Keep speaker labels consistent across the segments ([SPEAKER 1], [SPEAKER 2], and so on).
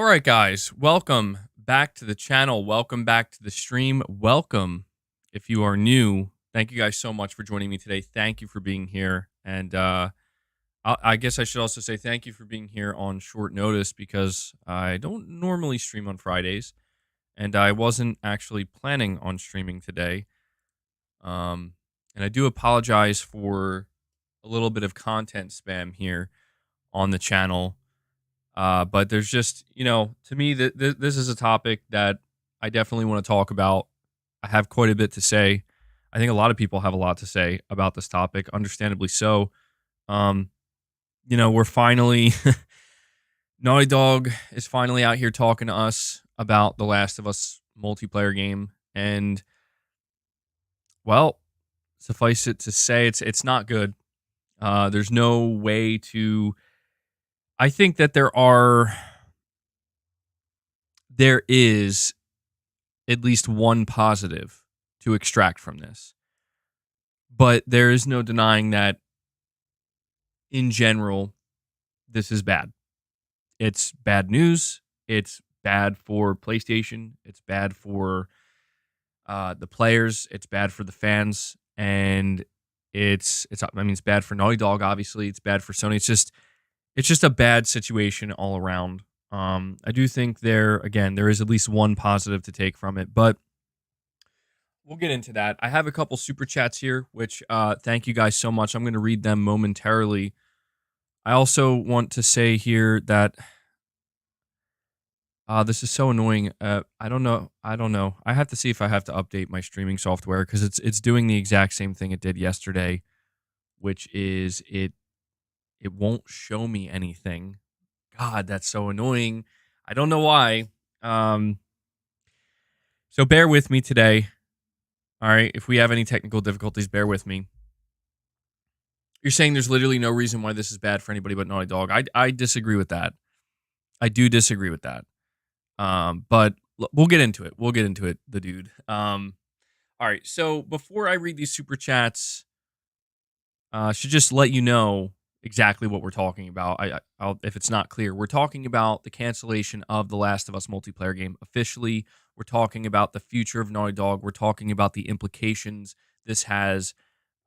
[SPEAKER 1] All right, guys, welcome back to the channel. Welcome back to the stream. Welcome if you are new. Thank you guys so much for joining me today. Thank you for being here. And I guess I should also say thank you for being here on short notice because I don't normally stream on Fridays and I wasn't actually planning on streaming today. And I do apologize for a little bit of content spam here on the channel. But there's just, to me, this is a topic that I definitely want to talk about. I have quite a bit to say. I think a lot of people have a lot to say about this topic, understandably so. Um, we're finally, Naughty Dog is finally out here talking to us about The Last of Us multiplayer game. And, well, suffice it to say, it's not good. There's no way to. I think that there is at least one positive to extract from this. But there is no denying that in general, this is bad. It's bad news. It's bad for PlayStation. It's bad for the players. It's bad for the fans. And it's bad for Naughty Dog, obviously. It's bad for Sony. It's just a bad situation all around. I do think there is at least one positive to take from it, but we'll get into that. I have a couple super chats here, which thank you guys so much. I'm going to read them momentarily. I also want to say here that this is so annoying. I don't know. I have to see if I have to update my streaming software because it's doing the exact same thing it did yesterday, which is it won't show me anything. God, that's so annoying. I don't know why. So bear with me today. All right. If we have any technical difficulties, bear with me. You're saying there's literally no reason why this is bad for anybody but Naughty Dog. I disagree with that. I do disagree with that. But we'll get into it. The dude. All right. So before I read these super chats, I should just let you know exactly what we're talking about. I'll, if it's not clear, we're talking about the cancellation of The Last of Us multiplayer game officially. We're talking about the future of Naughty Dog. We're talking about the implications this has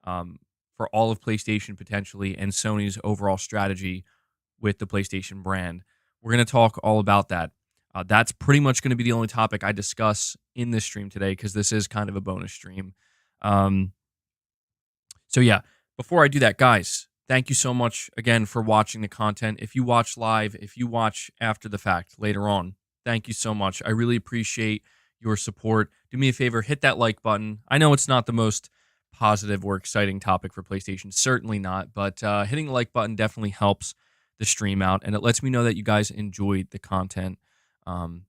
[SPEAKER 1] for all of PlayStation potentially and Sony's overall strategy with the PlayStation brand. We're going to talk all about that. That's pretty much going to be the only topic I discuss in this stream today because this is kind of a bonus stream. So yeah, before I do that, guys, thank you so much again for watching the content. If you watch live, if you watch after the fact later on, thank you so much. I really appreciate your support. Do me a favor, hit that like button. I know it's not the most positive or exciting topic for PlayStation, certainly not, but hitting the like button definitely helps the stream out, and it lets me know that you guys enjoyed the content, and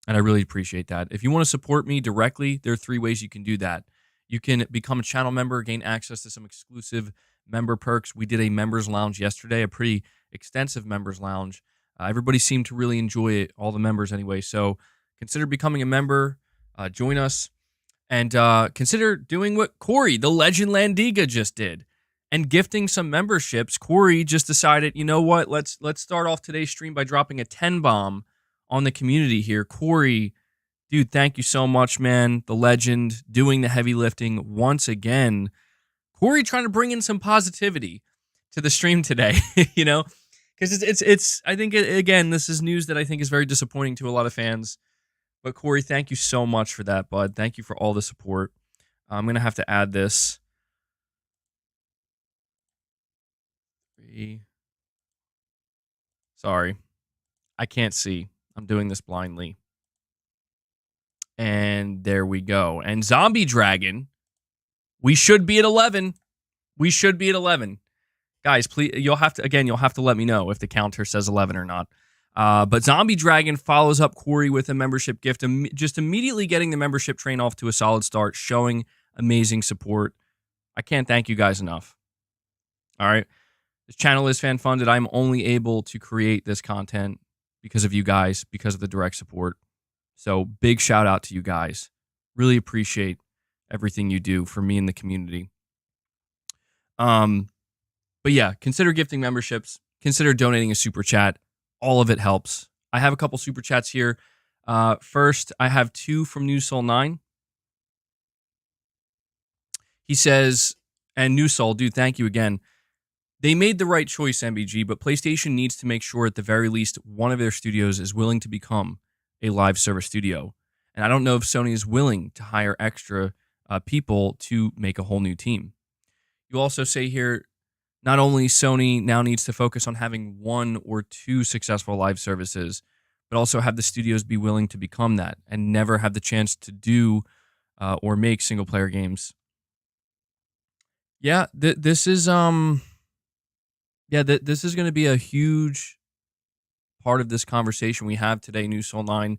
[SPEAKER 1] I really appreciate that. If you want to support me directly, there are 3 ways you can do that. You can become a channel member, gain access to some exclusive member perks. We did a members lounge yesterday, a pretty extensive members lounge. Everybody seemed to really enjoy it, all the members anyway. So consider becoming a member, join us, and consider doing what Corey, the legend Landiga, just did, and gifting some memberships. Corey just decided, you know what? Let's start off today's stream by dropping a 10 bomb on the community here. Corey, dude, thank you so much, man. The legend doing the heavy lifting once again. Corey trying to bring in some positivity to the stream today, because it's. I think again, this is news that I think is very disappointing to a lot of fans. But Corey, thank you so much for that, bud. Thank you for all the support. I'm gonna have to add this. 3. Sorry, I can't see. I'm doing this blindly. And there we go. And Zombie Dragon, we should be at 11. We should be at 11. Guys, please, you'll have to let me know if the counter says 11 or not. But Zombie Dragon follows up Corey with a membership gift, just immediately getting the membership train off to a solid start, showing amazing support. I can't thank you guys enough. All right. This channel is fan funded. I'm only able to create this content because of you guys, because of the direct support. So big shout out to you guys. Really appreciate everything you do for me and the community. But yeah, consider gifting memberships. Consider donating a super chat. All of it helps. I have a couple super chats here. First, I have two from New Soul 9. He says, and New Soul, dude, thank you again. They made the right choice, MBG, but PlayStation needs to make sure at the very least one of their studios is willing to become a live service studio. And I don't know if Sony is willing to hire extra people to make a whole new team. You also say here, not only Sony now needs to focus on having one or two successful live services, but also have the studios be willing to become that and never have the chance to do or make single player games. Yeah, this is this is going to be a huge part of this conversation we have today, New Soul 9.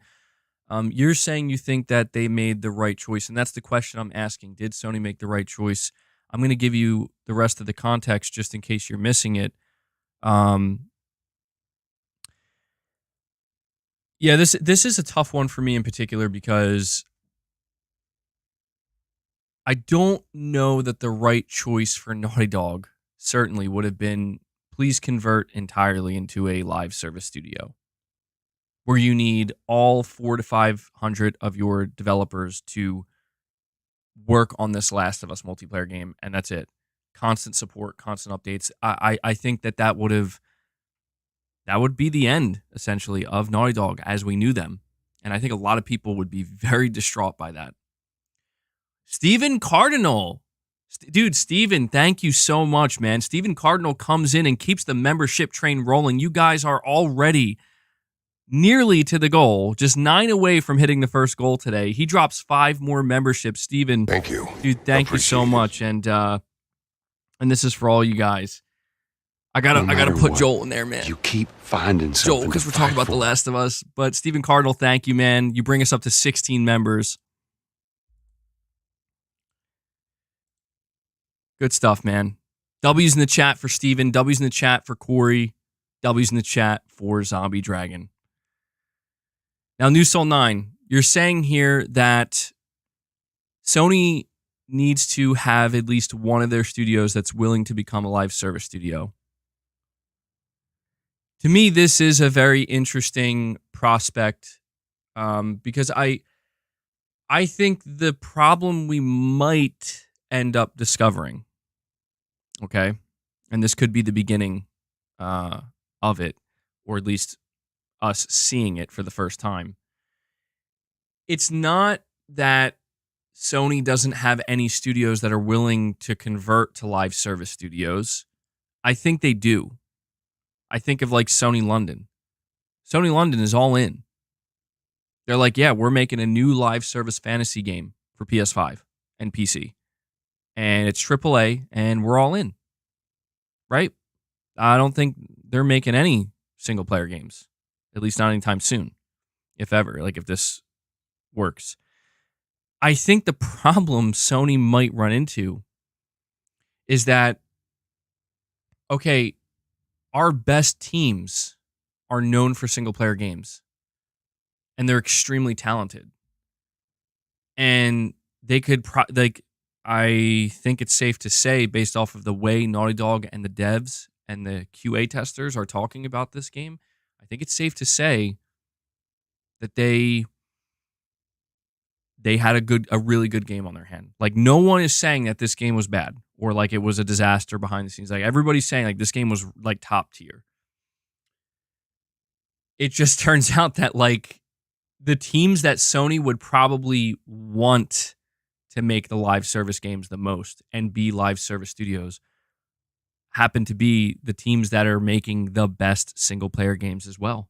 [SPEAKER 1] You're saying you think that they made the right choice, and that's the question I'm asking. Did Sony make the right choice? I'm going to give you the rest of the context just in case you're missing it. This is a tough one for me in particular because I don't know that the right choice for Naughty Dog certainly would have been, please convert entirely into a live service studio where you need all 400 to 500 of your developers to work on this Last of Us multiplayer game, and that's it. Constant support, constant updates. I think that would be the end, essentially, of Naughty Dog as we knew them. And I think a lot of people would be very distraught by that. Steven Cardinal. Dude, Steven, thank you so much, man. Steven Cardinal comes in and keeps the membership train rolling. You guys are already nearly to the goal, just 9 away from hitting the first goal today. He drops 5 more memberships. Steven,
[SPEAKER 2] thank you.
[SPEAKER 1] Dude, thank you so much. And this is for all you guys. I gotta put Joel in there, man.
[SPEAKER 2] You keep finding something.
[SPEAKER 1] Joel, because we're talking about The Last of Us. But Steven Cardinal, thank you, man. You bring us up to 16 members. Good stuff, man. W's in the chat for Steven. W's in the chat for Corey. W's in the chat for Zombie Dragon. Now, New Soul 9, you're saying here that Sony needs to have at least one of their studios that's willing to become a live service studio. To me, this is a very interesting prospect because I think the problem we might end up discovering, okay, and this could be the beginning of it, or at least us seeing it for the first time. It's not that Sony doesn't have any studios that are willing to convert to live service studios. I think they do. I think of like Sony London. Sony London is all in. They're like, yeah, we're making a new live service fantasy game for PS5 and PC. And it's AAA, and we're all in. Right? I don't think they're making any single player games. At least not anytime soon. If ever. Like if this works. I think the problem Sony might run into is that, okay, our best teams are known for single player games. And they're extremely talented. And they could, I think it's safe to say, based off of the way Naughty Dog and the devs and the QA testers are talking about this game, I think it's safe to say that they had a really good game on their hand. Like, no one is saying that this game was bad or like it was a disaster behind the scenes. Like, everybody's saying like this game was like top tier. It just turns out that like the teams that Sony would probably want to make the live service games the most and be live service studios happen to be the teams that are making the best single player games as well.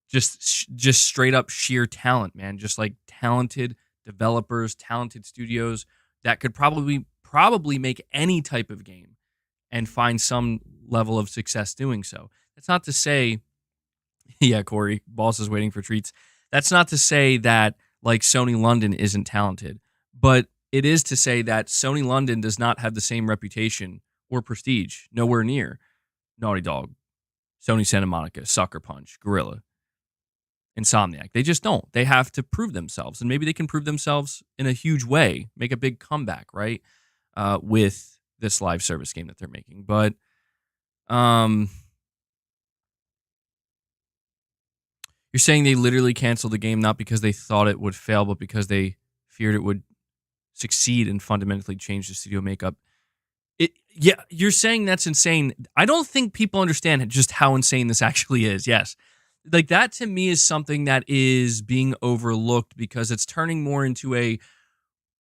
[SPEAKER 1] Just straight up sheer talent, man. Just like talented developers, talented studios that could probably make any type of game and find some level of success doing so. That's not to say, yeah, Corey, boss is waiting for treats. That's not to say that like Sony London isn't talented, but it is to say that Sony London does not have the same reputation or prestige, nowhere near Naughty Dog, Sony Santa Monica, Sucker Punch, Guerrilla, Insomniac. They just don't. They have to prove themselves, and maybe they can prove themselves in a huge way, make a big comeback, right, with this live service game that they're making. But you're You're saying they literally canceled the game not because they thought it would fail, but because they feared it would succeed and fundamentally change the studio makeup. Yeah, you're saying that's insane. I don't think people understand just how insane this actually is. Yes. Like that to me is something that is being overlooked because it's turning more into a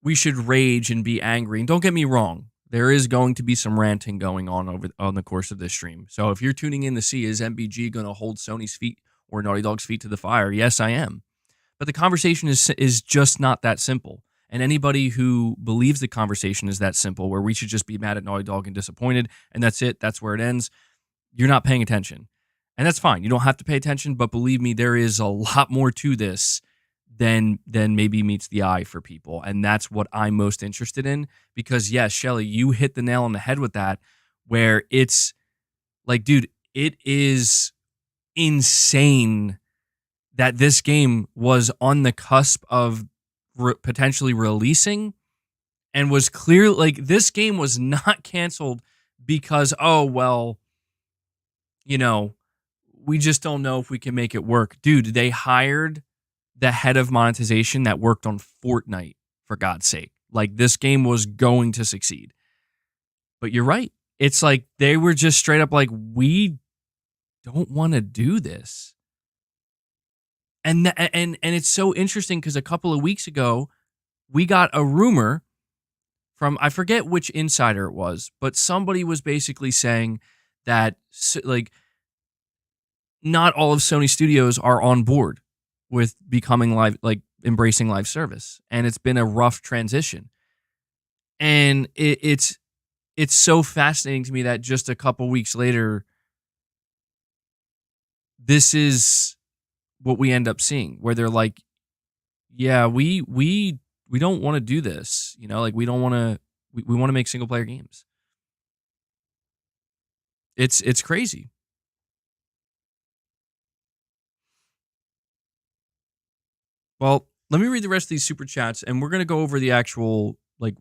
[SPEAKER 1] we should rage and be angry. And don't get me wrong, there is going to be some ranting going on the course of this stream. So if you're tuning in to see is MBG going to hold Sony's feet or Naughty Dog's feet to the fire? Yes, I am. But the conversation is just not that simple. And anybody who believes the conversation is that simple, where we should just be mad at Naughty Dog and disappointed, and that's it, that's where it ends, you're not paying attention. And that's fine. You don't have to pay attention, but believe me, there is a lot more to this than maybe meets the eye for people. And that's what I'm most interested in. Because yes, Shelly, you hit the nail on the head with that, where it's like, dude, it is insane that this game was on the cusp of potentially releasing and was clear. Like, this game was not canceled because, oh, well, you know, we just don't know if we can make it work. Dude, they hired the head of monetization that worked on Fortnite, for God's sake. Like, this game was going to succeed. But you're right. It's like they were just straight up like, we don't want to do this. And it's so interesting because a couple of weeks ago, we got a rumor from, I forget which insider it was, but somebody was basically saying that, like, not all of Sony Studios are on board with becoming live, like embracing live service. And it's been a rough transition. And it's so fascinating to me that just a couple weeks later, this is what we end up seeing, where they're like, yeah, we don't want to do this. You know, like we don't want to, we want to make single player games. It's crazy. Well, let me read the rest of these super chats and we're going to go over the actual like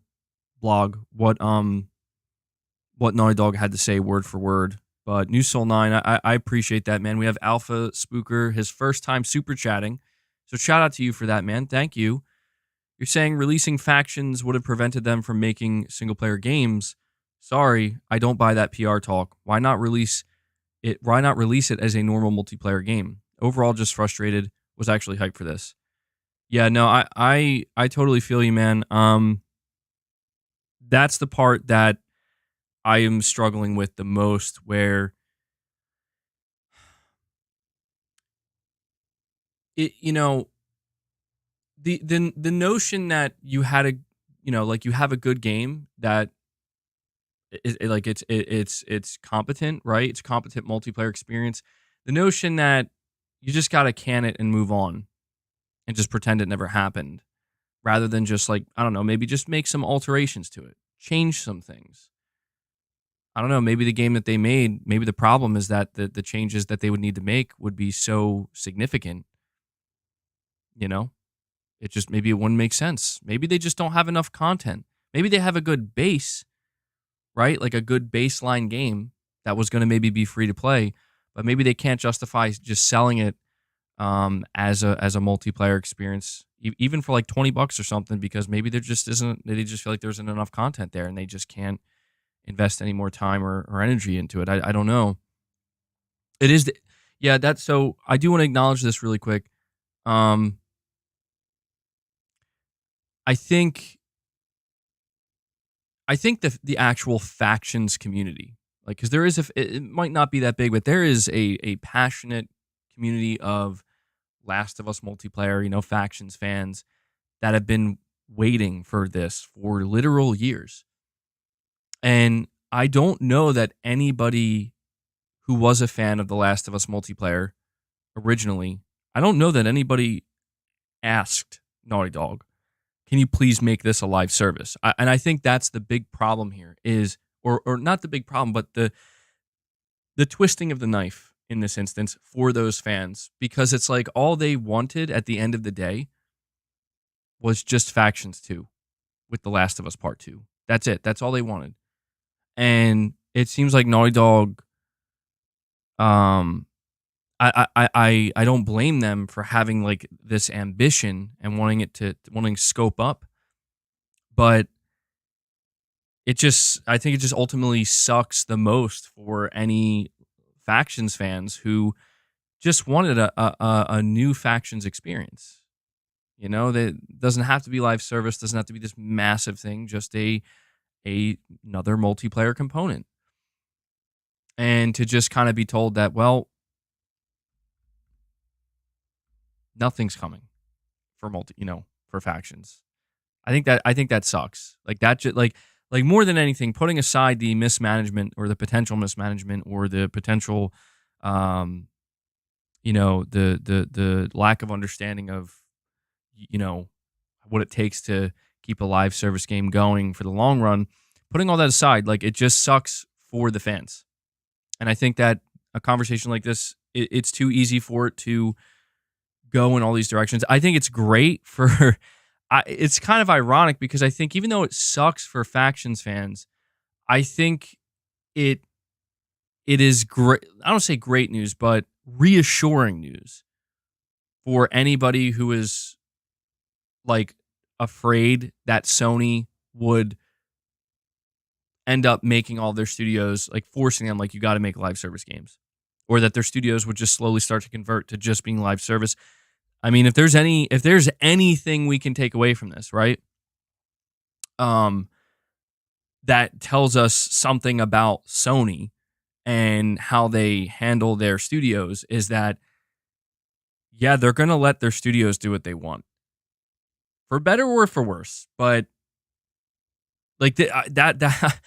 [SPEAKER 1] blog, what Naughty Dog had to say word for word. But New Soul 9, I appreciate that, man. We have Alpha Spooker, his first time super chatting. So shout out to you for that, man. Thank you. You're saying releasing factions would have prevented them from making single-player games. Sorry, I don't buy that PR talk. Why not release it? Why not release it as a normal multiplayer game? Overall, just frustrated. Was actually hyped for this. Yeah, no, I totally feel you, man. That's the part that I am struggling with the most, where it, the notion that you had a, like you have a good game that like it's competent, right? It's a competent multiplayer experience. The notion that you just got to can it and move on and just pretend it never happened, rather than just like, I don't know, maybe just make some alterations to it, change some things. I don't know, maybe the game that they made, maybe the problem is that the changes that they would need to make would be so significant, you know? It just, maybe it wouldn't make sense. Maybe they just don't have enough content. Maybe they have a good base, right? Like a good baseline game that was going to maybe be free to play, but maybe they can't justify just selling it as a multiplayer experience, even for like $20 or something, because maybe there just isn't. They just feel like there isn't enough content there, and they just can't invest any more time or energy into it. I don't know. It is, yeah. That's so. I do want to acknowledge this really quick. I think the actual factions community, like, because there is it might not be that big, but there is a passionate community of Last of Us multiplayer, factions fans that have been waiting for this for literal years. And I don't know that anybody who was a fan of The Last of Us multiplayer originally, I don't know that anybody asked Naughty Dog, can you please make this a live service? And I think that's the big problem here is, or not the big problem, but the twisting of the knife in this instance for those fans, because it's like all they wanted at the end of the day was just Factions 2 with The Last of Us Part 2. That's it. That's all they wanted. And it seems like Naughty Dog I don't blame them for having like this ambition and wanting to scope up, but I think it just ultimately sucks the most for any factions fans who just wanted a new factions experience. You know, that doesn't have to be live service, doesn't have to be this massive thing, just a another multiplayer component. And to just kind of be told that, well, nothing's coming for for factions. I think that sucks. Like that just like more than anything, putting aside the mismanagement or the potential mismanagement or the potential um the lack of understanding of you know what it takes to keep a live service game going for the long run. Putting all that aside, like it just sucks for the fans. And I think that a conversation like this, it's too easy for it to go in all these directions. I think it's great for. It's kind of ironic because I think even though it sucks for factions fans, I think it it is great. I don't say great news, but reassuring news for anybody who is like afraid that Sony would end up making all their studios like forcing them like you got to make live service games, or that their studios would just slowly start to convert to just being live service. I mean, if there's anything we can take away from this, right? Um, that tells us something about Sony and how they handle their studios is that yeah, they're gonna let their studios do what they want, for better or for worse. But like that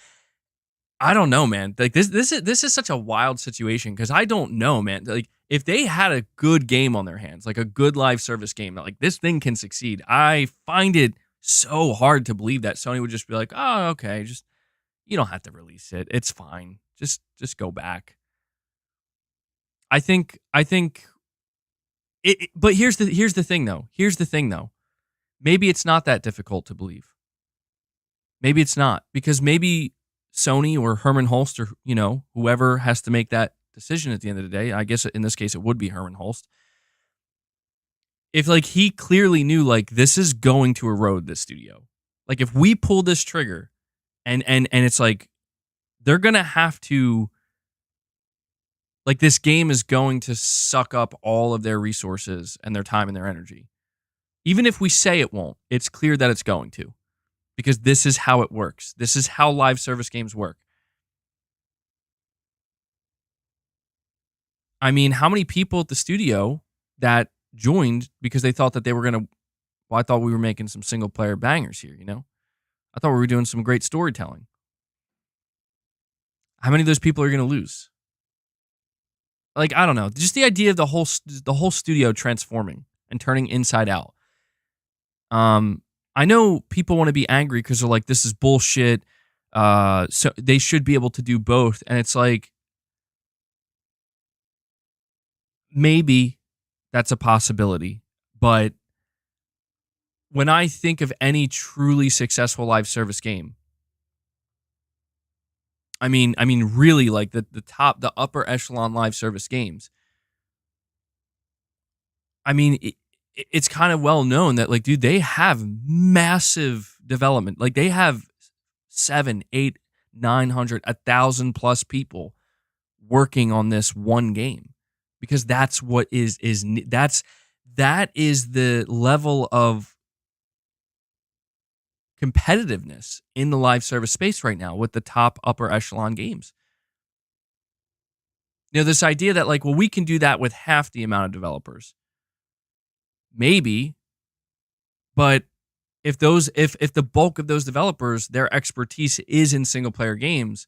[SPEAKER 1] I don't know, man. Like this is such a wild situation because I don't know, man. Like if they had a good game on their hands, like a good live service game, that like this thing can succeed. I find it so hard to believe that Sony would just be like, oh, okay, just you don't have to release it. It's fine. Just go back. I think but here's the thing though. Here's the thing though. Maybe it's not that difficult to believe. Maybe it's not because maybe Sony or Herman Holst or whoever has to make that decision at the end of the day. I guess in this case it would be Herman Holst. If like he clearly knew like this is going to erode this studio. Like if we pull this trigger and it's like they're going to have to like this game is going to suck up all of their resources and their time and their energy. Even if we say it won't, it's clear that it's going to. Because this is how it works. This is how live service games work. I mean, how many people at the studio that joined because they thought that they were going to, well, I thought we were making some single player bangers here, I thought we were doing some great storytelling. How many of those people are going to lose? Like, I don't know. Just the idea of the whole studio transforming and turning inside out. I know people want to be angry because they're like, this is bullshit. So they should be able to do both. And it's like, maybe that's a possibility. But when I think of any truly successful live service game, I mean, really like the upper echelon live service games. I mean, it's kind of well known that like, dude, they have massive development. Like they have 7, 8, 900, 1,000 plus people working on this one game because that's what that is the level of competitiveness in the live service space right now with the top upper echelon games. This idea that like, well, we can do that with half the amount of developers. Maybe, but if the bulk of those developers, their expertise is in single player games,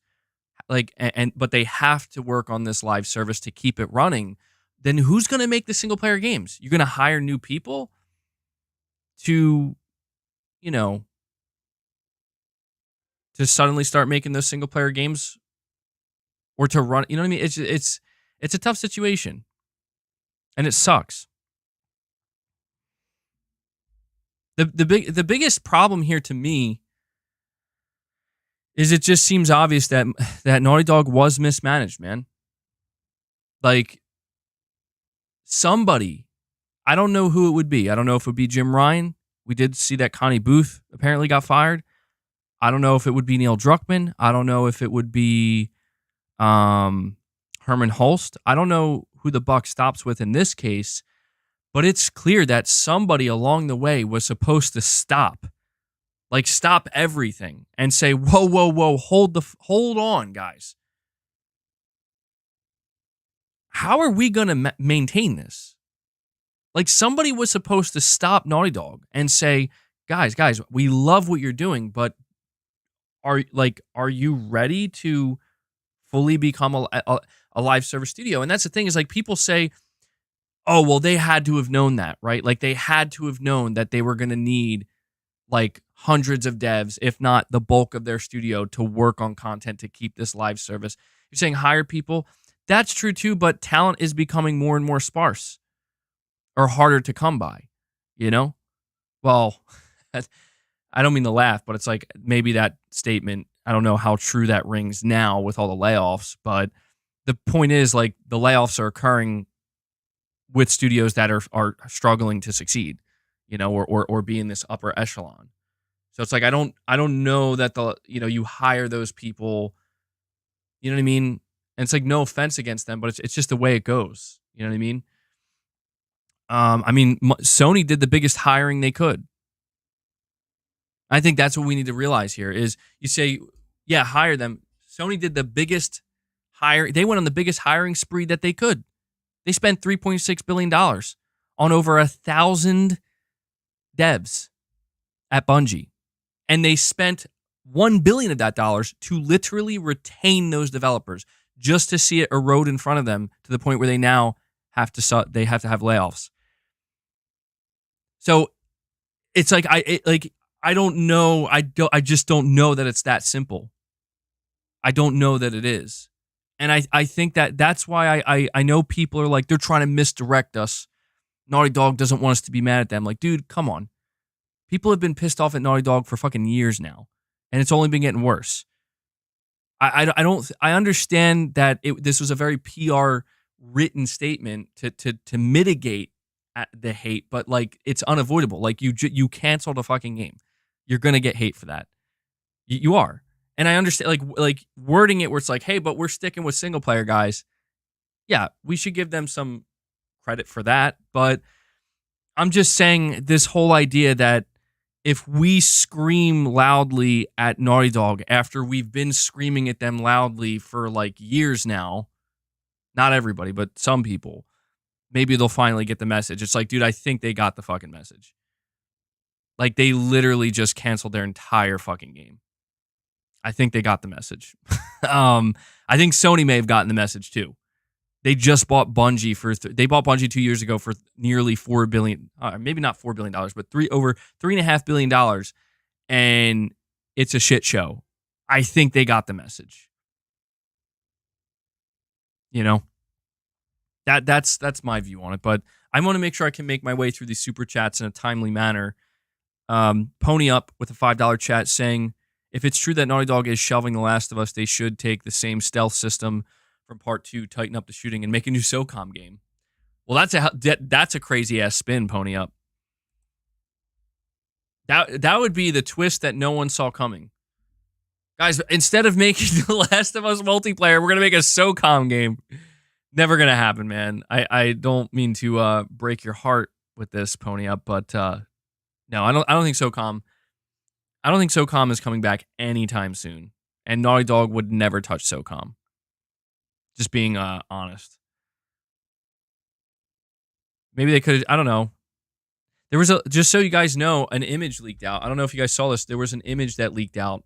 [SPEAKER 1] like but they have to work on this live service to keep it running, then who's going to make the single player games? You're going to hire new people to to suddenly start making those single player games or to run, you know what I mean? It's a tough situation and it sucks. The biggest problem here to me is it just seems obvious that Naughty Dog was mismanaged, man. Like somebody. I don't know who it would be. I don't know if it would be Jim Ryan. We did see that Connie Booth apparently got fired. I don't know if it would be Neil Druckmann. I don't know if it would be Herman Hulst. I don't know who the buck stops with in this case, but it's clear that somebody along the way was supposed to stop everything and say, whoa, whoa, whoa, hold on, guys. How are we going to maintain this? Like, somebody was supposed to stop Naughty Dog and say, guys, we love what you're doing, but are you ready to fully become a live service studio? And that's the thing, is like, people say, oh, well, they had to have known that, right? Like, they had to have known that they were going to need like hundreds of devs, if not the bulk of their studio, to work on content to keep this live service. You're saying hire people. That's true too, but talent is becoming more and more sparse or harder to come by, you know? Well, I don't mean to laugh, but it's like, maybe that statement, I don't know how true that rings now with all the layoffs, but the point is, like, the layoffs are occurring with studios that are struggling to succeed, you know, or be in this upper echelon. So it's like, I don't know that you hire those people, you know what I mean? And it's like, no offense against them, but it's just the way it goes. You know what I mean? Sony did the biggest hiring they could. I think that's what we need to realize here is, you say, yeah, hire them. Sony did the biggest hire. They went on the biggest hiring spree that they could. They spent $3.6 billion on over 1,000 devs at Bungie. And they spent $1 billion of that dollars to literally retain those developers, just to see it erode in front of them to the point where they now have to have layoffs. So it's like, I don't know. I just don't know that it's that simple. I don't know that it is. And I think that's why I know people are like, they're trying to misdirect us. Naughty Dog doesn't want us to be mad at them. Like, dude, come on. People have been pissed off at Naughty Dog for fucking years now, and it's only been getting worse. I understand that this was a very PR written statement to mitigate the hate, but like, it's unavoidable. Like, you cancel the fucking game, you're gonna get hate for that. You are. And I understand, like wording it where it's like, hey, but we're sticking with single player guys. Yeah, we should give them some credit for that. But I'm just saying, this whole idea that if we scream loudly at Naughty Dog after we've been screaming at them loudly for like years now, not everybody, but some people, maybe they'll finally get the message. It's like, dude, I think they got the fucking message. Like, they literally just canceled their entire fucking game. I think they got the message. I think Sony may have gotten the message too. They just bought Bungie they bought Bungie 2 years ago for nearly $4 billion, maybe not $4 billion, but over $3.5 billion, and it's a shit show. I think they got the message. You know, that's my view on it. But I want to make sure I can make my way through these super chats in a timely manner. Pony Up with a $5 chat saying, if it's true that Naughty Dog is shelving The Last of Us, they should take the same stealth system from Part 2, tighten up the shooting, and make a new SOCOM game. Well, that's a crazy ass spin, Pony Up. That would be the twist that no one saw coming. Guys, instead of making The Last of Us multiplayer, we're gonna make a SOCOM game. Never gonna happen, man. I don't mean to break your heart with this, Pony Up, but no, I don't think SOCOM. I don't think SOCOM is coming back anytime soon, and Naughty Dog would never touch SOCOM. Just being honest. Maybe they could. I don't know. There was just so you guys know, an image leaked out. I don't know if you guys saw this. There was an image that leaked out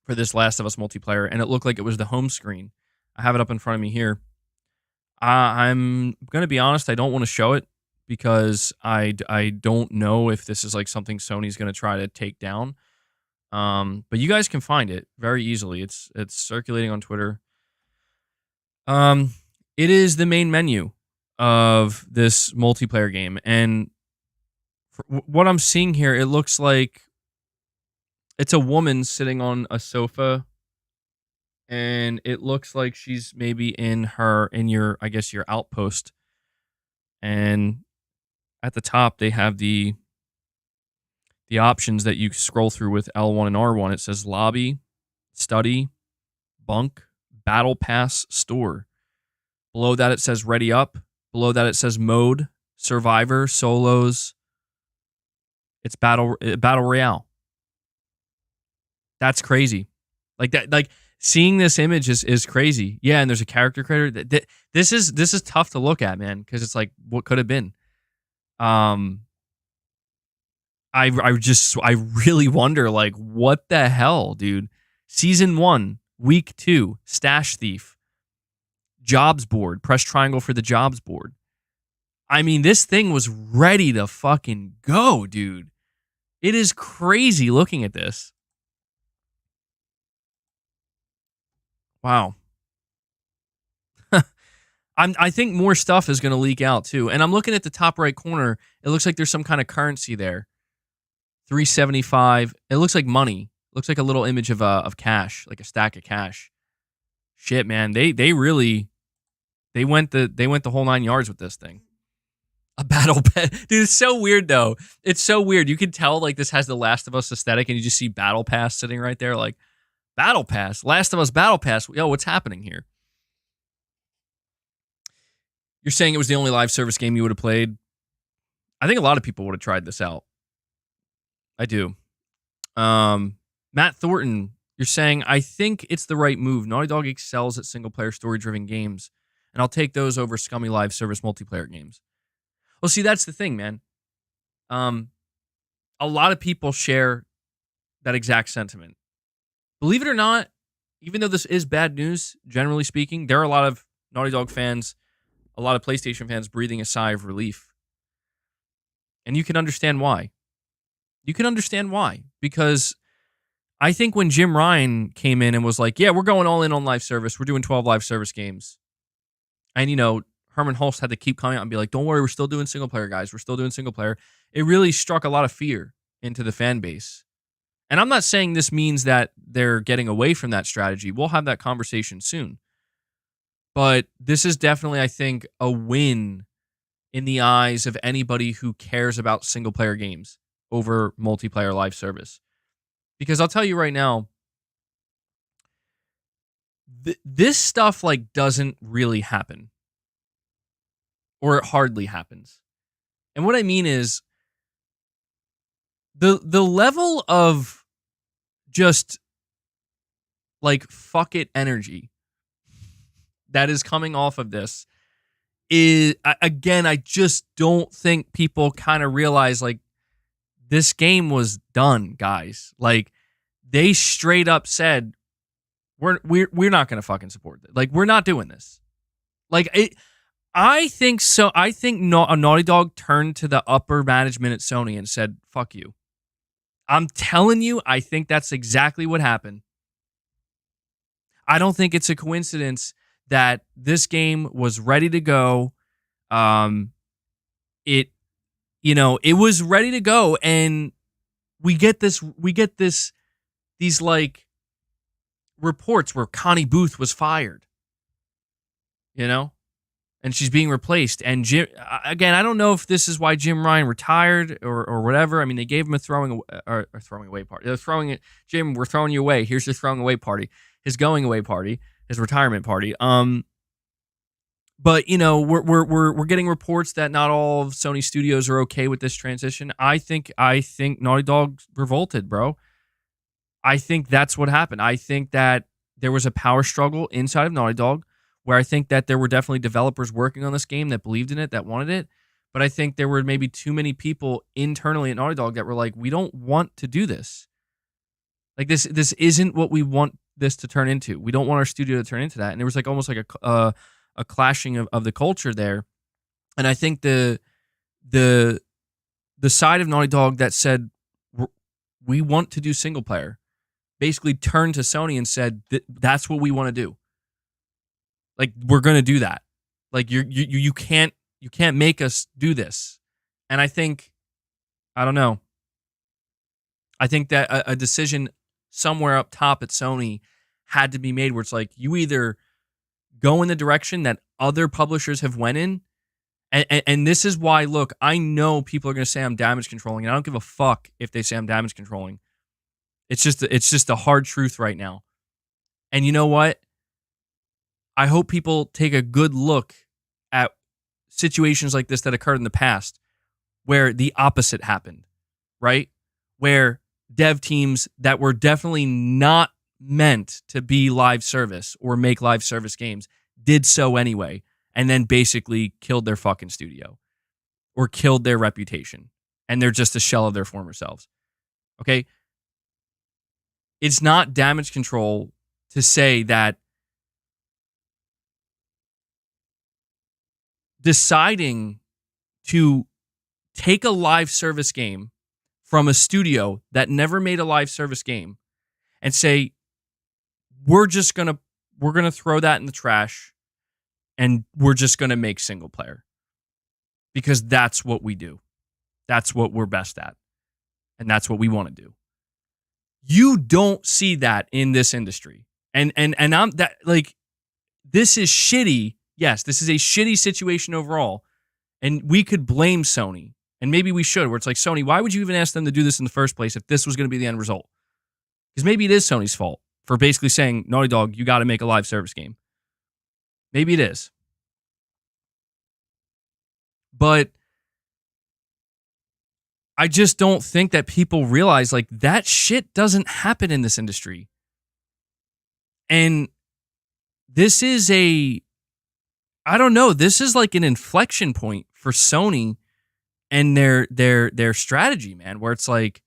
[SPEAKER 1] for this Last of Us multiplayer, and it looked like it was the home screen. I have it up in front of me here. I'm gonna be honest. I don't want to show it because I don't know if this is like something Sony's gonna try to take down. But you guys can find it very easily. It's circulating on Twitter. It is the main menu of this multiplayer game, and what I'm seeing here, it looks like it's a woman sitting on a sofa, and it looks like she's maybe in your, I guess, your outpost. And at the top, they have the options that you scroll through with L1 and R1. It says lobby, study, bunk, battle pass, store. Below that, it says ready up. Below that, it says mode, survivor, solos. It's battle royale. That's crazy. Like that, like seeing this image is crazy. Yeah, and there's a character creator. This is tough to look at, man, because it's like what could have been. I really wonder, like, what the hell, dude? Season 1, week 2, stash thief, jobs board, press triangle for the jobs board. I mean, this thing was ready to fucking go, dude. It is crazy looking at this. Wow. I think more stuff is going to leak out too. And I'm looking at the top right corner. It looks like there's some kind of currency there. 375. It looks like money. Looks like a little image of cash, like a stack of cash. Shit, man. They really went the whole 9 yards with this thing. A battle pass. Dude, it's so weird though. It's so weird. You can tell like this has the Last of Us aesthetic, and you just see Battle Pass sitting right there, like Battle Pass, Last of Us Battle Pass. Yo, what's happening here? You're saying it was the only live service game you would have played? I think a lot of people would have tried this out. I do. Matt Thornton, you're saying, I think it's the right move. Naughty Dog excels at single-player story-driven games, and I'll take those over scummy live service multiplayer games. Well, see, that's the thing, man. A lot of people share that exact sentiment. Believe it or not, even though this is bad news, generally speaking, there are a lot of Naughty Dog fans, a lot of PlayStation fans breathing a sigh of relief. And you can understand why. You can understand why. Because I think when Jim Ryan came in and was like, yeah, we're going all in on live service. We're doing 12 live service games. And, you know, Herman Hulst had to keep coming out and be like, don't worry, we're still doing single player, guys. We're still doing single player. It really struck a lot of fear into the fan base. And I'm not saying this means that they're getting away from that strategy. We'll have that conversation soon. But this is definitely, I think, a win in the eyes of anybody who cares about single player games over multiplayer live service. Because I'll tell you right now, this stuff like doesn't really happen. Or it hardly happens. And what I mean is the level of just like fuck it energy that is coming off of this is, again, I just don't think people kind of realize like this game was done, guys. Like they straight up said we're not going to fucking support this. Like we're not doing this. Like it, I think so. I think a Naughty Dog turned to the upper management at Sony and said, fuck you. I'm telling you, I think that's exactly what happened. I don't think it's a coincidence that this game was ready to go. It was ready to go, and we get these like reports where Connie Booth was fired. You know? And she's being replaced. And Jim, again, I don't know if this is why Jim Ryan retired or whatever. I mean, they gave him a throwing away party. They're throwing it. Jim, we're throwing you away. Here's your throwing away party. His going away party. His retirement party. But you know, we're getting reports that not all of Sony studios are okay with this transition. I think Naughty Dog revolted, bro. I think that's what happened. I think that there was a power struggle inside of Naughty Dog, where I think that there were definitely developers working on this game that believed in it, that wanted it. But I think there were maybe too many people internally at Naughty Dog that were like, we don't want to do this. Like this isn't what we want this to turn into. We don't want our studio to turn into that. And there was like almost like a clashing of the culture there. And I think the side of Naughty Dog that said, we want to do single player, basically turned to Sony and said, that's what we want to do. Like, we're going to do that. Like, you can't make us do this. And I think, I don't know. I think that a decision somewhere up top at Sony had to be made where it's like, you either go in the direction that other publishers have went in And this is why, look, I know people are going to say I'm damage controlling, and I don't give a fuck if they say I'm damage controlling. It's just a hard truth right now. And you know what? I hope people take a good look at situations like this that occurred in the past where the opposite happened, right? Where dev teams that were definitely not meant to be live service or make live service games did so anyway, and then basically killed their fucking studio or killed their reputation, and they're just a shell of their former selves. Okay? It's not damage control to say that deciding to take a live service game from a studio that never made a live service game and say we're gonna throw that in the trash and we're just gonna make single player because that's what we do. That's what we're best at. And that's what we want to do. You don't see that in this industry. And I'm that like this is shitty. Yes, this is a shitty situation overall. And we could blame Sony. And maybe we should, where it's like, Sony, why would you even ask them to do this in the first place if this was going to be the end result? Because maybe it is Sony's fault for basically saying, Naughty Dog, you got to make a live service game. Maybe it is. But I just don't think that people realize like that shit doesn't happen in this industry. And this is I don't know, this is like an inflection point for Sony and their strategy, man, where it's like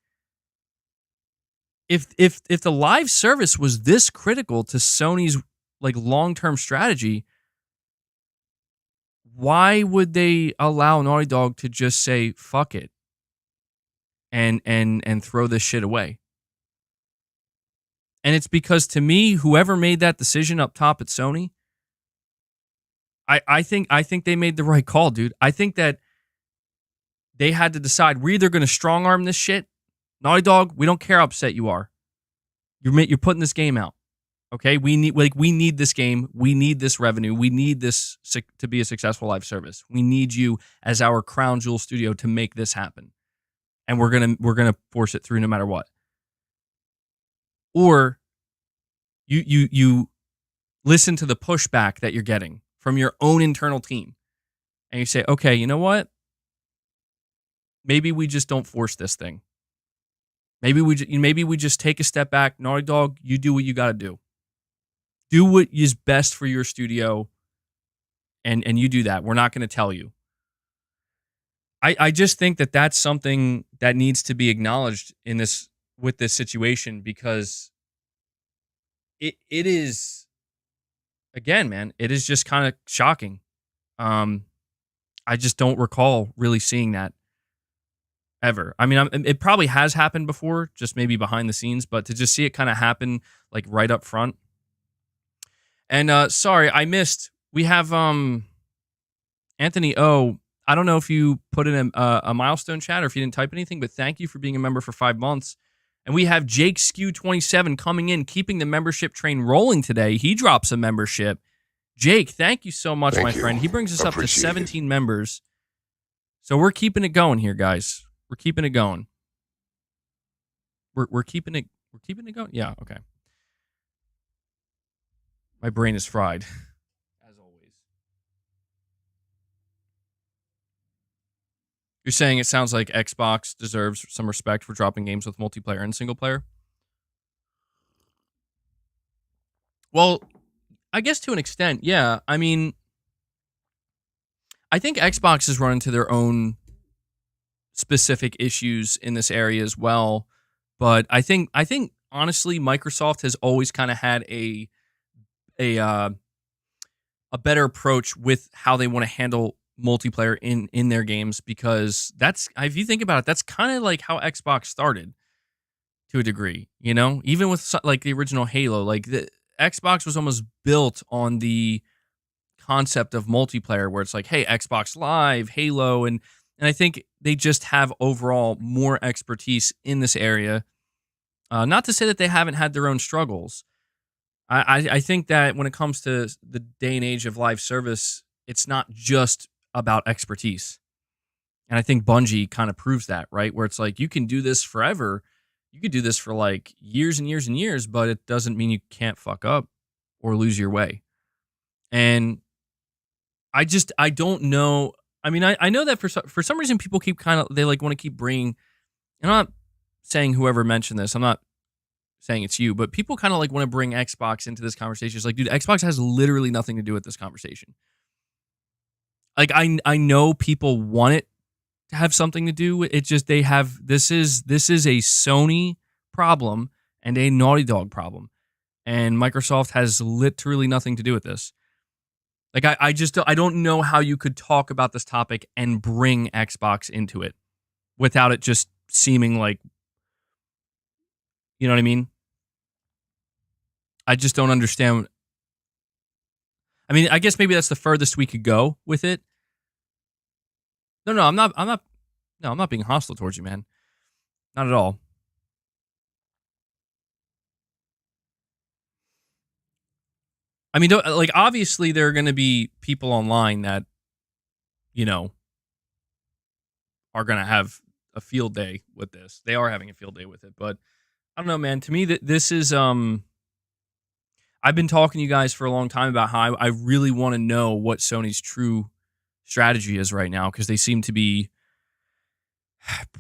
[SPEAKER 1] if the live service was this critical to Sony's like long-term strategy, why would they allow Naughty Dog to just say fuck it and throw this shit away? And it's because, to me, whoever made that decision up top at Sony, I think they made the right call, dude. I think that they had to decide, we're either going to strong arm this shit. Naughty Dog, we don't care how upset you are. You're putting this game out. Okay? We need this game. We need this revenue. We need this to be a successful live service. We need you as our crown jewel studio to make this happen. And we're going to force it through no matter what. Or you listen to the pushback that you're getting from your own internal team, and you say, okay, you know what? Maybe we just don't force this thing. Maybe we just take a step back. Naughty Dog, you do what you got to do. Do what is best for your studio, and you do that. We're not going to tell you. I just think that that's something that needs to be acknowledged with this situation, because it is, again, man, it is just kind of shocking. I just don't recall really seeing that ever. I mean, it probably has happened before, just maybe behind the scenes, but to just see it kind of happen like right up front. And sorry, I missed. We have Anthony O. I don't know if you put in a milestone chat or if you didn't type anything, but thank you for being a member for 5 months. And we have Jake Skew 27 coming in, keeping the membership train rolling today. He drops a membership. Jake, thank you so much, my friend. He brings us up to 17 members. So we're keeping it going here, guys. We're keeping it going. We're keeping it going. Yeah, okay. My brain is fried, as always. You're saying it sounds like Xbox deserves some respect for dropping games with multiplayer and single player? Well, I guess to an extent, yeah. I mean, I think Xbox has run into their own specific issues in this area as well. But I think honestly, Microsoft has always kind of had a better approach with how they want to handle multiplayer in their games, because that's, if you think about it, that's kind of like how Xbox started to a degree, you know, even with like the original Halo. Like the Xbox was almost built on the concept of multiplayer, where it's like, hey, Xbox Live, Halo, and I think they just have overall more expertise in this area. Not to say that they haven't had their own struggles. I think that when it comes to the day and age of live service, it's not just about expertise. And I think Bungie kind of proves that, right? Where it's like you can do this forever. You could do this for like years and years and years, but it doesn't mean you can't fuck up or lose your way. And I don't know. I mean, I know that for some reason people keep kind of they like want to keep bringing. And I'm not saying whoever mentioned this. I'm not saying it's you, but people kind of like want to bring Xbox into this conversation. It's like, dude, Xbox has literally nothing to do with this conversation. Like I know people want it to have something to do with it. Just they have this is a Sony problem and a Naughty Dog problem, and Microsoft has literally nothing to do with this. Like I don't know how you could talk about this topic and bring Xbox into it without it just seeming like, you know what I mean? I just don't understand. I mean, I guess maybe that's the furthest we could go with it. No, I'm not. No, I'm not being hostile towards you, man. Not at all. I mean, like obviously there are going to be people online that, you know, are going to have a field day with this. They are having a field day with it, but I don't know, man. To me, that this is I've been talking to you guys for a long time about how I really want to know what Sony's true strategy is right now because they seem to be,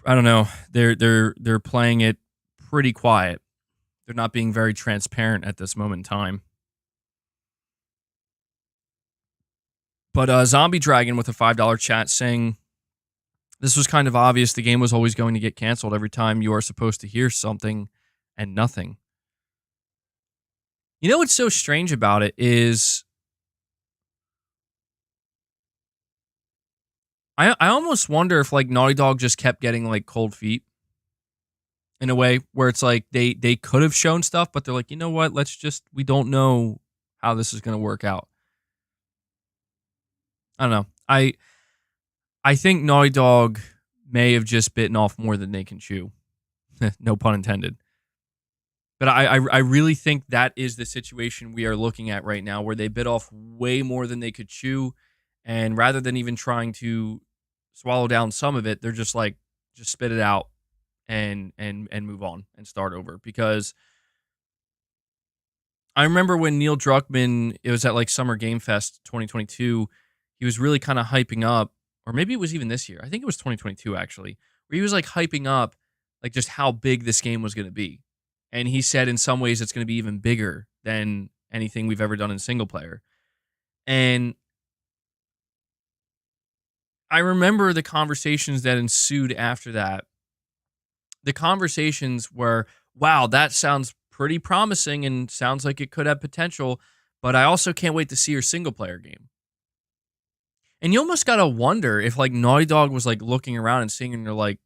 [SPEAKER 1] I don't know, they're playing it pretty quiet. They're not being very transparent at this moment in time. But Zombie Dragon with a $5 chat saying, this was kind of obvious. The game was always going to get canceled every time you are supposed to hear something and nothing. You know what's so strange about it is I almost wonder if like Naughty Dog just kept getting like cold feet in a way where it's like they could have shown stuff, but they're like, you know what? We don't know how this is going to work out. I don't know. I think Naughty Dog may have just bitten off more than they can chew. No pun intended. But I really think that is the situation we are looking at right now, where they bit off way more than they could chew, and rather than even trying to swallow down some of it, they're just like, just spit it out and move on and start over. Because I remember when Neil Druckmann, it was at like Summer Game Fest 2022, he was really kind of hyping up, or maybe it was even this year. I think it was 2022 actually, where he was like hyping up like just how big this game was going to be. And he said in some ways it's going to be even bigger than anything we've ever done in single player. And I remember the conversations that ensued after that. The conversations were, wow, that sounds pretty promising and sounds like it could have potential, but I also can't wait to see your single player game. And you almost got to wonder if like Naughty Dog was like looking around and seeing and they're like,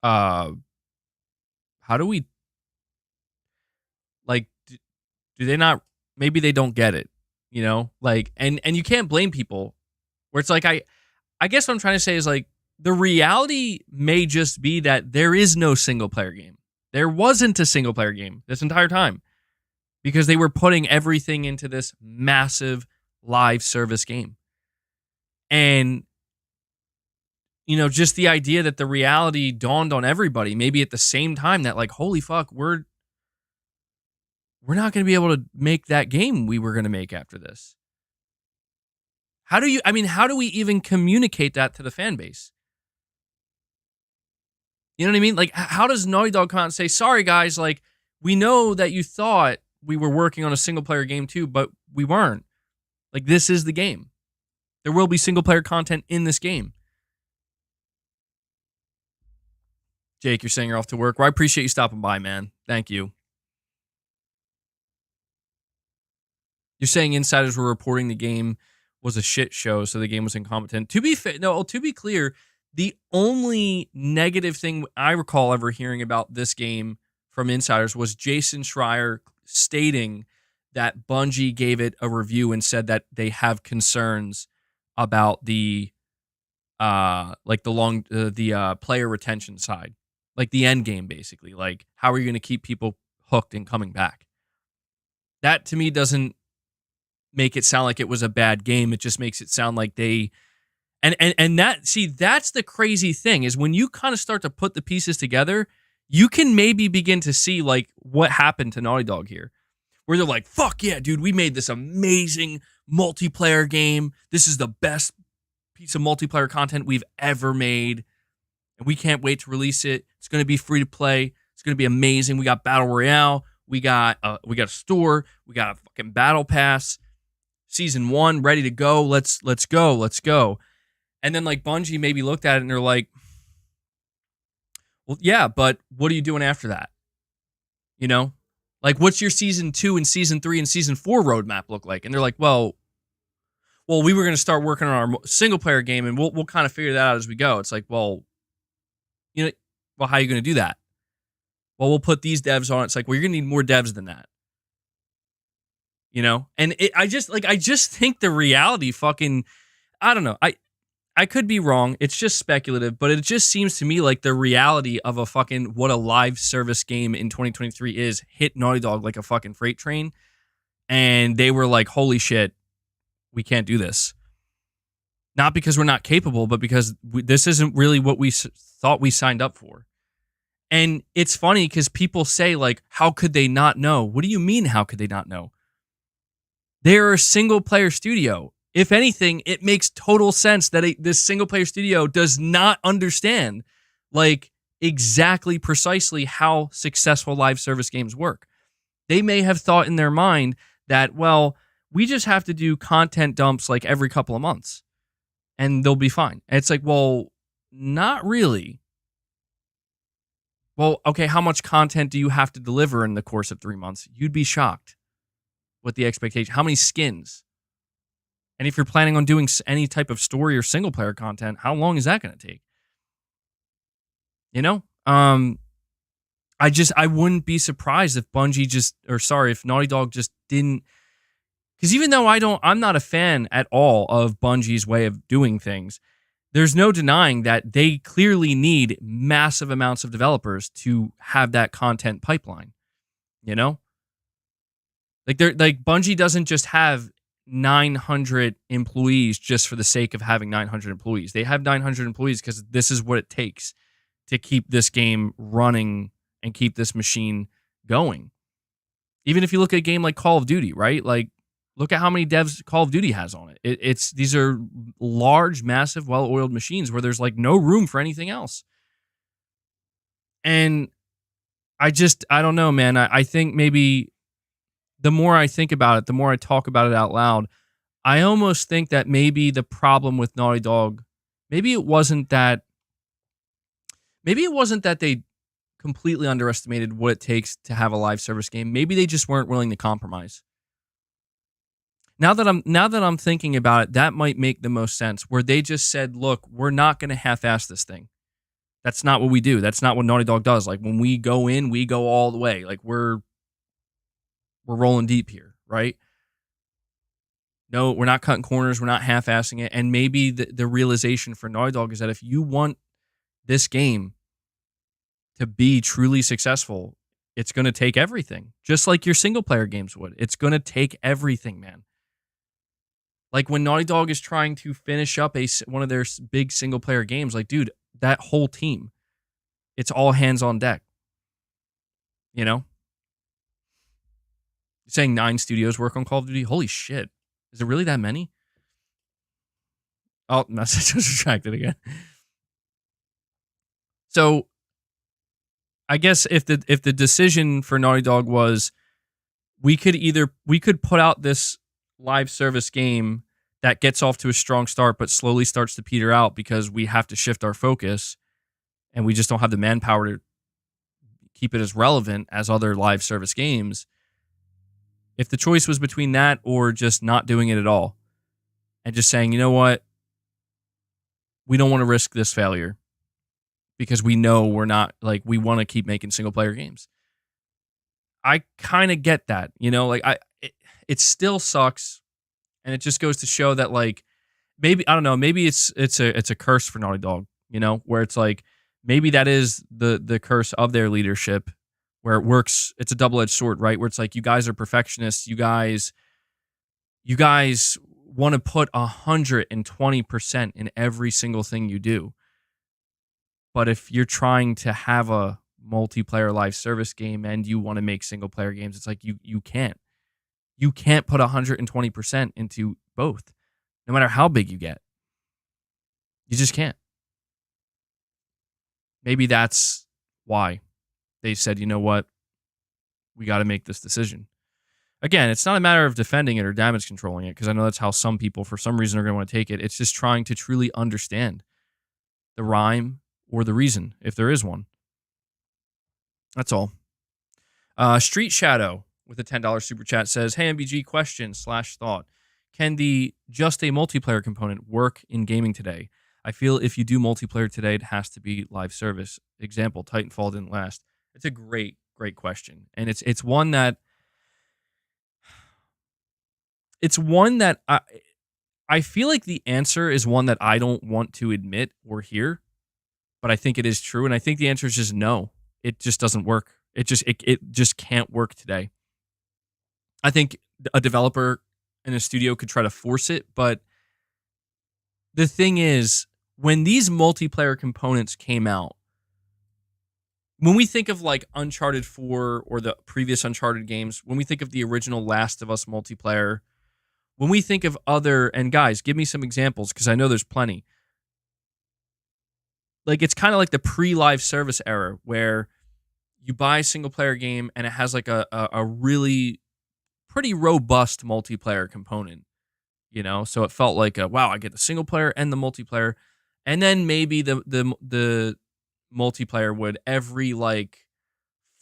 [SPEAKER 1] how do we like do they not, maybe they don't get it, you know? Like and you can't blame people where it's like I guess what I'm trying to say is like the reality may just be that there is no single player game. There wasn't a single player game this entire time because they were putting everything into this massive live service game. And you know, just the idea that the reality dawned on everybody, maybe at the same time, that like, holy fuck, we're not going to be able to make that game we were going to make after this. How do we even communicate that to the fan base? You know what I mean? Like, how does Naughty Dog come out and say, sorry guys, like, we know that you thought we were working on a single player game too, but we weren't. Like, this is the game. There will be single player content in this game. Jake, you're saying you're off to work. Well, I appreciate you stopping by, man. Thank you. You're saying insiders were reporting the game was a shit show, so the game was incompetent. To be clear, the only negative thing I recall ever hearing about this game from insiders was Jason Schreier stating that Bungie gave it a review and said that they have concerns about the player retention side, like the end game, basically. Like, how are you going to keep people hooked and coming back? That to me doesn't make it sound like it was a bad game. It just makes it sound like they and that see that's the crazy thing is when you kind of start to put the pieces together, you can maybe begin to see like what happened to Naughty Dog here. Where they're like, fuck yeah, dude, we made this amazing multiplayer game. This is the best piece of multiplayer content we've ever made. And we can't wait to release it. It's going to be free to play. It's going to be amazing. We got Battle Royale. We got a store. We got a fucking Battle Pass. Season 1 ready to go. Let's go. And then like Bungie maybe looked at it and they're like, well, yeah, but what are you doing after that? You know? Like, what's your season 2 and season 3 and season 4 roadmap look like? And they're like, well, we were going to start working on our single player game and we'll kind of figure that out as we go. It's like, well, how are you going to do that? Well, we'll put these devs on it. It's like, well, you're going to need more devs than that. And I just think the reality fucking, I don't know. I could be wrong. It's just speculative, but it just seems to me like the reality of a fucking what a live service game in 2023 is hit Naughty Dog like a fucking freight train. And they were like, holy shit, we can't do this. Not because we're not capable, but because this isn't really what we thought we signed up for. And it's funny because people say like, how could they not know? What do you mean, how could they not know? They're a single player studio. If anything, it makes total sense that this single-player studio does not understand, like, exactly precisely how successful live service games work. They may have thought in their mind that, well, we just have to do content dumps, like, every couple of months, and they'll be fine. And it's like, well, not really. Well, okay, how much content do you have to deliver in the course of 3 months? You'd be shocked with the expectation. How many skins? And if you're planning on doing any type of story or single player content, how long is that going to take? I wouldn't be surprised if if Naughty Dog just didn't, because even though I'm not a fan at all of Bungie's way of doing things, there's no denying that they clearly need massive amounts of developers to have that content pipeline. Like Bungie doesn't just have 900 employees just for the sake of having 900 employees. They have 900 employees because this is what it takes to keep this game running and keep this machine going. Even if you look at a game like Call of Duty, right? Like, look at how many devs Call of Duty has on it. These are large, massive, well-oiled machines where there's like no room for anything else. And I don't know, man. I think maybe the more I think about it, the more I talk about it out loud, I almost think that maybe the problem with Naughty Dog, maybe it wasn't that they completely underestimated what it takes to have a live service game. Maybe they just weren't willing to compromise. Now that I'm thinking about it, that might make the most sense, where they just said, look, we're not going to half-ass this thing. That's not what we do. That's not what Naughty Dog does. Like, when we go in, we go all the way. Like, we're rolling deep here, right? No, we're not cutting corners. We're not half-assing it. And maybe the realization for Naughty Dog is that if you want this game to be truly successful, it's going to take everything. Just like your single-player games would. It's going to take everything, man. Like, when Naughty Dog is trying to finish up one of their big single-player games, like, dude, that whole team, it's all hands on deck. Saying 9 studios work on Call of Duty? Holy shit. Is it really that many? Oh, message was retracted again. So, I guess if the decision for Naughty Dog was we could put out this live service game that gets off to a strong start but slowly starts to peter out because we have to shift our focus and we just don't have the manpower to keep it as relevant as other live service games. If the choice was between that or just not doing it at all and just saying, you know what, we don't want to risk this failure because we know we're not, like, we want to keep making single player games. I kind of get that, it still sucks. And it just goes to show that, like, maybe, I don't know, maybe it's a curse for Naughty Dog, where it's like, maybe that is the curse of their leadership, where it works. It's a double-edged sword, right? Where it's like, you guys are perfectionists. You guys You guys want to put 120% in every single thing you do. But if you're trying to have a multiplayer live service game and you want to make single player games, it's like you can't. You can't put 120% into both, no matter how big you get. You just can't. Maybe that's why they said, you know what? We got to make this decision. Again, it's not a matter of defending it or damage controlling it, because I know that's how some people, for some reason, are going to want to take it. It's just trying to truly understand the rhyme or the reason, if there is one. That's all. Street Shadow with a $10 super chat says, "Hey MBG, question/thought. Can the just a multiplayer component work in gaming today? I feel if you do multiplayer today, it has to be live service. Example, Titanfall didn't last." It's a great question. And it's one that I feel like the answer is one that I don't want to admit or hear, but I think it is true. And I think the answer is just no. It just doesn't work. It just can't work today. I think a developer in a studio could try to force it, but the thing is, when these multiplayer components came out, when we think of like Uncharted 4 or the previous Uncharted games, when we think of the original Last of Us multiplayer, when we think of other, and guys, give me some examples because I know there's plenty. Like, it's kind of like the pre-live service era where you buy a single player game and it has like a really pretty robust multiplayer component, you know? So it felt like, wow, I get the single player and the multiplayer. And then maybe the multiplayer would every like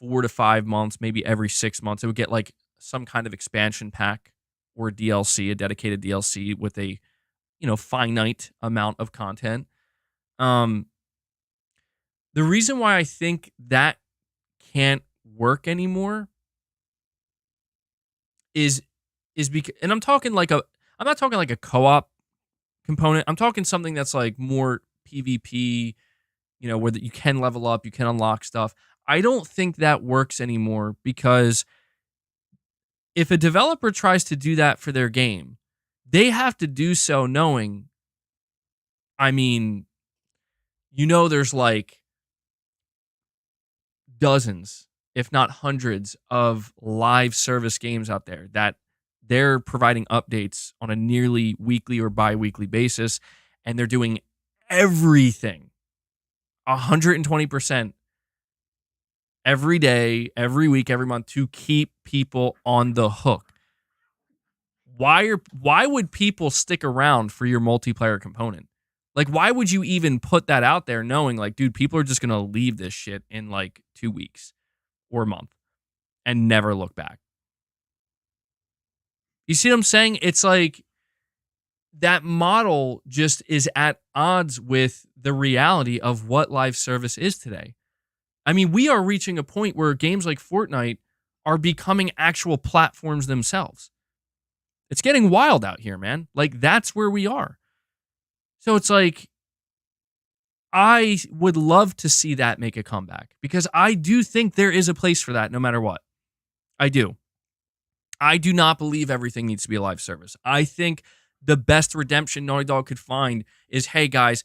[SPEAKER 1] 4 to 5 months, maybe every 6 months, it would get like some kind of expansion pack or DLC, a dedicated DLC with a, finite amount of content. The reason why I think that can't work anymore is because, and I'm not talking like a co-op component. I'm talking something that's like more PvP, where you can level up, you can unlock stuff. I don't think that works anymore because if a developer tries to do that for their game, they have to do so knowing, there's like dozens, if not hundreds, of live service games out there that they're providing updates on a nearly weekly or bi-weekly basis, and they're doing everything 120% every day, every week, every month to keep people on the hook. Why would people stick around for your multiplayer component? Like, why would you even put that out there knowing like, dude, people are just going to leave this shit in like 2 weeks or a month and never look back? You see what I'm saying? It's like that model just is at odds with the reality of what live service is today. I mean, we are reaching a point where games like Fortnite are becoming actual platforms themselves. It's getting wild out here, man. Like, that's where we are. So it's like, I would love to see that make a comeback because I do think there is a place for that no matter what. I do. I do not believe everything needs to be a live service. I think the best redemption Naughty Dog could find is, hey, guys,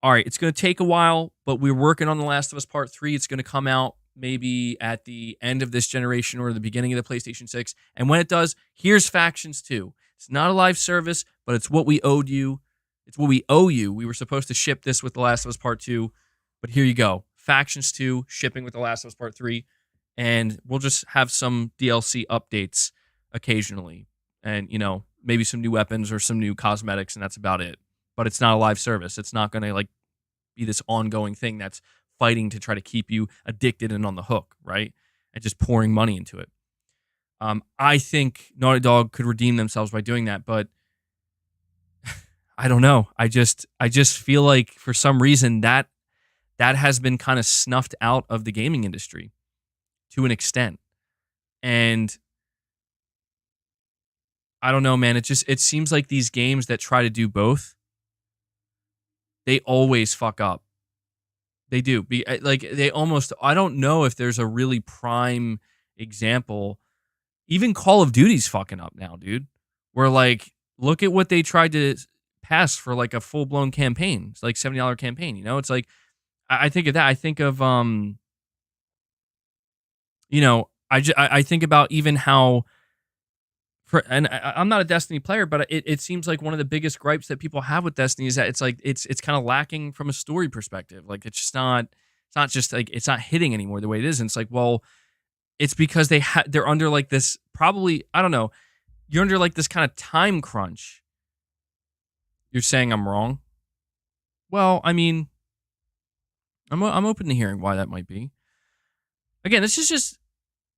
[SPEAKER 1] all right, it's going to take a while, but we're working on The Last of Us Part 3. It's going to come out maybe at the end of this generation or the beginning of the PlayStation 6. And when it does, here's Factions 2. It's not a live service, but it's what we owed you. It's what we owe you. We were supposed to ship this with The Last of Us Part 2, but here you go. Factions 2, shipping with The Last of Us Part 3, and we'll just have some DLC updates occasionally. And, maybe some new weapons or some new cosmetics, and that's about it. But it's not a live service. It's not going to like be this ongoing thing that's fighting to try to keep you addicted and on the hook, right? And just pouring money into it. I think Naughty Dog could redeem themselves by doing that, but I don't know. I just feel like for some reason that has been kind of snuffed out of the gaming industry to an extent. And I don't know, man. It seems like these games that try to do both, they always fuck up. They do. I don't know if there's a really prime example. Even Call of Duty's fucking up now, dude. Where like, look at what they tried to pass for like a full blown campaign. It's like $70 campaign. It's like I think of that. I think of I think about even how and I'm not a Destiny player, but it seems like one of the biggest gripes that people have with Destiny is that it's like it's kind of lacking from a story perspective. Like it's not hitting anymore the way it is. And it's like, well, it's because they're under like this, probably, I don't know, you're under like this kind of time crunch. You're saying I'm wrong? Well, I mean, I'm open to hearing why that might be. Again, this is just,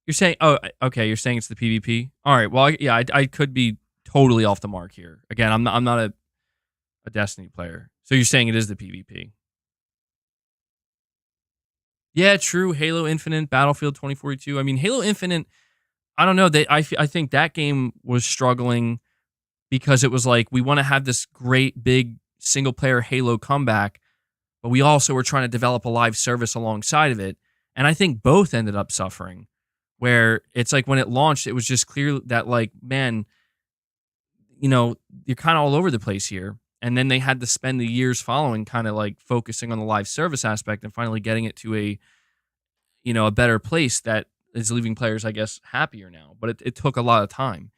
[SPEAKER 1] you're saying, oh, okay, you're saying it's the PvP. All right, well, I could be totally off the mark here. Again, I'm not a Destiny player, so you're saying it is the PvP. Yeah, true. Halo Infinite, Battlefield 2042. I mean, Halo Infinite, I don't know. I think that game was struggling because it was like, we want to have this great big single player Halo comeback, but we also were trying to develop a live service alongside of it. And I think both ended up suffering, where it's like when it launched, it was just clear that like, man, you're kind of all over the place here. And then they had to spend the years following kind of like focusing on the live service aspect and finally getting it to a better place that is leaving players, I guess, happier now. But it took a lot of time,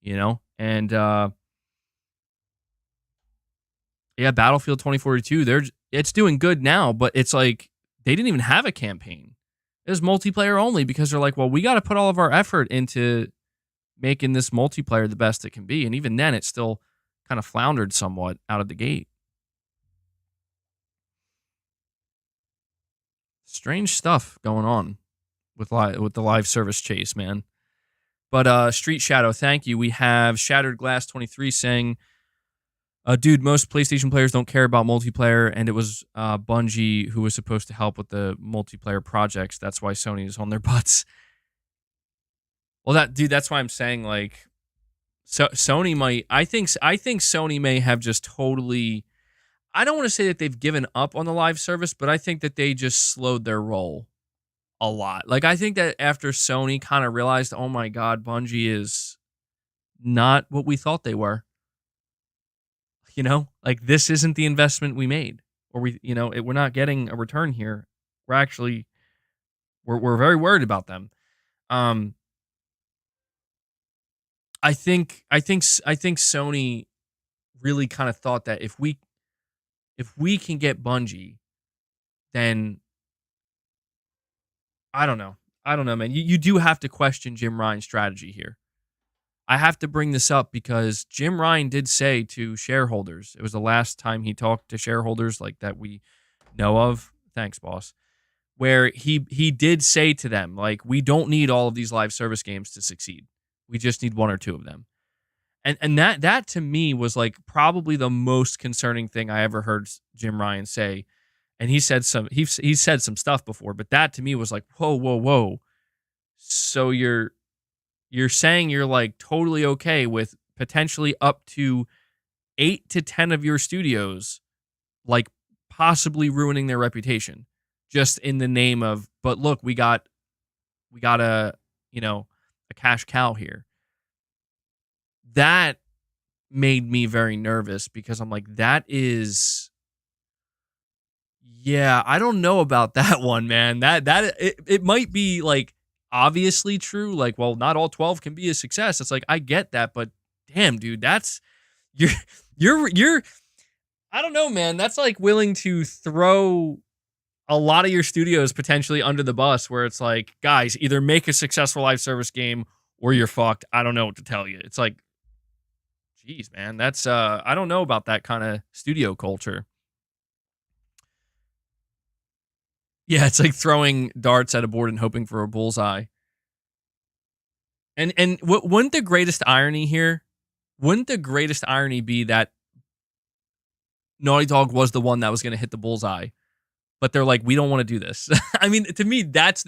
[SPEAKER 1] and yeah, Battlefield 2042, it's doing good now, but it's like they didn't even have a campaign. It was multiplayer only because they're like, well, we got to put all of our effort into making this multiplayer the best it can be. And even then, it still kind of floundered somewhat out of the gate. Strange stuff going on with the live service chase, man. But Street Shadow, thank you. We have Shattered Glass 23 saying, dude, most PlayStation players don't care about multiplayer, and it was Bungie who was supposed to help with the multiplayer projects. That's why Sony is on their butts. Well, that's why I'm saying, like, so Sony might. I think Sony may have just totally. I don't want to say that they've given up on the live service, but I think that they just slowed their roll a lot. Like, I think that after Sony kind of realized, oh my God, Bungie is not what we thought they were. Like, this isn't the investment we made, or we're not getting a return here. We're very worried about them. I think Sony really kind of thought that if we can get Bungie, then I don't know, man. You do have to question Jim Ryan's strategy here. I have to bring this up because Jim Ryan did say to shareholders, it was the last time he talked to shareholders like that we know of. Thanks, boss. Where he did say to them, like, we don't need all of these live service games to succeed. We just need one or two of them. And that to me was like probably the most concerning thing I ever heard Jim Ryan say. And he said some stuff before, but that to me was like, whoa. So you're saying you're like totally okay with potentially up to 8 to 10 of your studios like possibly ruining their reputation just in the name of, but look, we got a cash cow here. That made me very nervous because I'm like, I don't know about that one, man. It might be like obviously true. Like, well, not all 12 can be a success. It's like, I get that, but damn, dude, you're I don't know, man. That's like willing to throw a lot of your studios potentially under the bus where it's like, guys, either make a successful live service game or you're fucked. I don't know what to tell you. It's like, geez, man, that's I don't know about that kind of studio culture. Yeah, it's like throwing darts at a board and hoping for a bullseye. And wouldn't the greatest irony here? Wouldn't the greatest irony be that Naughty Dog was the one that was going to hit the bullseye, but they're like, we don't want to do this. I mean, to me, that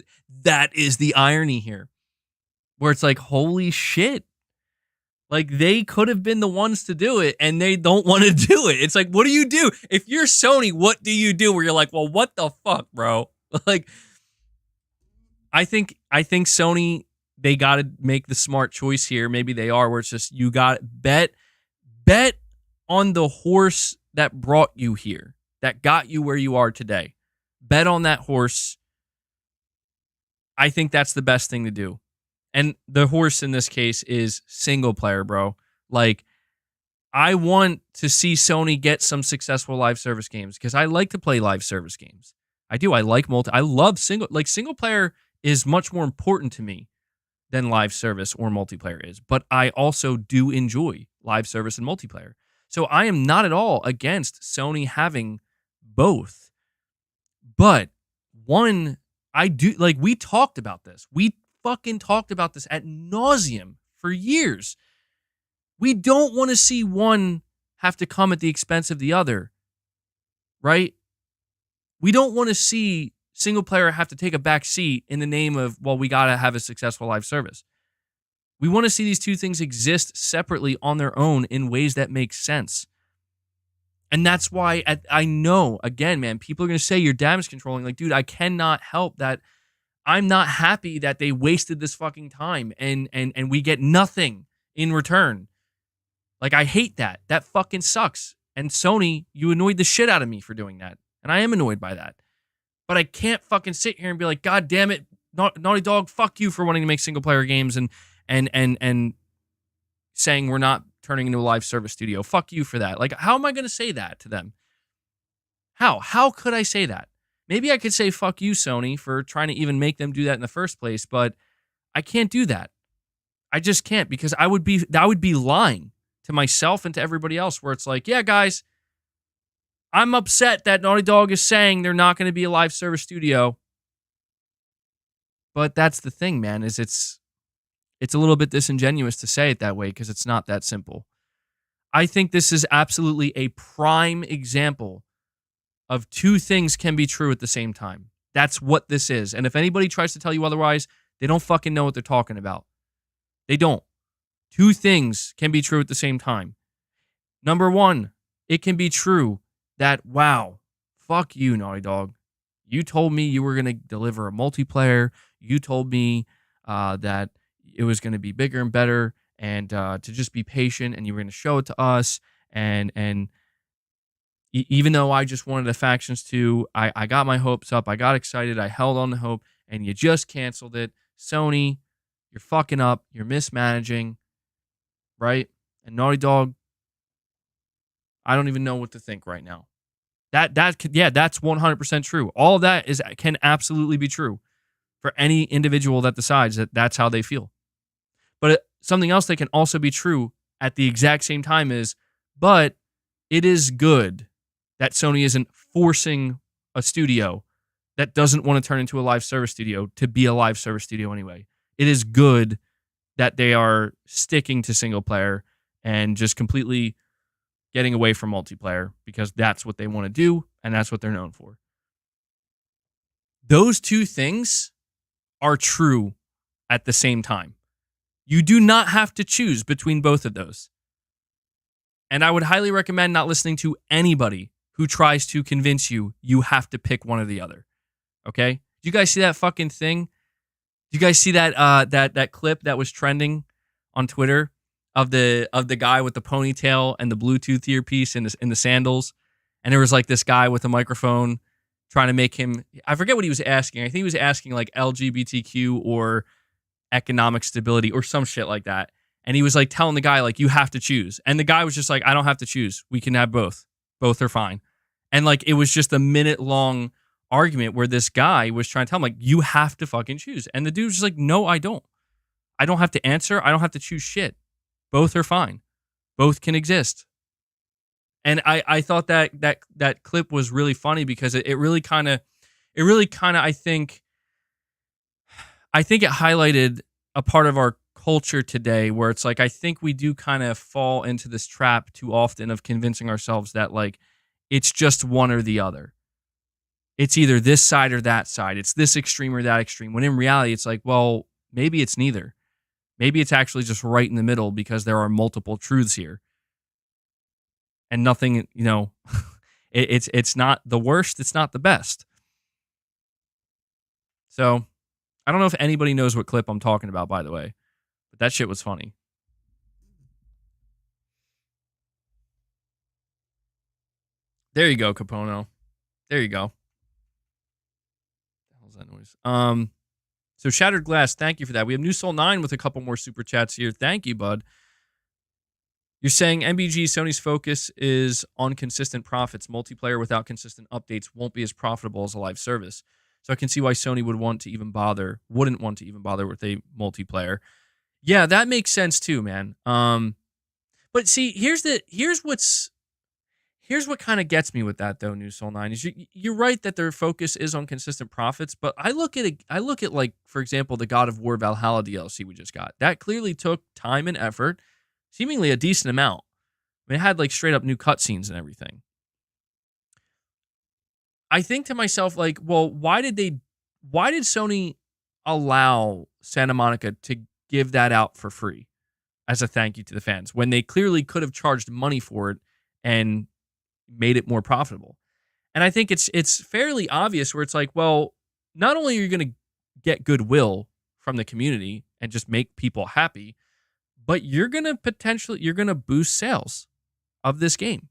[SPEAKER 1] is the irony here, where it's like, holy shit. Like, they could have been the ones to do it, and they don't want to do it. It's like, what do you do? If you're Sony, what do you do? Where you're like, well, what the fuck, bro? Like, I think Sony, they got to make the smart choice here. Maybe they are, where it's just you got bet on the horse that brought you here, that got you where you are today. Bet on that horse. I think that's the best thing to do. And the horse in this case is single player, bro. Like, I want to see Sony get some successful live service games because I like to play live service games. I do. I like I love single player is much more important to me than live service or multiplayer is. But I also do enjoy live service and multiplayer. So I am not at all against Sony having both. But one, I do, like, we talked about this. We fucking talked about this ad nauseum for years. We don't want to see one have to come at the expense of the other, right? We don't want to see single player have to take a back seat in the name of, well, we got to have a successful live service. We want to see these two things exist separately on their own in ways that make sense. And that's why I know, again, man, people are going to say you're damage controlling. Like, dude, I cannot help that. I'm not happy that they wasted this fucking time and we get nothing in return. Like, I hate that. That fucking sucks. And Sony, you annoyed the shit out of me for doing that. And I am annoyed by that. But I can't fucking sit here and be like, God damn it, Naughty Dog, fuck you for wanting to make single player games and saying we're not turning into a live service studio. Fuck you for that. Like, how am I going to say that to them? How could I say that? Maybe I could say fuck you, Sony, for trying to even make them do that in the first place, but I can't do that. I just can't, because I would be lying to myself and to everybody else, where it's like, yeah, guys, I'm upset that Naughty Dog is saying they're not going to be a live service studio. But that's the thing, man, is it's a little bit disingenuous to say it that way, because it's not that simple. I think this is absolutely a prime example of two things can be true at the same time. That's what this is. And if anybody tries to tell you otherwise, they don't fucking know what they're talking about. They don't. Two things can be true at the same time. Number one, it can be true that, wow, fuck you, Naughty Dog. You told me you were going to deliver a multiplayer. You told me that it was going to be bigger and better, and to just be patient, and you were going to show it to us. And even though I just wanted the factions to, I got my hopes up. I got excited. I held on to hope, and you just canceled it. Sony, you're fucking up. You're mismanaging, right? And Naughty Dog, I don't even know what to think right now. That's 100% true. All of that can absolutely be true for any individual that decides that that's how they feel. But something else that can also be true at the exact same time is, but it is good that Sony isn't forcing a studio that doesn't want to turn into a live service studio to be a live service studio anyway. It is good that they are sticking to single player and just completely getting away from multiplayer, because that's what they want to do and that's what they're known for. Those two things are true at the same time. You do not have to choose between both of those. And I would highly recommend not listening to anybody who tries to convince you you have to pick one or the other. Okay? Do you guys see that fucking thing? Do you guys see that that clip that was trending on Twitter of the guy with the ponytail and the Bluetooth earpiece and the sandals? And there was like this guy with a microphone trying to make him, I forget what he was asking. I think he was asking like LGBTQ or economic stability or some shit like that. And he was like telling the guy, like, you have to choose. And the guy was just like, I don't have to choose. We can have both. Both are fine. And like, it was just a minute-long argument where this guy was trying to tell him, like, you have to fucking choose. And the dude was just like, no, I don't. I don't have to answer. I don't have to choose shit. Both are fine. Both can exist. And I thought that clip was really funny, because it really kind of, I think it highlighted a part of our culture today where it's like, I think we do kind of fall into this trap too often of convincing ourselves that, like, it's just one or the other. It's either this side or that side. It's this extreme or that extreme. When in reality, it's like, well, maybe it's neither. Maybe it's actually just right in the middle, because there are multiple truths here. And nothing, it's not the worst. It's not the best. So I don't know if anybody knows what clip I'm talking about, by the way, but that shit was funny. There you go, Capono. There you go. What the hell's that noise? So Shattered Glass, thank you for that. We have New Soul 9 with a couple more super chats here. Thank you, bud. You're saying MBG Sony's focus is on consistent profits. Multiplayer without consistent updates won't be as profitable as a live service. So I can see why Sony wouldn't want to even bother with a multiplayer. Yeah, that makes sense too, man. But see, here's what kind of gets me with that though, New Soul 9 is you're right that their focus is on consistent profits, but I look at like, for example, the God of War Valhalla DLC we just got. That clearly took time and effort, seemingly a decent amount. I mean, it had like straight up new cutscenes and everything. I think to myself, like, well, why did Sony allow Santa Monica to give that out for free as a thank you to the fans when they clearly could have charged money for it and made it more profitable? And I think it's fairly obvious where it's like, well, not only are you going to get goodwill from the community and just make people happy, but you're going to boost sales of this game.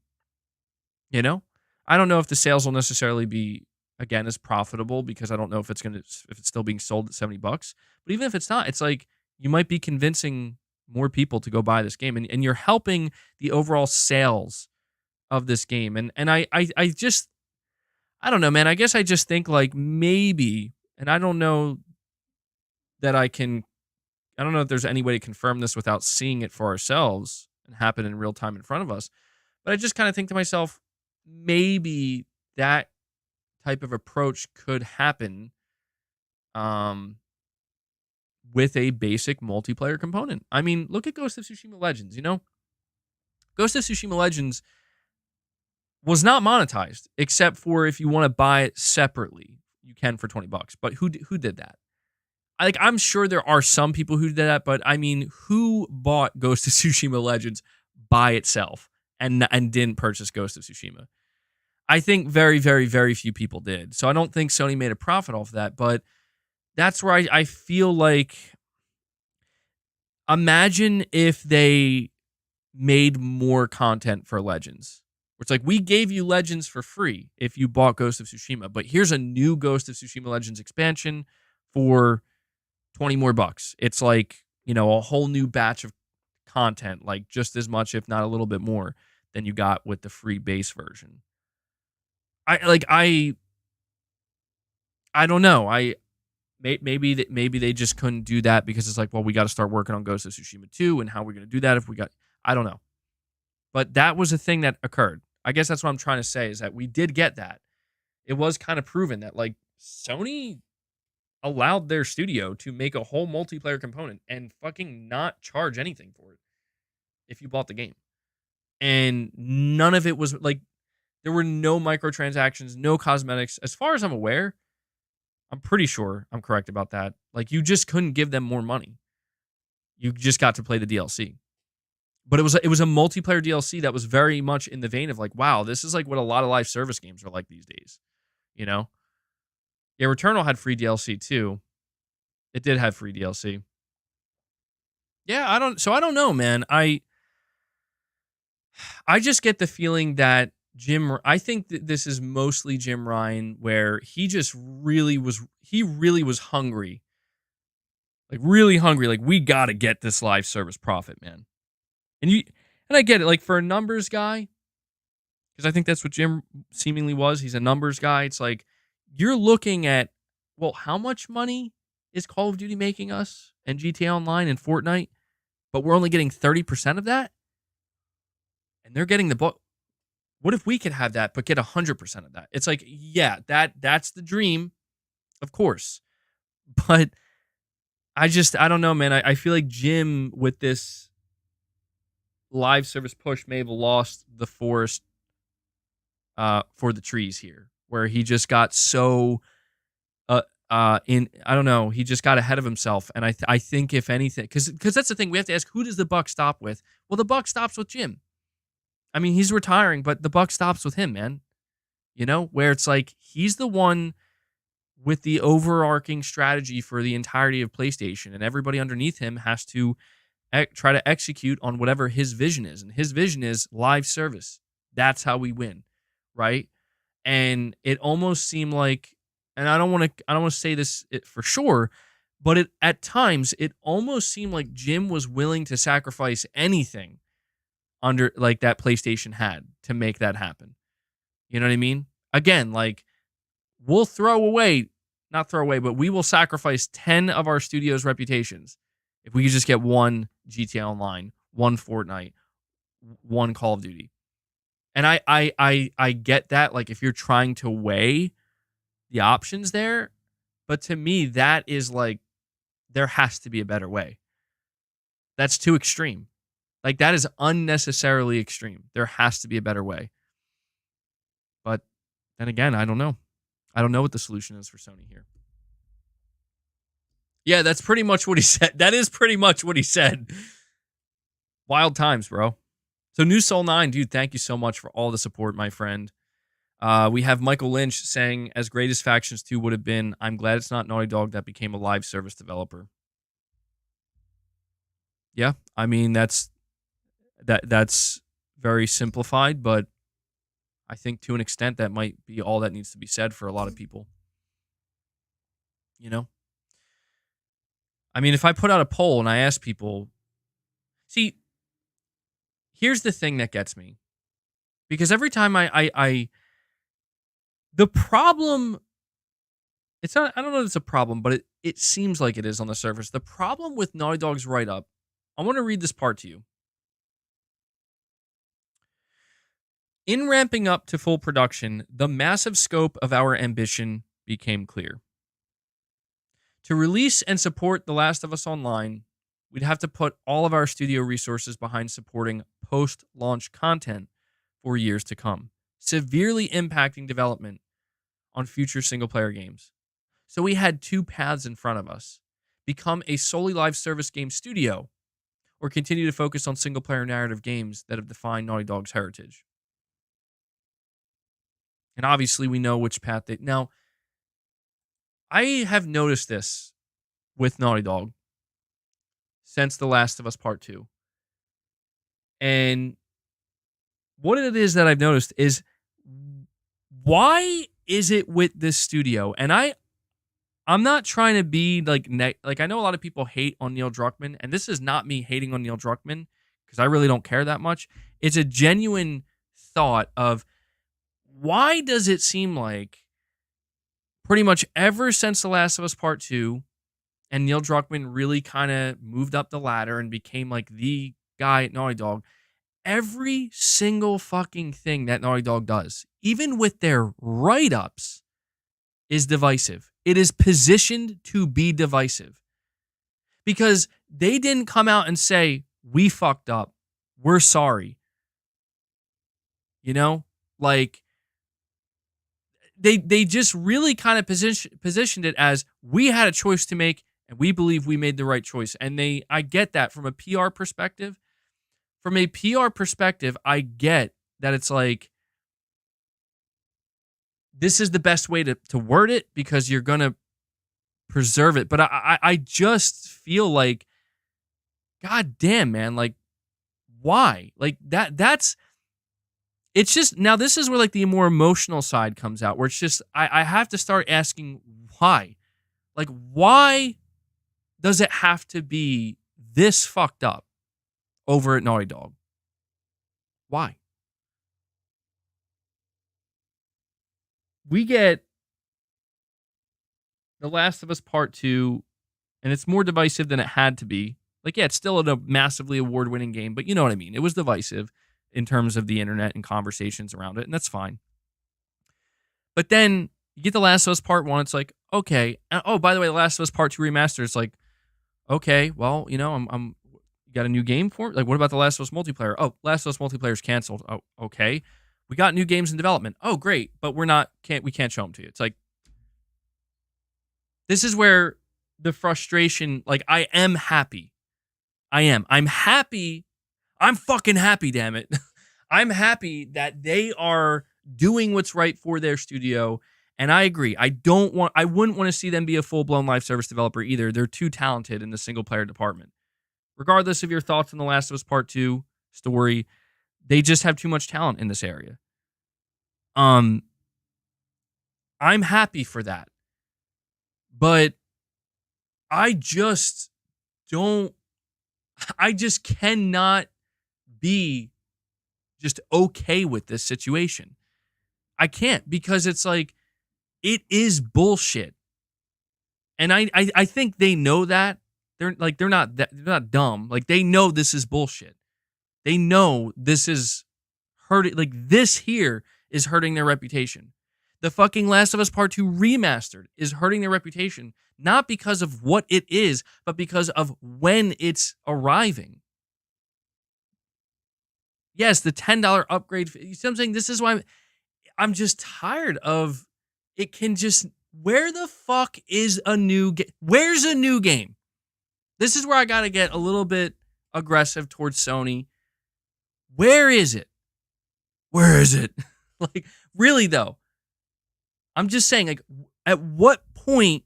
[SPEAKER 1] You know? I don't know if the sales will necessarily be, again, as profitable because I don't know if it's still being sold at $70. But even if it's not, it's like you might be convincing more people to go buy this game, and you're helping the overall sales of this game. And I don't know, man. I guess I just think like maybe, and I don't know if there's any way to confirm this without seeing it for ourselves and happen in real time in front of us. But I just kind of think to myself, maybe that type of approach could happen with a basic multiplayer component. I mean, look at Ghost of Tsushima Legends, you know? Ghost of Tsushima Legends was not monetized, except for if you want to buy it separately, you can for $20. But who did that? I'm sure there are some people who did that, but I mean, who bought Ghost of Tsushima Legends by itself and didn't purchase Ghost of Tsushima? I think very, very, very few people did. So I don't think Sony made a profit off that, but that's where I feel like, imagine if they made more content for Legends. It's like, we gave you Legends for free if you bought Ghost of Tsushima, but here's a new Ghost of Tsushima Legends expansion for $20 more. It's like, you know, a whole new batch of content, like just as much, if not a little bit more, than you got with the free base version. I don't know. Maybe they just couldn't do that because it's like, well, we got to start working on Ghost of Tsushima 2, and how we're going to do that if we got, I don't know. But that was a thing that occurred. I guess that's what I'm trying to say, is that we did get that. It was kind of proven that like Sony allowed their studio to make a whole multiplayer component and fucking not charge anything for it if you bought the game. And none of it was like, there were no microtransactions, no cosmetics. As far as I'm aware, I'm pretty sure I'm correct about that. Like, you just couldn't give them more money. You just got to play the DLC. But it was a multiplayer DLC that was very much in the vein of like, wow, this is like what a lot of live service games are like these days. You know? Yeah, Returnal had free DLC too. It did have free DLC. Yeah, I don't know, man. I just get the feeling that I think that this is mostly Jim Ryan, where he really was hungry. Like, really hungry. Like, we got to get this live service profit, man. And I get it. Like, for a numbers guy, because I think that's what Jim seemingly was. He's a numbers guy. It's like, you're looking at, well, how much money is Call of Duty making us and GTA Online and Fortnite? But we're only getting 30% of that? And they're getting the book. What if we could have that, but get 100% of that? It's like, yeah, that's the dream, of course. But I don't know, man. I feel like Jim, with this live service push, may have lost the forest for the trees here, where he just got so I don't know, he just got ahead of himself. And I think, if anything, because that's the thing, we have to ask, who does the buck stop with? Well, the buck stops with Jim. I mean, he's retiring, but the buck stops with him, man. You know, where it's like, he's the one with the overarching strategy for the entirety of PlayStation, and everybody underneath him has to try to execute on whatever his vision is. And his vision is live service. That's how we win, right? And it almost seemed like, and I don't want to say this for sure, but at times it almost seemed like Jim was willing to sacrifice anything under like that PlayStation had to make that happen. You know what I mean? Again, like we'll not throw away, but we will sacrifice 10 of our studio's reputations if we could just get one GTA Online, one Fortnite, one Call of Duty. And I get that, like if you're trying to weigh the options there, but to me that is like there has to be a better way. That's too extreme. Like that is unnecessarily extreme. There has to be a better way. But then again, I don't know. I don't know what the solution is for Sony here. Yeah, that's pretty much what he said. That is pretty much what he said. Wild times, bro. So New Soul 9, dude, thank you so much for all the support, my friend. We have Michael Lynch saying, as great as Factions 2 would have been, I'm glad it's not Naughty Dog that became a live service developer. Yeah, I mean, that's very simplified, but I think to an extent that might be all that needs to be said for a lot of people. You know? I mean, if I put out a poll and I ask people, see, here's the thing that gets me. Because every time the problem, it's not, I don't know if it's a problem, but it seems like it is on the surface. The problem with Naughty Dog's write-up, I want to read this part to you. In ramping up to full production, the massive scope of our ambition became clear. To release and support The Last of Us Online, we'd have to put all of our studio resources behind supporting post-launch content for years to come, severely impacting development on future single-player games. So we had two paths in front of us: become a solely live service game studio, or continue to focus on single-player narrative games that have defined Naughty Dog's heritage. And obviously we know which path they... Now, I have noticed this with Naughty Dog since The Last of Us Part 2. And what it is that I've noticed is, why is it with this studio? And I'm not trying to be like I know a lot of people hate on Neil Druckmann, and this is not me hating on Neil Druckmann because I really don't care that much. It's a genuine thought of, why does it seem like pretty much ever since The Last of Us Part 2 and Neil Druckmann really kind of moved up the ladder and became like the guy at Naughty Dog, every single fucking thing that Naughty Dog does, even with their write-ups, is divisive. It is positioned to be divisive. Because they didn't come out and say, we fucked up, we're sorry. You know? Like, they just really kind of positioned it as, we had a choice to make and we believe we made the right choice. And I get that from a PR perspective. From a PR perspective, I get that it's like, this is the best way to word it because you're going to preserve it. But I just feel like, God damn, man, like, why? Like, that's... It's just, now this is where like the more emotional side comes out, where it's just, I have to start asking why. Like, why does it have to be this fucked up over at Naughty Dog? Why? We get The Last of Us Part 2, and it's more divisive than it had to be. Like, yeah, it's still a massively award-winning game, but you know what I mean. It was divisive in terms of the internet and conversations around it, and that's fine. But then you get The Last of Us Part 1, it's like, okay. And, oh, by the way, The Last of Us Part 2 Remastered, it's like, okay, well, you know, I'm you got a new game for it? Like, what about The Last of Us multiplayer? Oh, Last of Us multiplayer is canceled. Oh, okay. We got new games in development. Oh, great, but we can't show them to you. It's like, this is where the frustration, like, I am happy. I'm happy. I'm fucking happy, damn it. I'm happy that they are doing what's right for their studio And I agree. I wouldn't want to see them be a full-blown live service developer either. They're too talented in the single-player department. Regardless of your thoughts on The Last of Us Part 2 story, they just have too much talent in this area. I'm happy for that. But I just cannot be just okay with this situation. I can't, because it's like, it is bullshit. And I think they know that. They're not dumb. Like, they know this is bullshit. They know this is hurting. Like, this here is hurting their reputation. The fucking Last of Us Part 2 remastered is hurting their reputation, not because of what it is, but because of when it's arriving. Yes, the $10 upgrade. You see what I'm saying? This is why I'm just tired of it. Where the fuck is a new game? Where's a new game? This is where I got to get a little bit aggressive towards Sony. Where is it? Where is it? Like, really, though. I'm just saying, like, at what point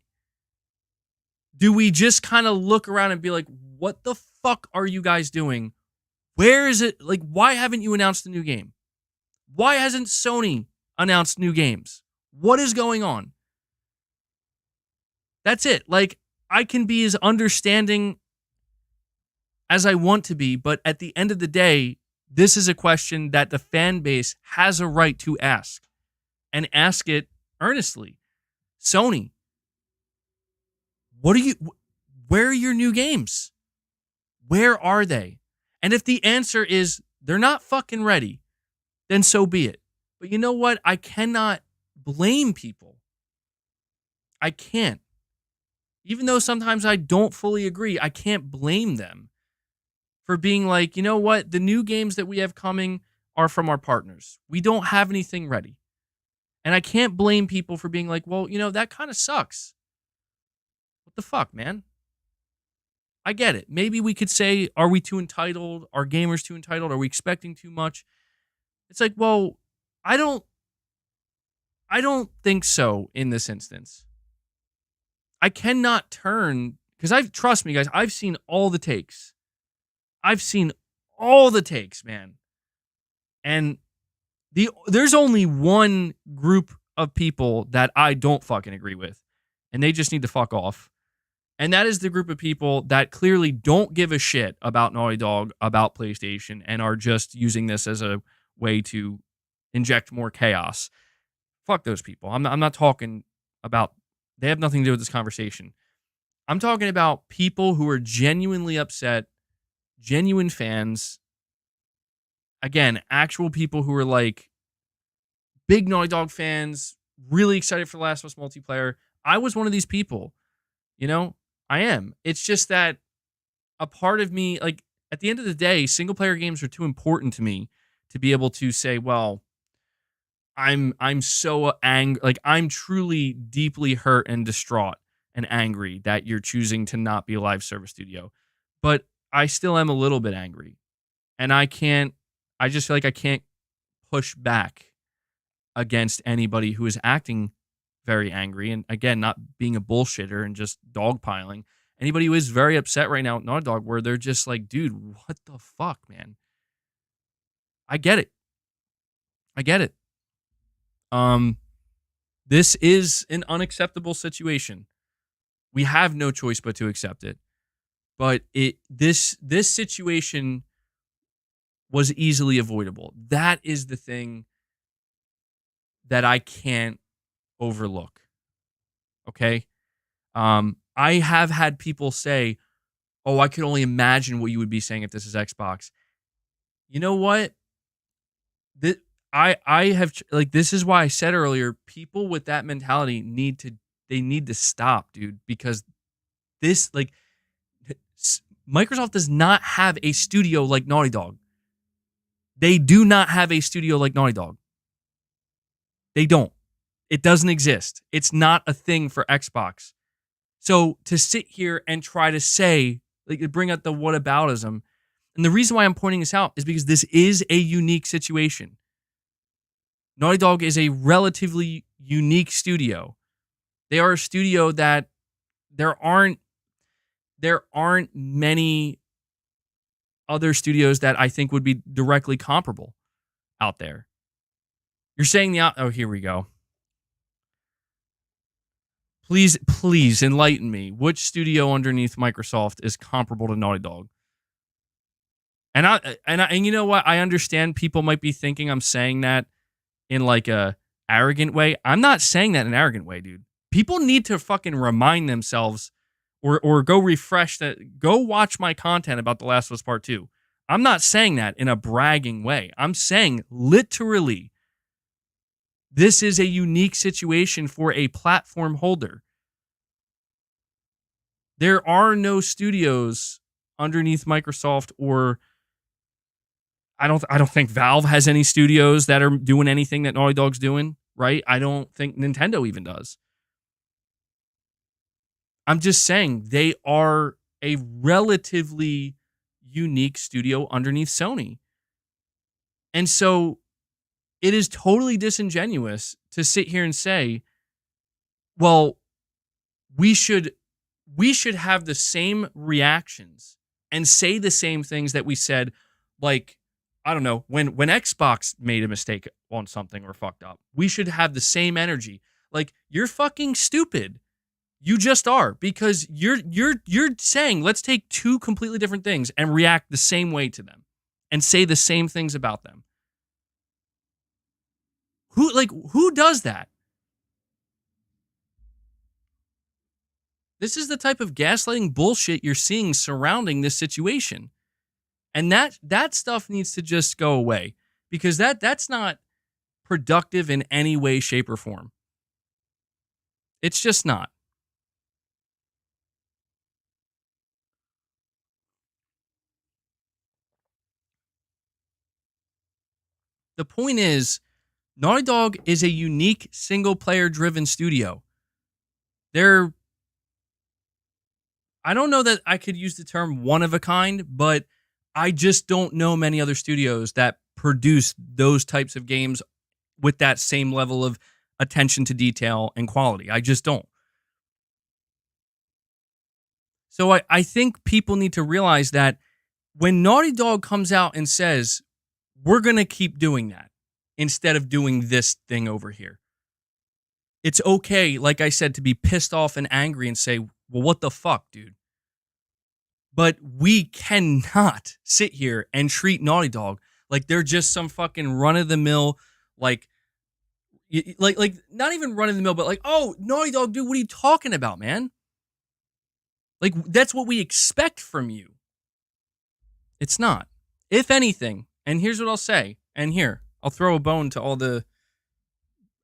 [SPEAKER 1] do we just kind of look around and be like, what the fuck are you guys doing? Where is it? Like, why haven't you announced a new game? Why hasn't Sony announced new games? What is going on? That's it. Like, I can be as understanding as I want to be, but at the end of the day, this is a question that the fan base has a right to ask, and ask it earnestly. Sony, where are your new games? Where are they? And if the answer is they're not fucking ready, then so be it. But you know what? I cannot blame people. I can't. Even though sometimes I don't fully agree, I can't blame them for being like, you know what? The new games that we have coming are from our partners. We don't have anything ready. And I can't blame people for being like, well, you know, that kind of sucks. What the fuck, man? I get it. Maybe we could say, are we too entitled? Are gamers too entitled? Are we expecting too much? It's like, well, I don't think so in this instance. I cannot turn, because trust me, guys, I've seen all the takes. I've seen all the takes, man. And there's only one group of people that I don't fucking agree with, and they just need to fuck off. And that is the group of people that clearly don't give a shit about Naughty Dog, about PlayStation, and are just using this as a way to inject more chaos. Fuck those people. I'm not talking about, they have nothing to do with this conversation. I'm talking about people who are genuinely upset, genuine fans. Again, actual people who are like big Naughty Dog fans, really excited for The Last of Us multiplayer. I was one of these people. You know, I am. It's just that a part of me, like, at the end of the day, single player games are too important to me to be able to say, well, I'm so angry. Like, I'm truly deeply hurt and distraught and angry that you're choosing to not be a live service studio. But I still am a little bit angry. And I just feel like I can't push back against anybody who is acting very angry. And again, not being a bullshitter and just dogpiling. Anybody who is very upset right now at Naughty Dog, where they're just like, dude, what the fuck, man? I get it. This is an unacceptable situation. We have no choice but to accept it. But this situation was easily avoidable. That is the thing that I can't overlook. Okay? I have had people say, oh, I could only imagine what you would be saying if this is Xbox. You know what? I have, like, this is why I said earlier, people with that mentality need to stop, dude, because this, like, Microsoft does not have a studio like Naughty Dog. They do not have a studio like Naughty Dog. They don't. It doesn't exist. It's not a thing for Xbox. So to sit here and try to say, like, bring out the whataboutism, and the reason why I'm pointing this out is because this is a unique situation. Naughty Dog is a relatively unique studio. They are a studio that there aren't many other studios that I think would be directly comparable out there. You're saying oh, here we go. Please enlighten me. Which studio underneath Microsoft is comparable to Naughty Dog? And you know what? I understand people might be thinking I'm saying that in like a arrogant way. I'm not saying that in an arrogant way, dude. People need to fucking remind themselves or go refresh that. Go watch my content about The Last of Us Part 2. I'm not saying that in a bragging way. I'm saying literally this is a unique situation for a platform holder. There are no studios underneath Microsoft, or I don't think Valve has any studios that are doing anything that Naughty Dog's doing, right? I don't think Nintendo even does. I'm just saying they are a relatively unique studio underneath Sony. And so it is totally disingenuous to sit here and say, well, we should have the same reactions and say the same things that we said, like, I don't know, when Xbox made a mistake on something or fucked up. We should have the same energy. Like, you're fucking stupid. You just are, because you're saying let's take two completely different things and react the same way to them and say the same things about them. Who does that? This is the type of gaslighting bullshit you're seeing surrounding this situation. And that stuff needs to just go away, because that's not productive in any way, shape, or form. It's just not. The point is, Naughty Dog is a unique single-player driven studio. I don't know that I could use the term one of a kind, but I just don't know many other studios that produce those types of games with that same level of attention to detail and quality. I just don't. So I think people need to realize that when Naughty Dog comes out and says, we're going to keep doing that instead of doing this thing over here, it's okay, like I said, to be pissed off and angry and say, well, what the fuck, dude? But we cannot sit here and treat Naughty Dog like they're just some fucking run-of-the-mill, like not even run-of-the-mill, but like, oh, Naughty Dog, dude, what are you talking about, man? Like, that's what we expect from you. It's not. If anything, and here's what I'll say, and here, I'll throw a bone to all the,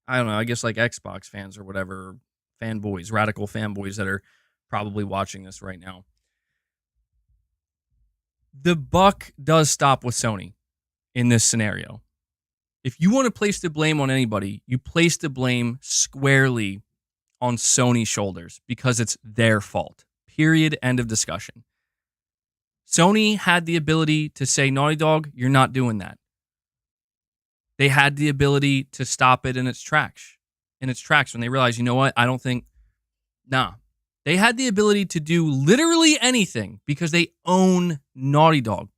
[SPEAKER 1] I don't know, I guess like Xbox fans or whatever, fanboys, radical fanboys that are probably watching this right now. The buck does stop with Sony in this scenario. If you want to place the blame on anybody, you place the blame squarely on Sony's shoulders, because it's their fault. Period. End of discussion. Sony had the ability to say, Naughty Dog, you're not doing that. They had the ability to stop it in its tracks. When they realized, you know what, I don't think, nah. They had the ability to do literally anything because they own Naughty Dog.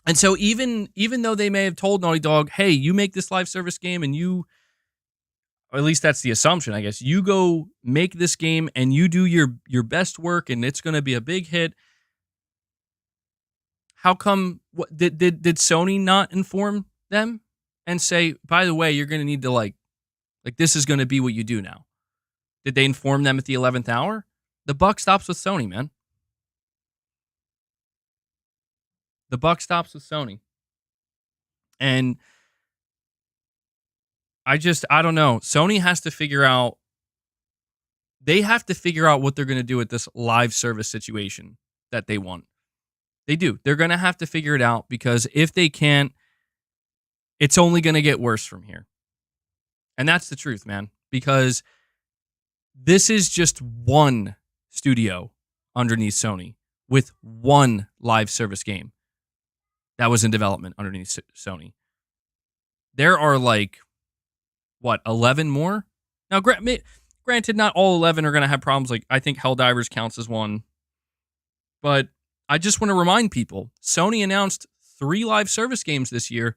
[SPEAKER 1] And so even though they may have told Naughty Dog, hey, you make this live service game and you, or at least that's the assumption, I guess, you go make this game and you do your best work and it's going to be a big hit. How come, did Sony not inform them and say, by the way, you're going to need to like this is going to be what you do now? Did they inform them at the 11th hour? The buck stops with Sony, man. The buck stops with Sony. And I don't know. Sony has to figure out, they have to figure out what they're going to do with this live service situation that they want. They do. They're going to have to figure it out, because if they can't, it's only going to get worse from here. And that's the truth, man, because this is just one studio underneath Sony with one live service game that was in development underneath Sony. There are like what, 11 more? Now, granted, not all 11 are going to have problems. Like, I think Helldivers counts as one. But I just want to remind people, Sony announced 3 live service games this year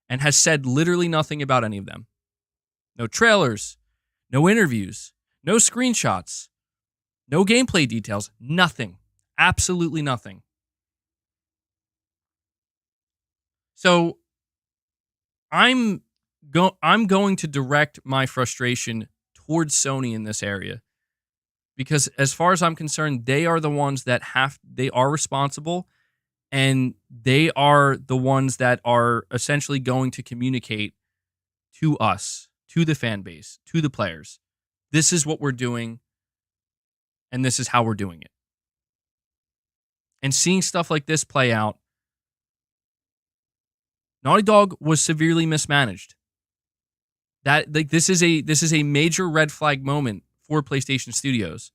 [SPEAKER 1] and has said literally nothing about any of them. No trailers, no interviews, no screenshots, no gameplay details, nothing. Absolutely nothing. So I'm going to direct my frustration towards Sony in this area, because as far as I'm concerned, they are the ones that they are responsible, and they are the ones that are essentially going to communicate to us, to the fan base, to the players. This is what we're doing, and this is how we're doing it. And seeing stuff like this play out, Naughty Dog was severely mismanaged. This is a major red flag moment for PlayStation Studios.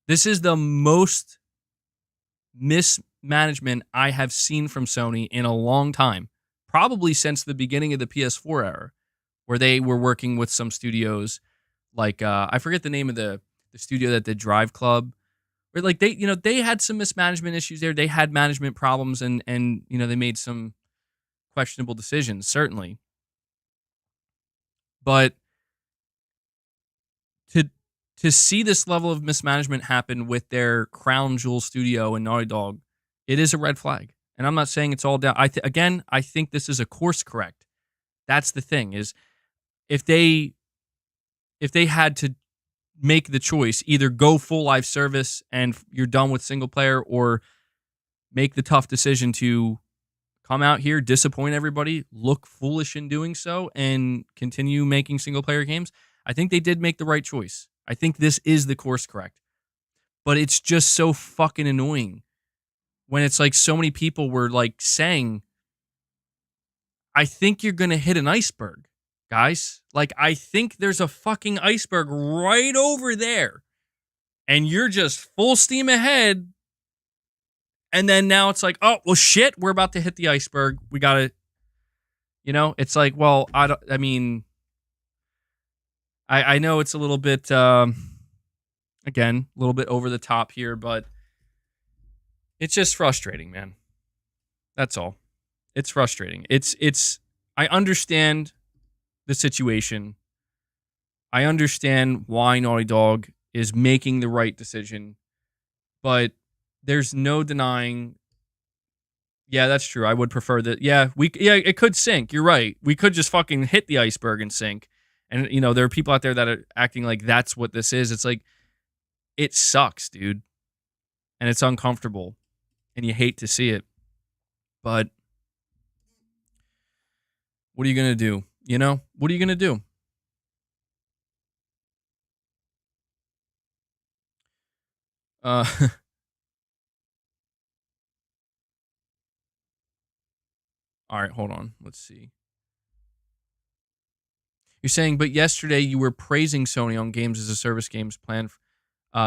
[SPEAKER 1] This is the most mismanagement I have seen from Sony in a long time, probably since the beginning of the PS4 era, where they were working with some studios like I forget the name of the studio that did Drive Club, where like they had some mismanagement issues there. They had management problems, and they made some questionable decisions, certainly. But to see this level of mismanagement happen with their crown jewel studio and Naughty Dog, it is a red flag. And I'm not saying it's all down. I think this is a course correct. That's the thing, is if they had to make the choice, either go full live service and you're done with single player, or make the tough decision to come out here, disappoint everybody, look foolish in doing so, and continue making single player games, I think they did make the right choice. I think this is the course correct. But it's just so fucking annoying when it's like so many people were like saying, I think you're going to hit an iceberg, guys. Like, I think there's a fucking iceberg right over there, and you're just full steam ahead. And then now it's like, oh, well, shit, we're about to hit the iceberg. We got to, it's like, well, I know it's a little bit, again, a little bit over the top here, but it's just frustrating, man. That's all. It's frustrating. I understand the situation. I understand why Naughty Dog is making the right decision, but there's no denying. Yeah, that's true. I would prefer that. Yeah, it could sink. You're right. We could just fucking hit the iceberg and sink. And, there are people out there that are acting like that's what this is. It's like, it sucks, dude. And it's uncomfortable. And you hate to see it. But what are you going to do? What are you going to do? All right, hold on. Let's see. You're saying, but yesterday you were praising Sony on games as a service games plans for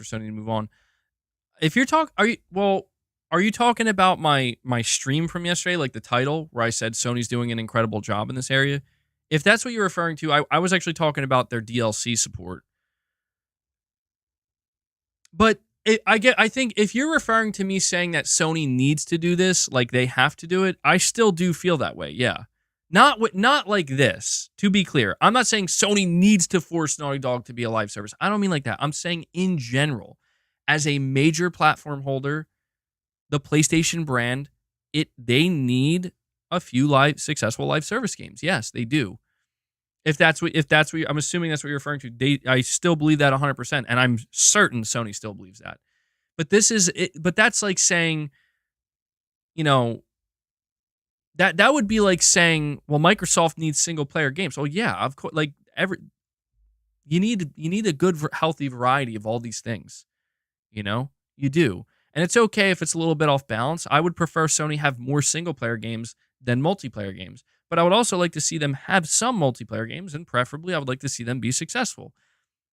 [SPEAKER 1] Sony to move on. If you're are you talking about my stream from yesterday, like the title where I said Sony's doing an incredible job in this area? If that's what you're referring to, I was actually talking about their DLC support. But I think if you're referring to me saying that Sony needs to do this, like they have to do it, I still do feel that way. Yeah. Not like this, to be clear. I'm not saying Sony needs to force Naughty Dog to be a live service. I don't mean like that. I'm saying in general, as a major platform holder, the PlayStation brand, they need a few successful live service games. Yes, they do. If that's what I'm assuming that's what you're referring to. I still believe that 100%, and I'm certain Sony still believes that. But that's like saying, that would be like saying, well, Microsoft needs single player games. Oh yeah, of course. Like you need a good, healthy variety of all these things. You do, and it's okay if it's a little bit off balance. I would prefer Sony have more single player games than multiplayer games. But I would also like to see them have some multiplayer games, and preferably I would like to see them be successful.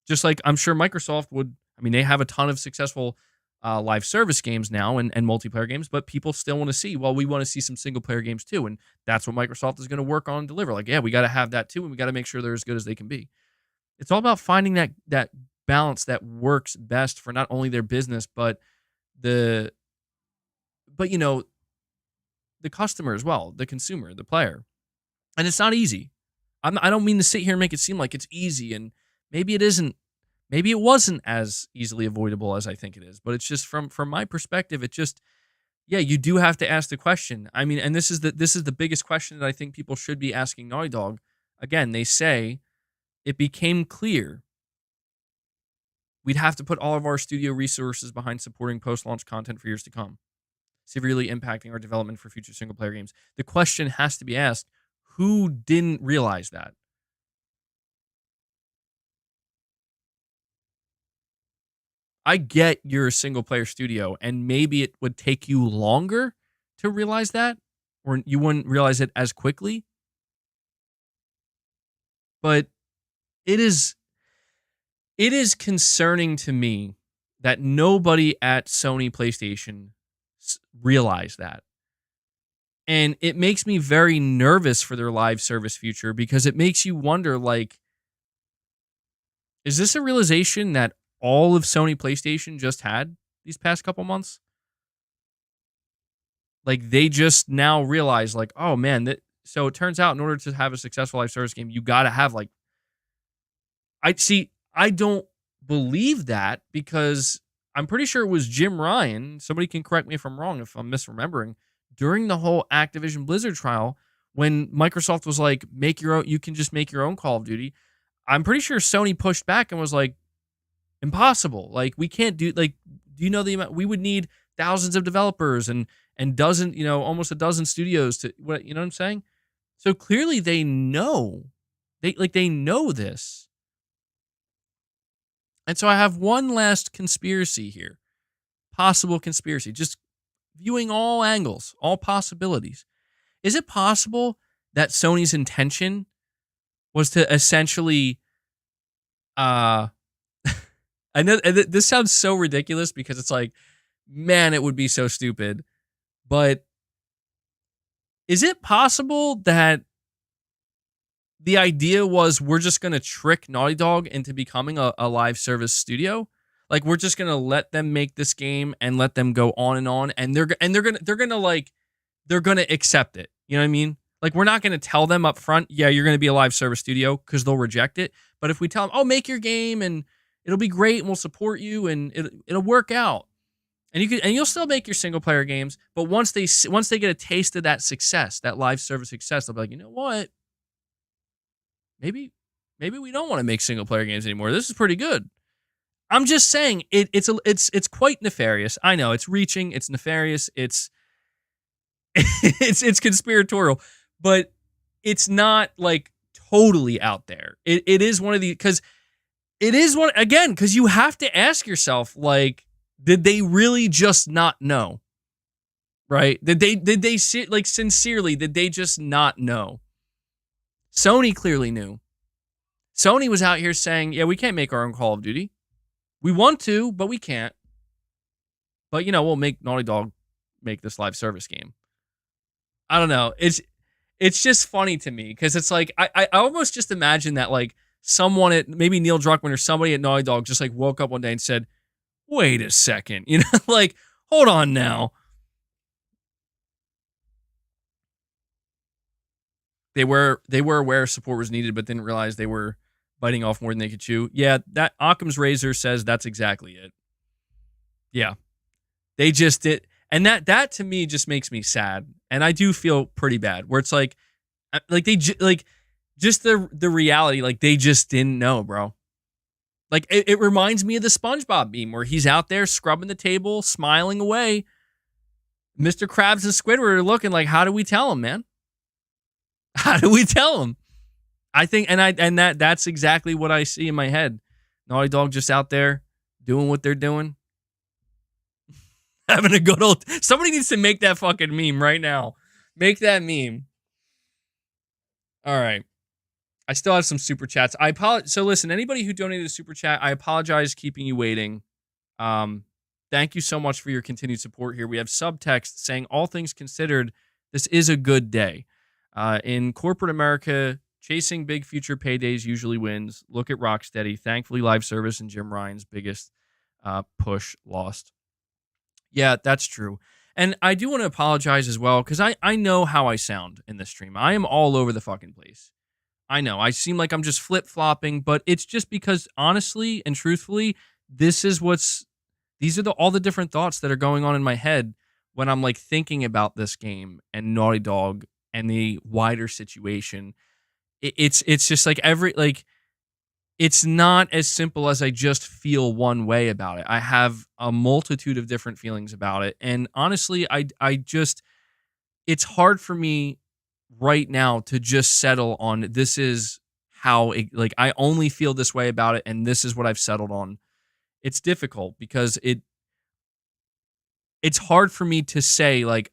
[SPEAKER 1] Just like I'm sure Microsoft would. I mean, they have a ton of successful live service games now and multiplayer games, but people still want to see, well, we want to see some single player games too. And that's what Microsoft is going to work on and deliver. Like, yeah, we got to have that too. And we got to make sure they're as good as they can be. It's all about finding that balance that works best for not only their business, but the, but you know, the customer as well, the consumer, the player. And it's not easy. I don't mean to sit here and make it seem like it's easy, and maybe it isn't. Maybe it wasn't as easily avoidable as I think it is. But it's just from my perspective, it just, yeah, you do have to ask the question. I mean, and this is the biggest question that I think people should be asking Naughty Dog. Again, they say it became clear we'd have to put all of our studio resources behind supporting post-launch content for years to come, severely impacting our development for future single-player games. The question has to be asked, who didn't realize that? I get you're a single-player studio, and maybe it would take you longer to realize that, or you wouldn't realize it as quickly, but it is it is concerning to me that nobody at Sony PlayStation realized that. And it makes me very nervous for their live service future because it makes you wonder, like, is this a realization that all of Sony PlayStation just had these past couple months? Like, they just now realize, like, oh man, so it turns out in order to have a successful live service game, you got to have like, I don't believe that because I'm pretty sure it was Jim Ryan. Somebody can correct me if I'm wrong, if I'm misremembering, during the whole Activision Blizzard trial when Microsoft was like, make your own, you can just make your own Call of Duty. I'm pretty sure Sony pushed back and was like, impossible. Like, we can't do, like, do you know the amount we would need thousands of developers and dozen, almost a dozen studios to what, you know what I'm saying? So clearly they know. They know this. And so I have one last conspiracy here. Possible conspiracy. Just viewing all angles, all possibilities. Is it possible that Sony's intention was to essentially I know this sounds so ridiculous because it's like, man, it would be so stupid. But is it possible that the idea was we're just going to trick Naughty Dog into becoming a live service studio? Like, we're just going to let them make this game and let them go on and they're going to accept it. You know what I mean? Like, we're not going to tell them up front, yeah, you're going to be a live service studio, because they'll reject it. But if we tell them, oh, make your game and it'll be great and we'll support you and it'll work out. And you'll still make your single player games, but once they get a taste of that success, that live service success, they'll be like, you know what? Maybe we don't want to make single player games anymore. This is pretty good. I'm just saying it's quite nefarious. I know it's reaching, it's nefarious, it's it's conspiratorial, but it's not like totally out there. It is one of the, because it is one, again, because you have to ask yourself, like, did they really just not know? Right? Did they like, sincerely, did they just not know? Sony clearly knew. Sony was out here saying, yeah, we can't make our own Call of Duty. We want to, but we can't. But, we'll make Naughty Dog make this live service game. I don't know. It's just funny to me because it's like, I almost just imagine that, like, someone at, maybe Neil Druckmann or somebody at Naughty Dog just like woke up one day and said, wait a second, like, hold on now. They were aware support was needed, but didn't realize they were biting off more than they could chew. Yeah, that Occam's razor says that's exactly it. Yeah, they just did, and that to me just makes me sad, and I do feel pretty bad. Where it's like they just the reality, like, they just didn't know, bro. Like, it reminds me of the SpongeBob meme where he's out there scrubbing the table, smiling away. Mr. Krabs and Squidward are looking like, how do we tell him, man? How do we tell him? I think, and that's exactly what I see in my head. Naughty Dog just out there doing what they're doing. Having a good old, somebody needs to make that fucking meme right now. Make that meme. All right. I still have some super chats. I apologize. So listen, anybody who donated a super chat, I apologize keeping you waiting. Thank you so much for your continued support here. We have subtext saying, all things considered, this is a good day. In corporate America, chasing big future paydays usually wins. Look at Rocksteady. Thankfully, live service and Jim Ryan's biggest push lost. Yeah, that's true. And I do want to apologize as well because I know how I sound in this stream. I am all over the fucking place. I know. I seem like I'm just flip flopping, but it's just because honestly and truthfully, this is what's these are all the different thoughts that are going on in my head when I'm like thinking about this game and Naughty Dog and the wider situation. It's just like it's not as simple as I just feel one way about it. I have a multitude of different feelings about it, and honestly, I just it's hard for me right now to just settle on this is how it, like I only feel this way about it and this is what I've settled on. It's difficult because it's hard for me to say like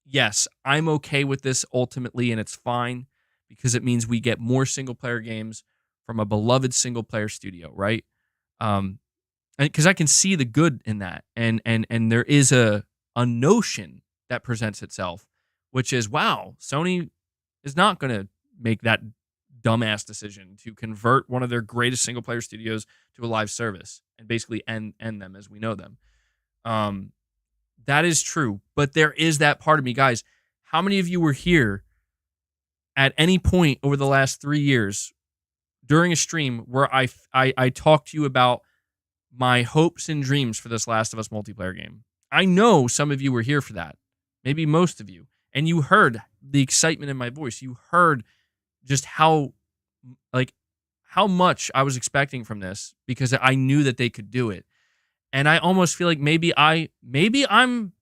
[SPEAKER 1] yes, I'm okay with this ultimately and it's fine because it means we get more single player games from a beloved single player studio, right? Um because I can see the good in that, and there is a notion that presents itself, which is wow, Sony is not going to make that dumbass decision to convert one of their greatest single player studios to a live service and basically end them as we know them. Um, that is true, but there is that part of me, guys. How many of you were here at any point over the last 3 years during a stream where I talked to you about my hopes and dreams for this Last of Us multiplayer game? I know some of you were here for that, maybe most of you, and you heard the excitement in my voice. You heard just like how much I was expecting from this because I knew that they could do it. And I almost feel like maybe I'm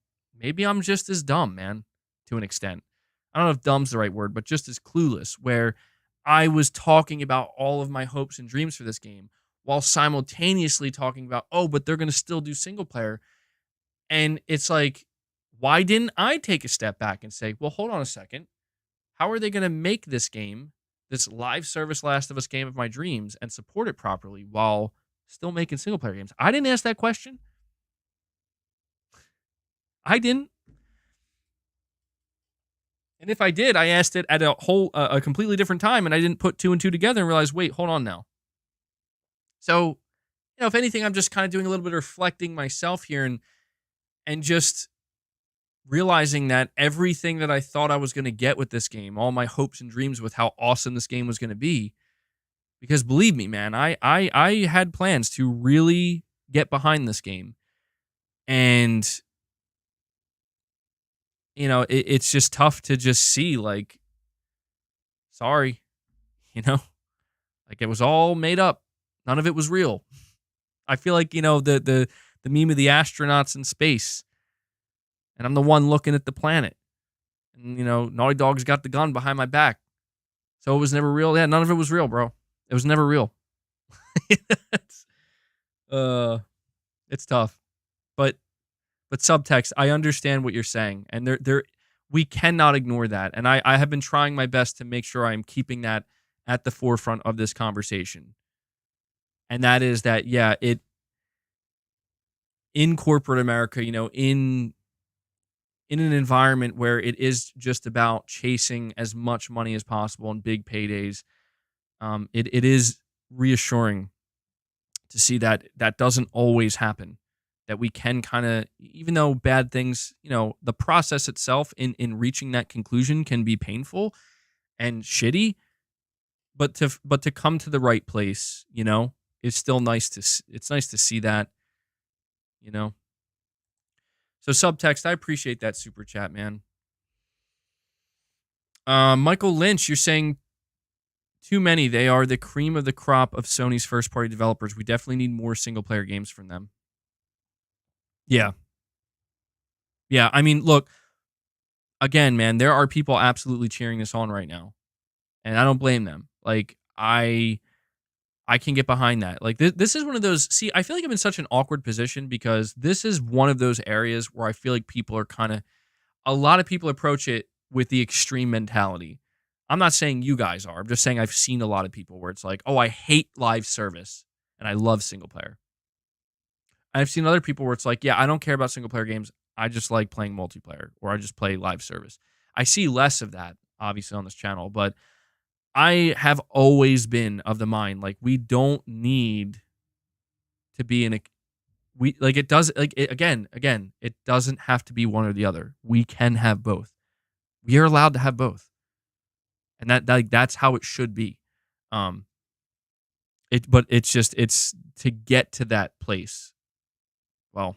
[SPEAKER 1] just as dumb, man, to an extent. I don't know if dumb's the right word, but just as clueless, where I was talking about all of my hopes and dreams for this game while simultaneously talking about, oh, but they're going to still do single player. And it's like, why didn't I take a step back and say, well, hold on a second. How are they going to make this game, this live service Last of Us game of my dreams, and support it properly while still making single player games? I didn't ask that question. I didn't. And if I did, I asked it at a completely different time, and I didn't put two and two together and realize, wait, hold on now. So, if anything, I'm just kind of doing a little bit of reflecting myself here and just realizing that everything that I thought I was going to get with this game, all my hopes and dreams with how awesome this game was going to be, because believe me, man, I had plans to really get behind this game. And, it's just tough to just see, like, sorry, like it was all made up. None of it was real. I feel like, the meme of the astronauts in space, and I'm the one looking at the planet. And, Naughty Dog's got the gun behind my back. So it was never real. Yeah, none of it was real, bro. It was never real. it's, it's tough. But subtext, I understand what you're saying. And we cannot ignore that. And I have been trying my best to make sure I'm keeping that at the forefront of this conversation. And that is that, yeah, in corporate America, in an environment where it is just about chasing as much money as possible and big paydays, it is reassuring to see that that doesn't always happen. That we can kind of, even though bad things, the process itself in reaching that conclusion can be painful and shitty, but to come to the right place, is still nice it's nice to see that, So subtext, I appreciate that super chat, man. Michael Lynch, you're saying too many. They are the cream of the crop of Sony's first party developers. We definitely need more single player games from them. Yeah. Yeah. I mean, look, again, man, there are people absolutely cheering this on right now. And I don't blame them. Like, I can get behind that. Like, this is one of those. See, I feel like I'm in such an awkward position because this is one of those areas where I feel like people are a lot of people approach it with the extreme mentality. I'm not saying you guys are. I'm just saying I've seen a lot of people where it's like, oh, I hate live service and I love single player. I've seen other people where it's like, yeah, I don't care about single player games. I just like playing multiplayer or I just play live service. I see less of that, obviously, on this channel, but I have always been of the mind like we don't need to be in a we like it does like it, again it doesn't have to be one or the other. We can have both. We are allowed to have both, and that's how it should be. Um, but it's to get to that place. Well,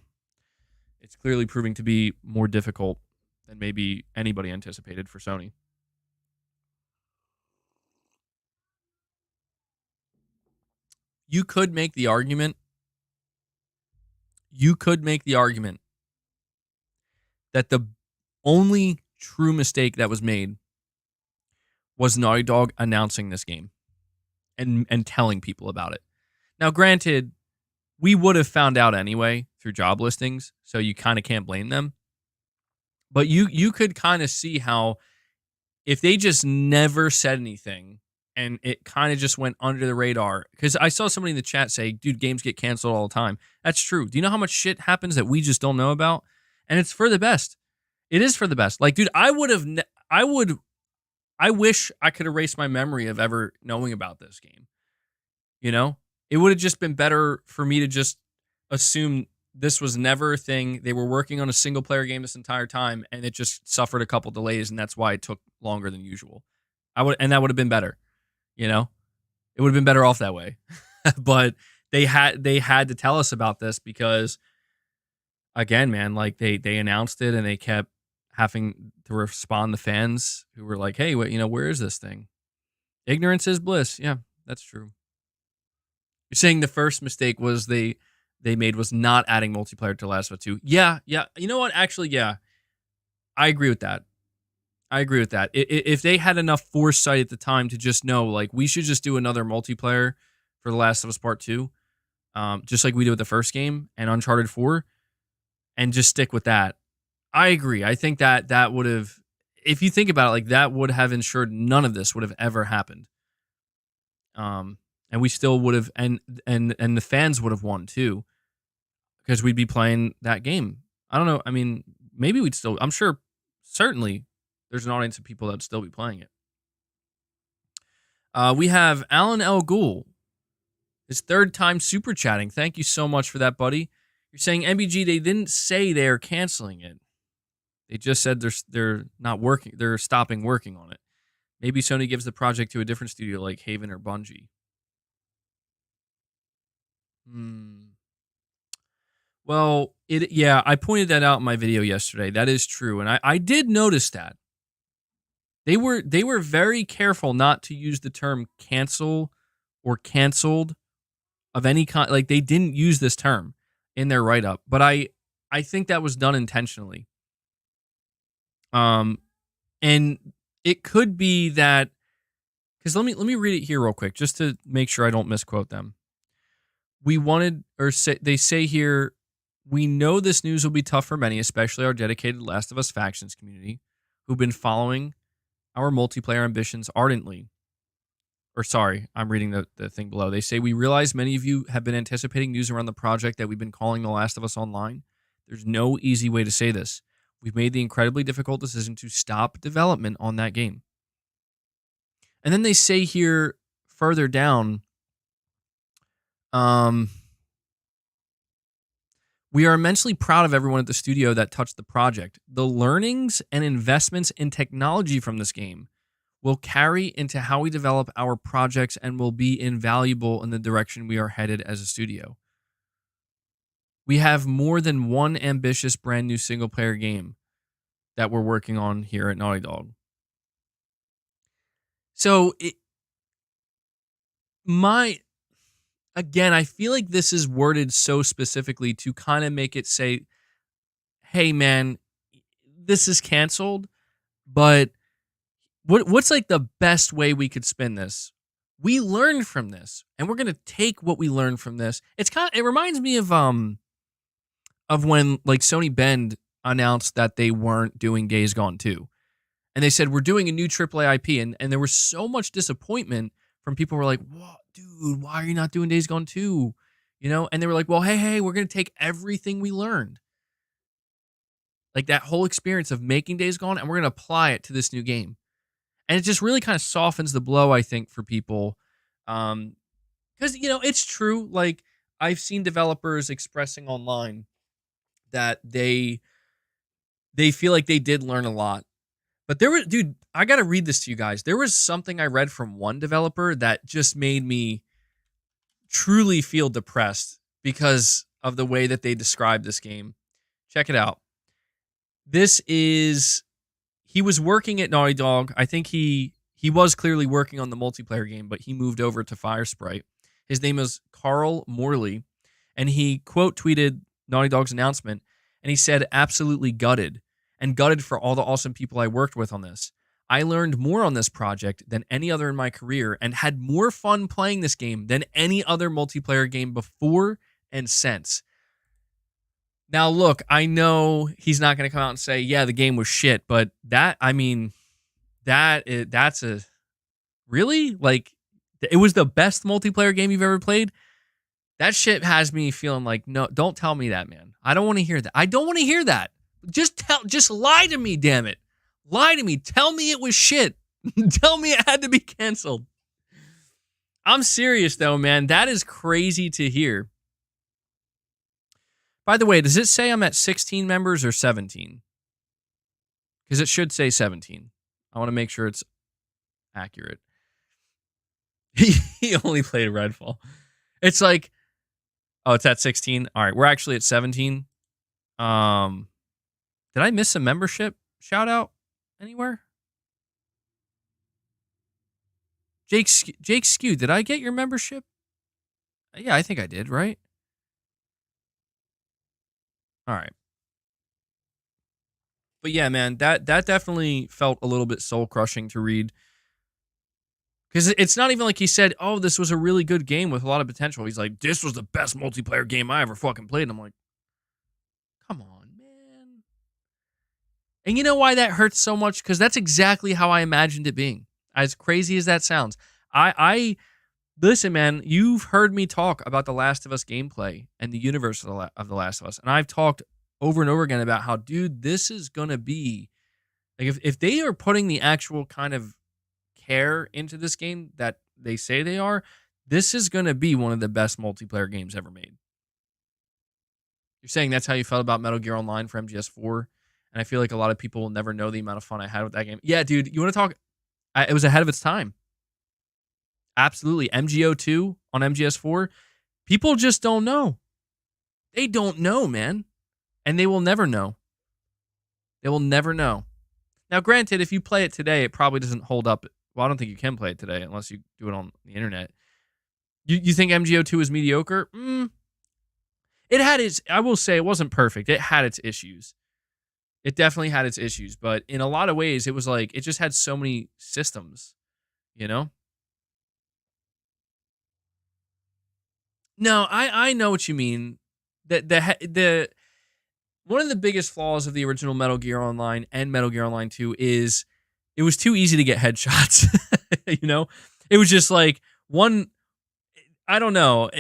[SPEAKER 1] it's clearly proving to be more difficult than maybe anybody anticipated for Sony. You could make the argument. You could make the argument that the only true mistake that was made was Naughty Dog announcing this game and telling people about it. Now, granted, we would have found out anyway through job listings, so you kind of can't blame them. But you could kind of see how if they just never said anything and it kind of just went under the radar, because I saw somebody in the chat say, dude, games get canceled all the time. That's true. Do you know how much shit happens that we just don't know about? And it's for the best. It is for the best. Like, dude, I wish I could erase my memory of ever knowing about this game. You know, it would have just been better for me to just assume this was never a thing. They were working on a single player game this entire time, and it just suffered a couple delays, and that's why it took longer than usual. That would have been better. You know, it would have been better off that way. But they had to tell us about this because, again, man, like they announced it and they kept having to respond to fans who were like, "Hey, where is this thing?" Ignorance is bliss. Yeah, that's true. You're saying the first mistake was they made was not adding multiplayer to Last of Us 2. Yeah. You know what? Actually, yeah, I agree with that. If they had enough foresight at the time to just know, like, we should just do another multiplayer for The Last of Us Part 2, just like we did with the first game and Uncharted 4, and just stick with that. I agree. I think that would have, if you think about it, like, that would have ensured none of this would have ever happened. And we still would have, and the fans would have won too, because we'd be playing that game. I don't know. I mean, maybe we'd still, I'm sure, certainly, there's an audience of people that'd still be playing it. We have Alan L. Gould, his third time super chatting. Thank you so much for that, buddy. You're saying MBG, they didn't say they're canceling it. They just said they're not working. They're stopping working on it. Maybe Sony gives the project to a different studio like Haven or Bungie. Well, I pointed that out in my video yesterday. That is true, and I did notice that. They were very careful not to use the term cancel or canceled of any kind. Like, they didn't use this term in their write-up, but I think that was done intentionally. And it could be that, because let me read it here real quick just to make sure I don't misquote them. They say here, we know this news will be tough for many, especially our dedicated Last of Us factions community, who've been following our multiplayer ambitions ardently. Or sorry, I'm reading the thing below. They say, we realize many of you have been anticipating news around the project that we've been calling The Last of Us Online. There's no easy way to say this. We've made the incredibly difficult decision to stop development on that game. And then they say here further down, we are immensely proud of everyone at the studio that touched the project. The learnings and investments in technology from this game will carry into how we develop our projects and will be invaluable in the direction we are headed as a studio. We have more than one ambitious brand new single player game that we're working on here at Naughty Dog. So again, I feel like this is worded so specifically to kind of make it say, hey man, this is canceled, but what's like the best way we could spin this? We learned from this, and we're gonna take what we learned from this. It reminds me of when like Sony Bend announced that they weren't doing Days Gone 2. And they said, we're doing a new AAA IP. And there was so much disappointment from people who were like, what, dude, why are you not doing Days Gone 2? And they were like, well, hey, we're going to take everything we learned, like that whole experience of making Days Gone, and we're going to apply it to this new game. And it just really kind of softens the blow, I think, for people. Because, it's true. Like, I've seen developers expressing online that they feel like they did learn a lot. But dude, I got to read this to you guys. There was something I read from one developer that just made me truly feel depressed because of the way that they described this game. Check it out. He was working at Naughty Dog. I think he was clearly working on the multiplayer game, but he moved over to Firesprite. His name is Carl Morley, and he quote tweeted Naughty Dog's announcement, and he said, absolutely gutted, and gutted for all the awesome people I worked with on this. I learned more on this project than any other in my career and had more fun playing this game than any other multiplayer game before and since. Now, look, I know he's not going to come out and say, yeah, the game was shit, but that's a really, like, it was the best multiplayer game you've ever played. That shit has me feeling like, no, don't tell me that, man. I don't want to hear that. I don't want to hear that. Just lie to me, damn it. Lie to me. Tell me it was shit. Tell me it had to be canceled. I'm serious, though, man. That is crazy to hear. By the way, does it say I'm at 16 members or 17? Because it should say 17. I want to make sure it's accurate. He only played Redfall. It's like, oh, it's at 16? All right, we're actually at 17. Did I miss a membership shout out anywhere? Jake Skew, did I get your membership? Yeah, I think I did, right? All right. But yeah, man, that definitely felt a little bit soul crushing to read. Because it's not even like he said, oh, this was a really good game with a lot of potential. He's like, this was the best multiplayer game I ever fucking played. And I'm like, come on, man. And you know why that hurts so much? Because that's exactly how I imagined it being. As crazy as that sounds. I listen, man, you've heard me talk about The Last of Us gameplay and the universe of The Last of Us. And I've talked over and over again about how, dude, this is going to be, like, if they are putting the actual kind of care into this game that they say they are, this is going to be one of the best multiplayer games ever made. You're saying that's how you felt about Metal Gear Online for MGS4, and I feel like a lot of people will never know the amount of fun I had with that game. Yeah, dude, you want to talk? It was ahead of its time. Absolutely. MGO2 on MGS4, people just don't know. They don't know, man. And they will never know. They will never know. Now, granted, if you play it today, it probably doesn't hold up. Well, I don't think you can play it today unless you do it on the internet. You think MGO2 is mediocre? It had its, I will say it wasn't perfect. It had its issues. It definitely had its issues. But in a lot of ways, it was like, it just had so many systems, you know? No, I know what you mean. The one of the biggest flaws of the original Metal Gear Online and Metal Gear Online 2 is it was too easy to get headshots. You know? It was just like one, I don't know.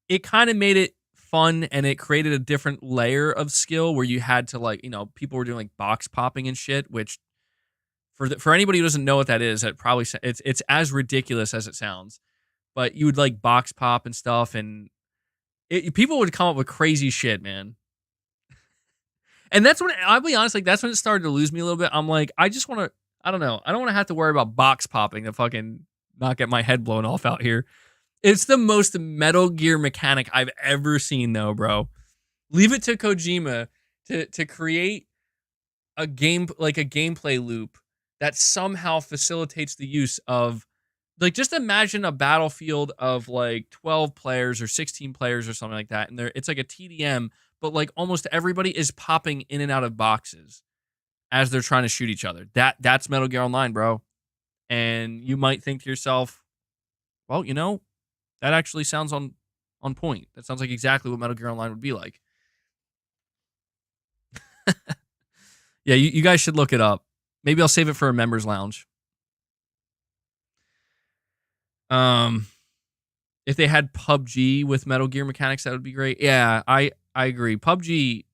[SPEAKER 1] It kind of made it fun, and it created a different layer of skill where you had to, like, people were doing like box popping and shit, which for anybody who doesn't know what that is, that probably it's as ridiculous as it sounds. But you would like box pop and stuff, and people would come up with crazy shit, man. And that's when, I'll be honest, like, that's when it started to lose me a little bit. I'm like, I just want to, I don't know. I don't want to have to worry about box popping to fucking not get my head blown off out here. It's the most Metal Gear mechanic I've ever seen, though, bro. Leave it to Kojima to create a game, like a gameplay loop that somehow facilitates the use of, like, just imagine a battlefield of like 12 players or 16 players or something like that, and it's like a TDM, but like almost everybody is popping in and out of boxes as they're trying to shoot each other. That's Metal Gear Online, bro. And you might think to yourself, well, that actually sounds on point. That sounds like exactly what Metal Gear Online would be like. Yeah, you guys should look it up. Maybe I'll save it for a members lounge. If they had PUBG with Metal Gear mechanics, that would be great. Yeah, I agree. PUBG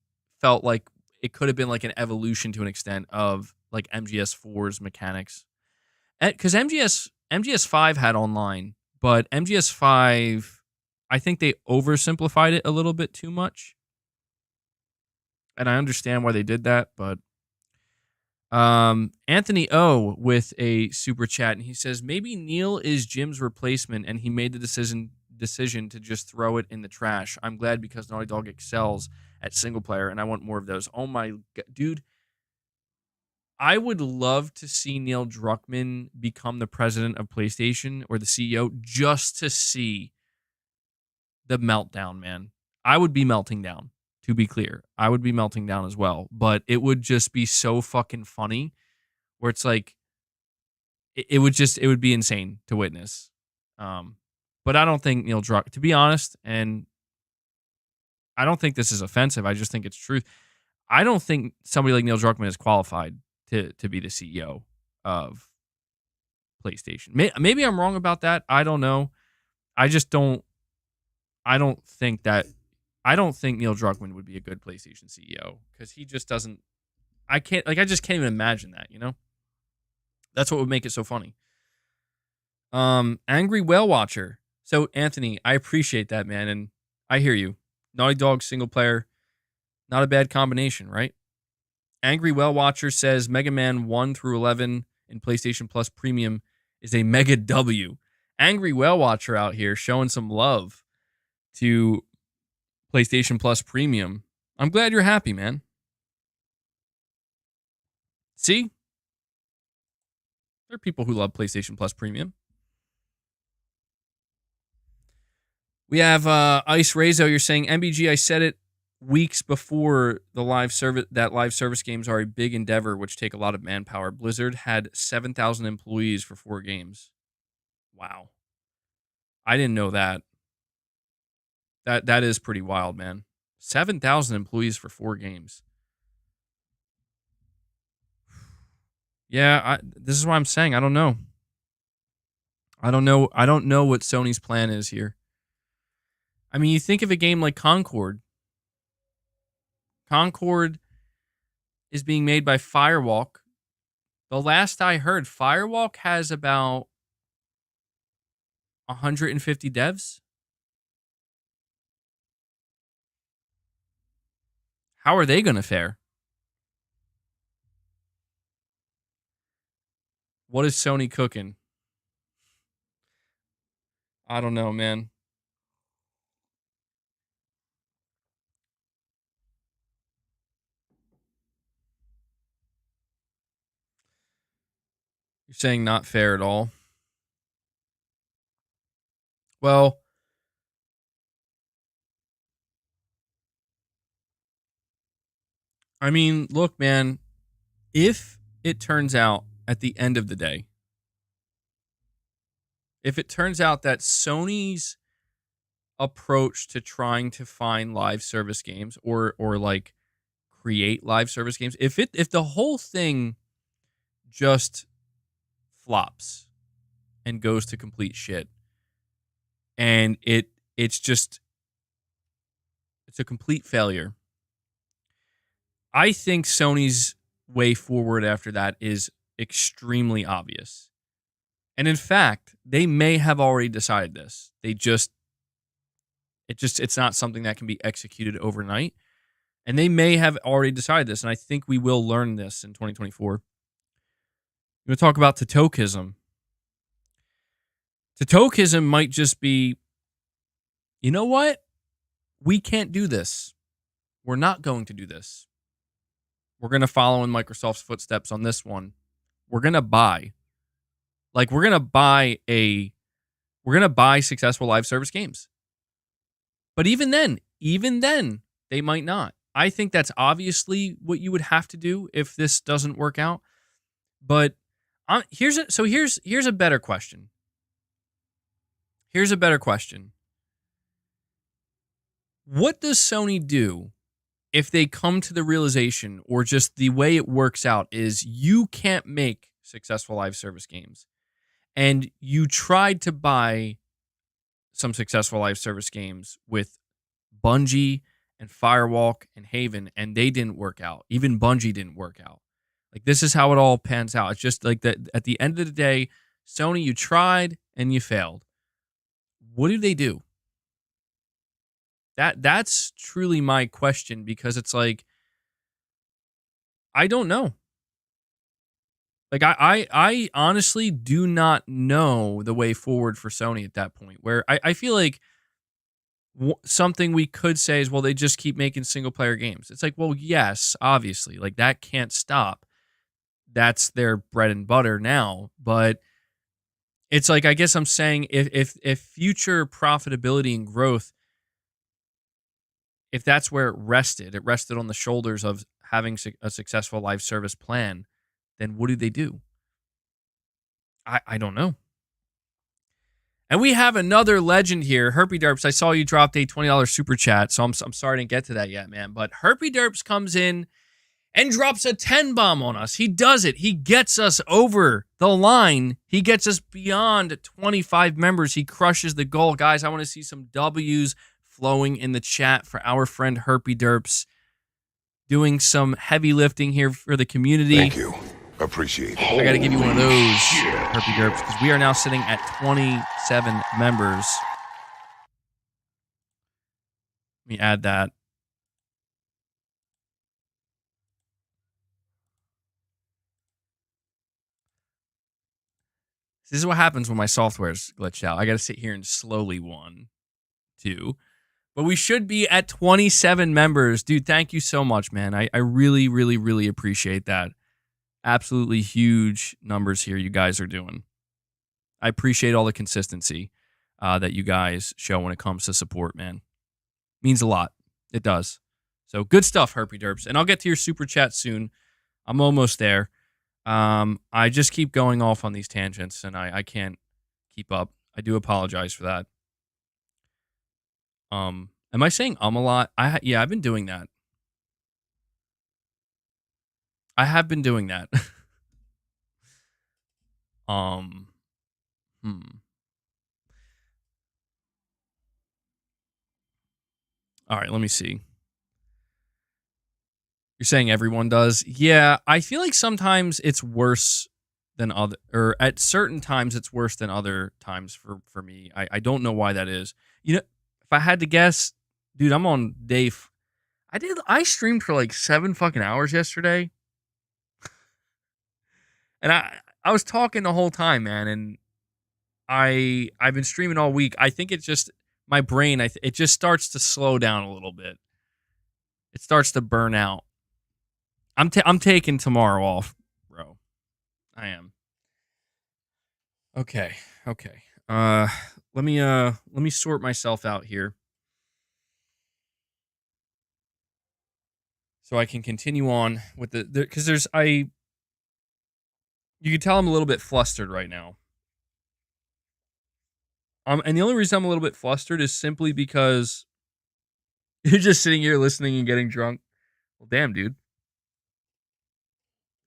[SPEAKER 1] felt like it could have been like an evolution to an extent of like MGS4's mechanics. Because MGS5 had online, but MGS5, I think they oversimplified it a little bit too much. And I understand why they did that, but Anthony O with a super chat, and he says maybe Neil is Jim's replacement, and he made the decision to just throw it in the trash. I'm glad because Naughty Dog excels at single player, and I want more of those. Oh my dude, I would love to see Neil Druckmann become the president of PlayStation or the CEO just to see the meltdown, man. I would be melting down, to be clear. I would be melting down as well, but it would just be so fucking funny where it's like it would be insane to witness. But I don't think Neil Druck, to be honest, and I don't think this is offensive. I just think it's truth. I don't think somebody like Neil Druckmann is qualified to be the CEO of PlayStation. Maybe I'm wrong about that. I don't know. I just don't. I don't think Neil Druckmann would be a good PlayStation CEO because he just doesn't. I just can't even imagine that. You know, that's what would make it so funny. Angry Whale Watcher. So Anthony, I appreciate that, man, and I hear you. Naughty Dog single player, not a bad combination, right? Angry Whale Watcher says Mega Man 1 through 11 in PlayStation Plus Premium is a mega W. Angry Whale Watcher out here showing some love to PlayStation Plus Premium. I'm glad you're happy, man. See? There are people who love PlayStation Plus Premium. We have Ice Razo. You're saying, MBG, I said it weeks before the live service games are a big endeavor which take a lot of manpower. Blizzard had 7,000 employees for 4 games. Wow. I didn't know that. That is pretty wild, man. 7,000 employees for 4 games. Yeah, this is what I'm saying. I don't know. I don't know what Sony's plan is here. I mean, you think of a game like Concord. Concord is being made by Firewalk. The last I heard, Firewalk has about 150 devs. How are they going to fare? What is Sony cooking? I don't know, man. You're saying not fair at all. Well, I mean, look, man, if it turns out at the end of the day, if it turns out that Sony's approach to trying to find live service games or like create live service games, if the whole thing just flops and goes to complete shit and it's a complete failure, I think Sony's way forward after that is extremely obvious. And in fact, they may have already decided this. It's not something that can be executed overnight. And they may have already decided this. And I think we will learn this in 2024. We're going to talk about Totokism. Totokism might just be, you know what? We can't do this. We're not going to do this. We're going to follow in Microsoft's footsteps on this one. We're going to buy. Like, we're going to buy successful live service games. But even then, they might not. I think that's obviously what you would have to do if this doesn't work out. But here's a better question. What does Sony do if they come to the realization, or just the way it works out is you can't make successful live service games, and you tried to buy some successful live service games with Bungie and Firewalk and Haven, and they didn't work out. Even Bungie didn't work out. Like, this is how it all pans out. It's just like that. At the end of the day, Sony, you tried and you failed. What do they do? That's truly my question, because it's like, I don't know. Like, I honestly do not know the way forward for Sony at that point, where I feel like something we could say is, well, they just keep making single player games. It's like, well, yes, obviously, like, that can't stop. That's their bread and butter now. But it's like, I guess I'm saying, if future profitability and growth, if that's where it rested on the shoulders of having a successful live service plan, then what do? I don't know. And we have another legend here, Herpy Derps. I saw you dropped a $20 super chat, so I'm sorry I didn't get to that yet, man. But Herpy Derps comes in and drops a 10 bomb on us. He does it. He gets us over the line. He gets us beyond 25 members. He crushes the goal. Guys, I want to see some W's flowing in the chat for our friend Herpy Derps, doing some heavy lifting here for the community.
[SPEAKER 2] Thank you. Appreciate it.
[SPEAKER 1] I got to give you one of those, Herpy Derps, because we are now sitting at 27 members. Let me add that. This is what happens when my software's glitched out. I got to sit here and slowly 1, 2. But we should be at 27 members. Dude, thank you so much, man. I really, really, really appreciate that. Absolutely huge numbers here you guys are doing. I appreciate all the consistency that you guys show when it comes to support, man. Means a lot. It does. So good stuff, Herpy Derps. And I'll get to your super chat soon. I'm almost there. I just keep going off on these tangents, and I can't keep up. I do apologize for that. Am I saying a lot? Yeah, I've been doing that. I have been doing that. All right, let me see. You're saying everyone does? Yeah, I feel like sometimes it's worse than other, or at certain times it's worse than other times for me. I don't know why that is. You know, if I had to guess, dude, I'm on day. I streamed for like 7 fucking hours yesterday. And I was talking the whole time, man, and I've been streaming all week. I think it's just my brain. It just starts to slow down a little bit. It starts to burn out. I'm taking tomorrow off, bro. I am. Okay. Let me sort myself out here, so I can continue on with the because you can tell I'm a little bit flustered right now. And the only reason I'm a little bit flustered is simply because you're just sitting here listening and getting drunk. Well, damn, dude.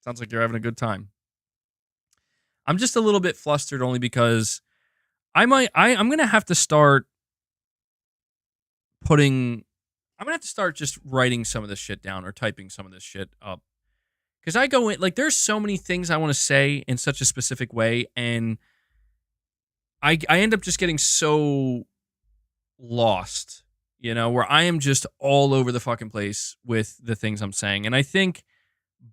[SPEAKER 1] Sounds like you're having a good time. I'm just a little bit flustered only because I'm going to have to start just writing some of this shit down or typing some of this shit up. Because I go in, like, there's so many things I want to say in such a specific way, and I end up just getting so lost, you know, where I am just all over the fucking place with the things I'm saying. And I think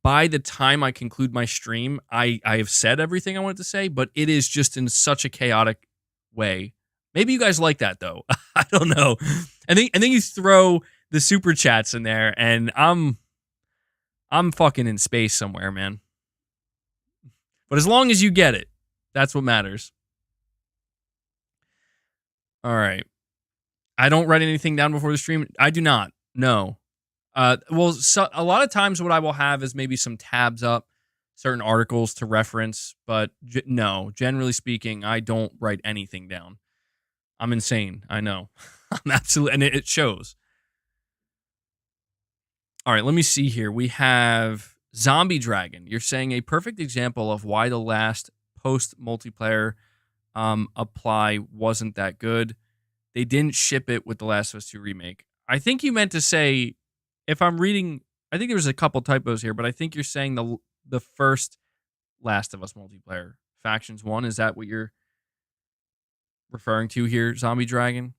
[SPEAKER 1] by the time I conclude my stream, I have said everything I wanted to say, but it is just in such a chaotic way. Maybe you guys like that, though. I don't know. And then you throw the super chats in there, and I'm fucking in space somewhere, man. But as long as you get it, that's what matters. All right. I don't write anything down before the stream. I do not. No. Well, so a lot of times what I will have is maybe some tabs up, certain articles to reference. But no, generally speaking, I don't write anything down. I'm insane. I know. I'm absolutely, and it shows. All right, let me see here. We have Zombie Dragon. You're saying a perfect example of why the last post multiplayer apply wasn't that good. they didn't ship it with The Last of Us 2 remake. I think you meant to say, if I'm reading, I think there was a couple typos here, but I think you're saying the first Last of Us multiplayer, Factions 1. Is that what you're referring to here, Zombie Dragon?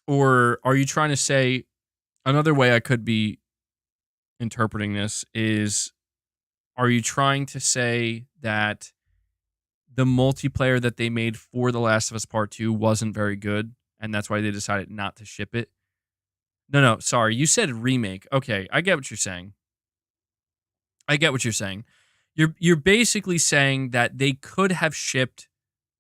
[SPEAKER 1] Or are you trying to say, another way I could be interpreting this is, are you trying to say that the multiplayer that they made for The Last of Us Part 2 wasn't very good, and that's why they decided not to ship it? No, sorry. You said remake. Okay, I get what you're saying. I get what you're saying. You're basically saying that they could have shipped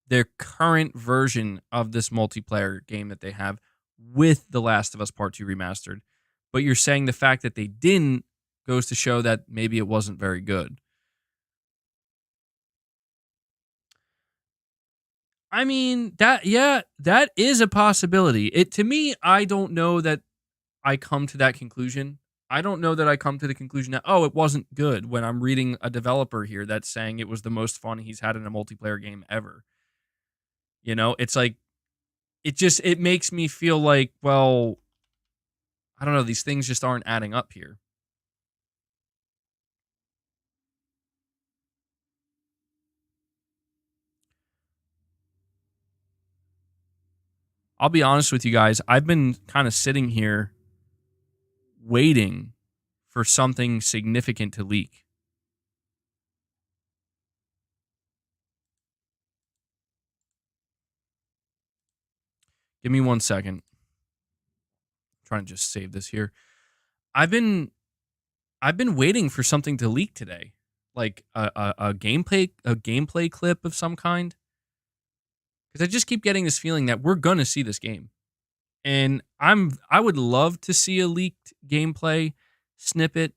[SPEAKER 1] their current version of this multiplayer game that they have with The Last of Us Part 2 remastered. But you're saying the fact that they didn't goes to show that maybe it wasn't very good. I mean, that is a possibility. It, to me, I don't know that I come to that conclusion. I don't know that I come to the conclusion that, oh, it wasn't good, when I'm reading a developer here that's saying it was the most fun he's had in a multiplayer game ever. You know, it's like, it makes me feel like, well, I don't know, these things just aren't adding up here. I'll be honest with you guys. I've been kind of sitting here waiting for something significant to leak. Give me 1 second. I'm trying to just save this here. I've been waiting for something to leak today, like a gameplay clip of some kind, because I just keep getting this feeling that we're gonna see this game, and I would love to see a leaked gameplay snippet,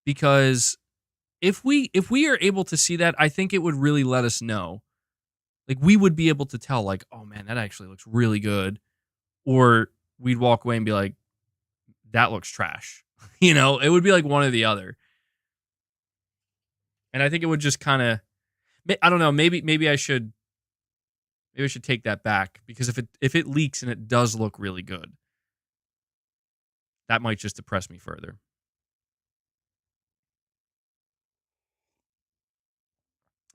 [SPEAKER 1] because if we are able to see that, I think it would really let us know. Like, we would be able to tell, like, oh man, that actually looks really good, or we'd walk away and be like, that looks trash. You know, it would be like one or the other. And I think it would just kind of, I don't know, maybe I should take that back, because if it leaks and it does look really good, that might just depress me further.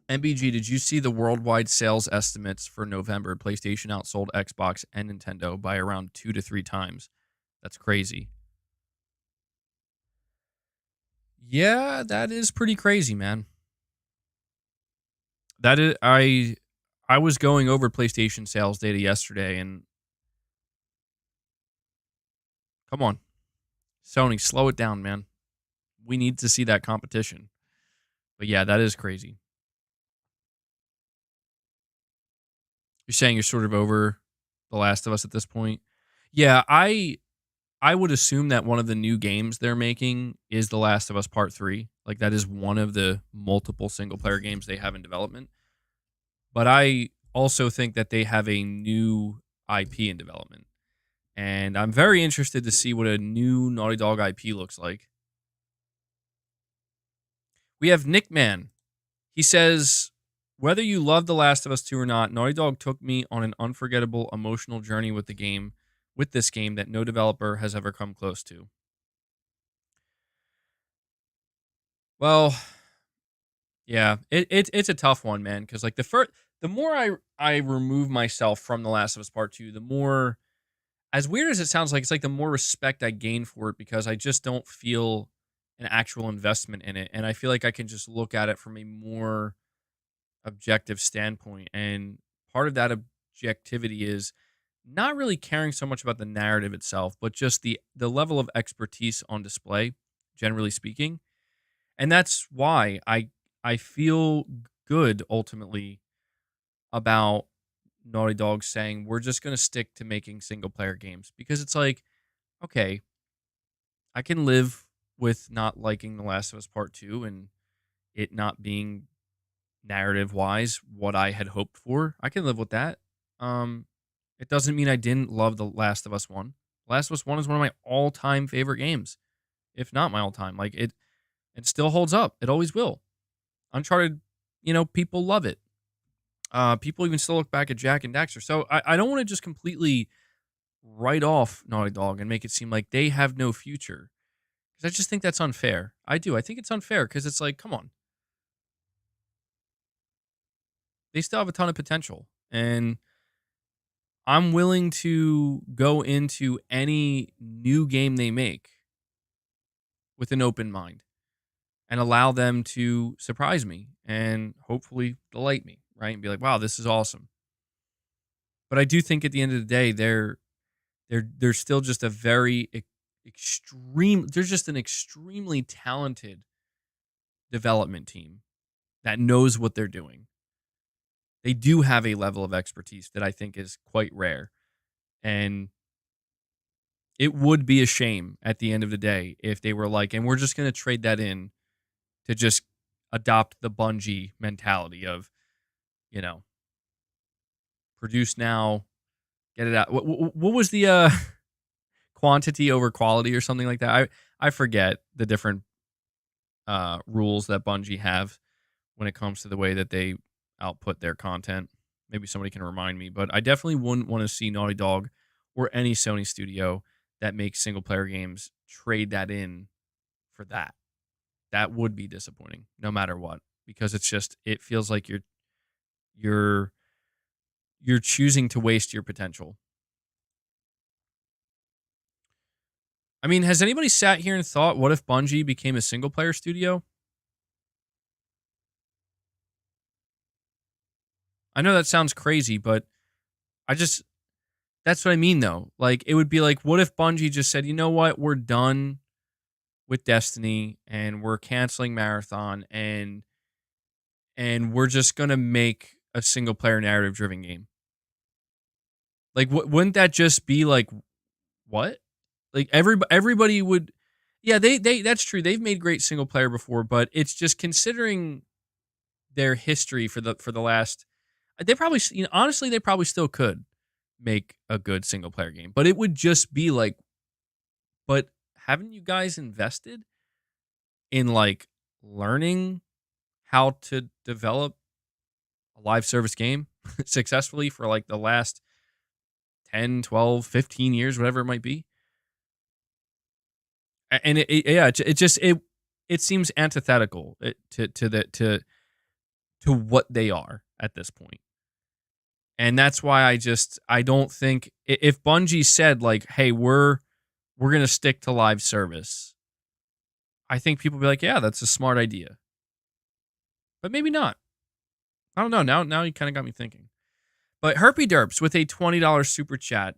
[SPEAKER 1] MBG, did you see the worldwide sales estimates for November? PlayStation outsold Xbox and Nintendo by around 2 to 3 times. That's crazy. Yeah, that is pretty crazy, man. That is, I was going over PlayStation sales data yesterday, and come on, Sony, slow it down, man. We need to see that competition. But yeah, that is crazy. You're saying you're sort of over The Last of Us at this point? Yeah, I would assume that one of the new games they're making is The Last of Us Part 3. Like, that is one of the multiple single player games they have in development. But I also think that they have a new IP in development. And I'm very interested to see what a new Naughty Dog IP looks like. We have Nick Man. He says, whether you love The Last of Us 2 or not, Naughty Dog took me on an unforgettable emotional journey with this game that no developer has ever come close to. Well, yeah, it's a tough one, man, because like the more I remove myself from The Last of Us Part 2, the more, as weird as it sounds, like, it's like the more respect I gain for it, because I just don't feel an actual investment in it, and I feel like I can just look at it from a more objective standpoint. And part of that objectivity is not really caring so much about the narrative itself, but just the level of expertise on display, generally speaking. And that's why I feel good ultimately about Naughty Dog saying we're just going to stick to making single player games, because it's like, okay, I can live with not liking The Last of Us Part 2 and it not being narrative wise what I had hoped for. I can live with that. Um, it doesn't mean I didn't love The Last of Us 1. Last of Us 1 is one of my all-time favorite games, if not my all-time. Like, it still holds up. It always will. Uncharted, people love it. People even still look back at Jack and Daxter. So I don't want to just completely write off Naughty Dog and make it seem like they have no future. Because I just think that's unfair. I do. I think it's unfair because it's like, come on. They still have a ton of potential. And I'm willing to go into any new game they make with an open mind and allow them to surprise me and hopefully delight me, right? And be like, wow, this is awesome. But I do think at the end of the day, they're still just a very extreme. They're just an extremely talented development team that knows what they're doing. They do have a level of expertise that I think is quite rare, and it would be a shame at the end of the day if they were like, and we're just going to trade that in to just adopt the Bungie mentality of, you know, produce now, get it out. What was the quantity over quality or something like that? I forget the different rules that Bungie have when it comes to the way that they output their content. Maybe somebody can remind me, but I definitely wouldn't want to see Naughty Dog or any Sony studio that makes single player games trade that in for that. That would be disappointing no matter what, because it's just, it feels like you're you're choosing to waste your potential. I mean, has anybody sat here and thought, what if Bungie became a single player studio? I know that sounds crazy, but I just, that's what I mean though. Like, it would be like, what if Bungie just said, you know what, we're done with Destiny and we're canceling Marathon and we're just gonna make a single player narrative driven game. Like, wouldn't that just be like, what? Like everybody would, yeah, they that's true. They've made great single player before, but it's just considering their history for the last, they probably, you know, honestly they probably still could make a good single player game, but it would just be like, but haven't you guys invested in like learning how to develop a live service game successfully for like the last 10, 12, 15 years, whatever it might be? And yeah, it just it seems antithetical to what they are at this point. And that's why I don't think, if Bungie said like, "Hey, we're going to stick to live service." I think people would be like, "Yeah, that's a smart idea." But maybe not. I don't know. Now you kind of got me thinking. But Herpy Derps with a $20 super chat.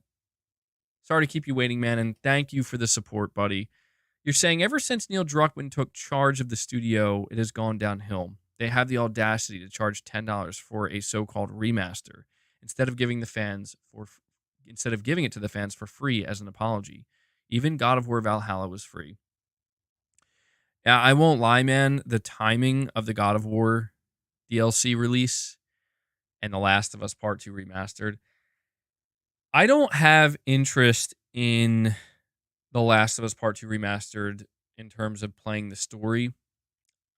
[SPEAKER 1] Sorry to keep you waiting, man, and thank you for the support, buddy. You're saying ever since Neil Druckmann took charge of the studio, it has gone downhill. They have the audacity to charge $10 for a so-called remaster instead of giving it to the fans for free as an apology. Even God of War Valhalla was free. Yeah, I won't lie, man. The timing of the God of War DLC release and The Last of Us Part 2 remastered, I don't have interest in The Last of Us Part 2 remastered in terms of playing the story.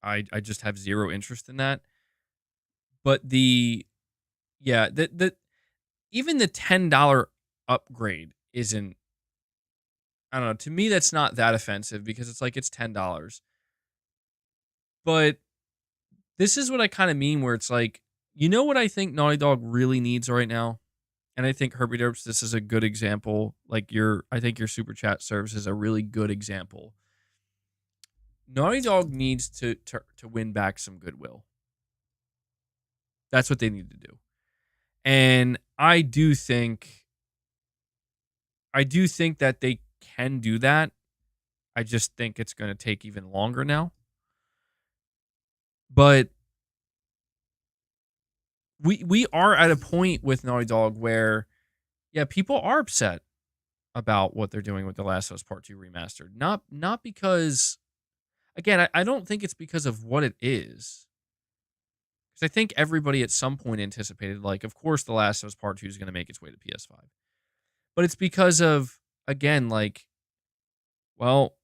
[SPEAKER 1] I just have zero interest in that. But the even the $10 upgrade isn't, I don't know, to me that's not that offensive because it's like, it's $10. But this is what I kind of mean, where it's like, you know what I think Naughty Dog really needs right now? And I think Herbie Derps, this is a good example. Like, I think your super chat service is a really good example. Naughty Dog needs to win back some goodwill. That's what they need to do. And I do think that they can do that. I just think it's going to take even longer now. But we are at a point with Naughty Dog where, yeah, people are upset about what they're doing with The Last of Us Part 2 remastered. Not because, again, I don't think it's because of what it is. Because I think everybody at some point anticipated, like, of course, The Last of Us Part 2 is going to make its way to PS5. But it's because of, again, like, well,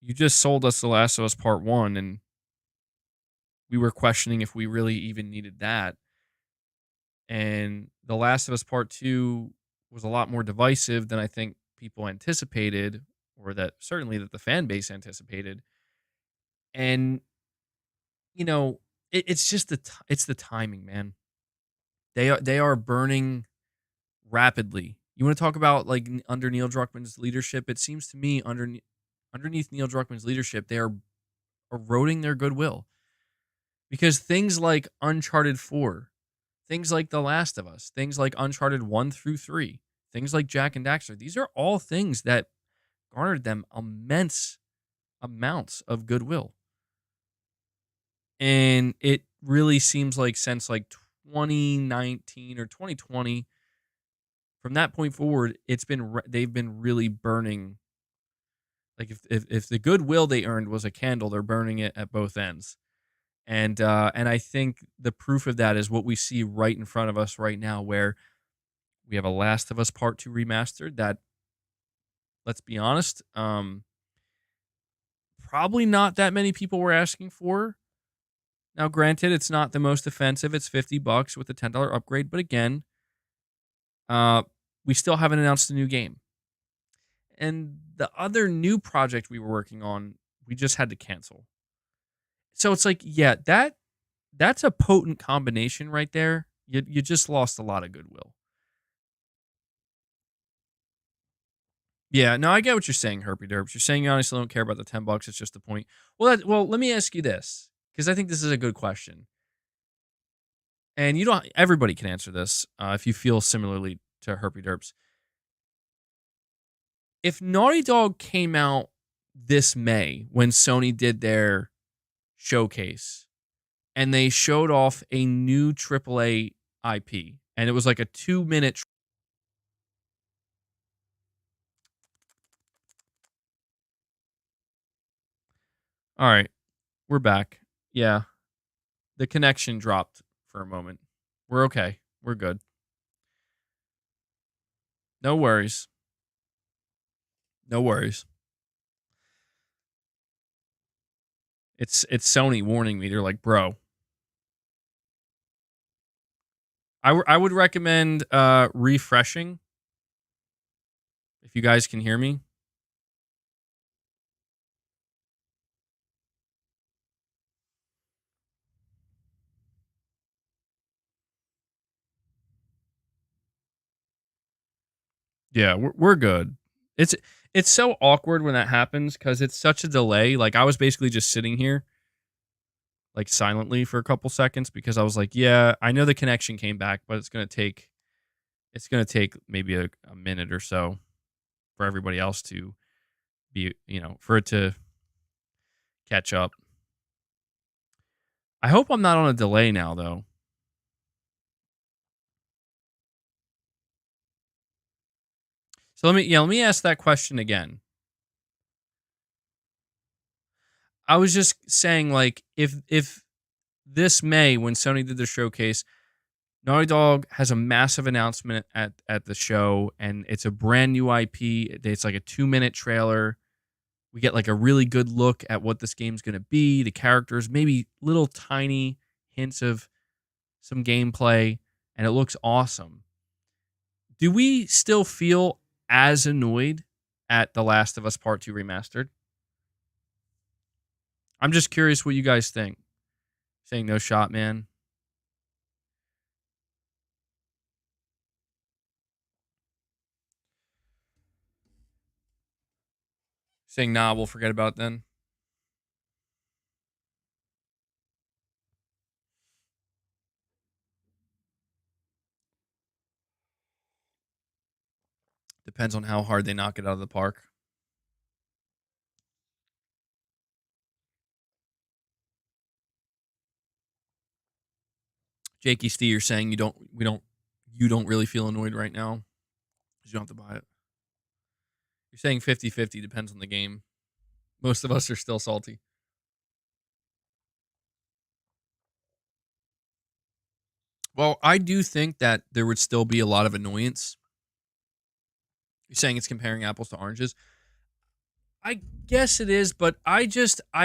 [SPEAKER 1] you just sold us The Last of Us Part 1, and we were questioning if we really even needed that. And The Last of Us Part 2 was a lot more divisive than I think people anticipated, or that certainly that the fan base anticipated. And, you know, it's just it's the timing, man. They are burning rapidly. You want to talk about like under Neil Druckmann's leadership? It seems to me underneath Neil Druckmann's leadership, they are eroding their goodwill because things like Uncharted 4, things like The Last of Us, things like Uncharted 1 through 3, things like Jack and Daxter, these are all things that garnered them immense amounts of goodwill. And it really seems like since like 2019 or 2020, from that point forward, they've been really burning. Like if the goodwill they earned was a candle, they're burning it at both ends. And I think the proof of that is what we see right in front of us right now, where we have a Last of Us Part 2 remastered that, let's be honest, probably not that many people were asking for. Now, granted, it's not the most offensive. It's $50 with a $10 upgrade, but again, uh, we still haven't announced a new game. And the other new project we were working on, we just had to cancel. So it's like, yeah, that's a potent combination right there. You just lost a lot of goodwill. Yeah, no, I get what you're saying, Herpy Derps. You're saying you honestly don't care about the $10. It's just the point. Well, let me ask you this, because I think this is a good question, and you don't. Everybody can answer this if you feel similarly to Herpy Derps. If Naughty Dog came out this May when Sony did their showcase, and they showed off a new AAA IP, and it was like a 2-minute. All right, we're back. Yeah, the connection dropped for a moment. We're okay. We're good. No worries. No worries. It's Sony warning me. They're like, bro. I would recommend refreshing if you guys can hear me. Yeah, we're good. It's it's so awkward when that happens because it's such a delay. Like I was basically just sitting here like silently for a couple seconds because I was like, yeah, I know the connection came back, but it's gonna take maybe a minute or so for everybody else to be, for it to catch up. I hope I'm not on a delay now though. So let me ask that question again. I was just saying, like, if this May when Sony did their showcase, Naughty Dog has a massive announcement at the show, and it's a brand new IP. It's like a 2-minute trailer. We get like a really good look at what this game's gonna be, the characters, maybe little tiny hints of some gameplay, and it looks awesome. Do we still feel as annoyed at The Last of Us Part 2 Remastered? I'm just curious what you guys think. Saying no shot, man. Saying nah, we'll forget about it then. Depends on how hard they knock it out of the park. Jakey Stee, you're saying you don't really feel annoyed right now because you don't have to buy it. You're saying 50-50, depends on the game. Most of us are still salty. Well, I do think that there would still be a lot of annoyance. You're saying it's comparing apples to oranges. I guess it is, but I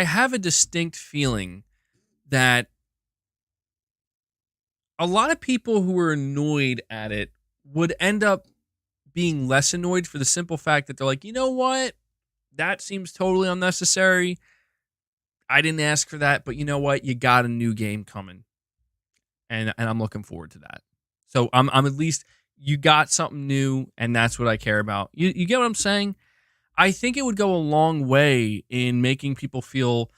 [SPEAKER 1] have a distinct feeling that a lot of people who were annoyed at it would end up being less annoyed for the simple fact that they're like, you know what? That seems totally unnecessary. I didn't ask for that, but you know what? You got a new game coming, and I'm looking forward to that. So I'm at least you got something new, and that's what I care about. You get what I'm saying? I think it would go a long way in making people feel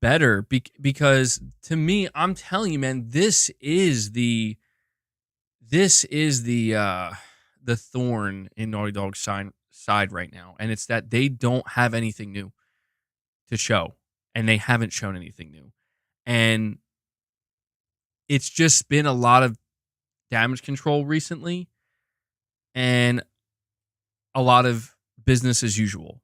[SPEAKER 1] better because to me, I'm telling you, man, this is the thorn in Naughty Dog's side right now, and it's that they don't have anything new to show, and they haven't shown anything new, and it's just been a lot of damage control recently, and a lot of business as usual.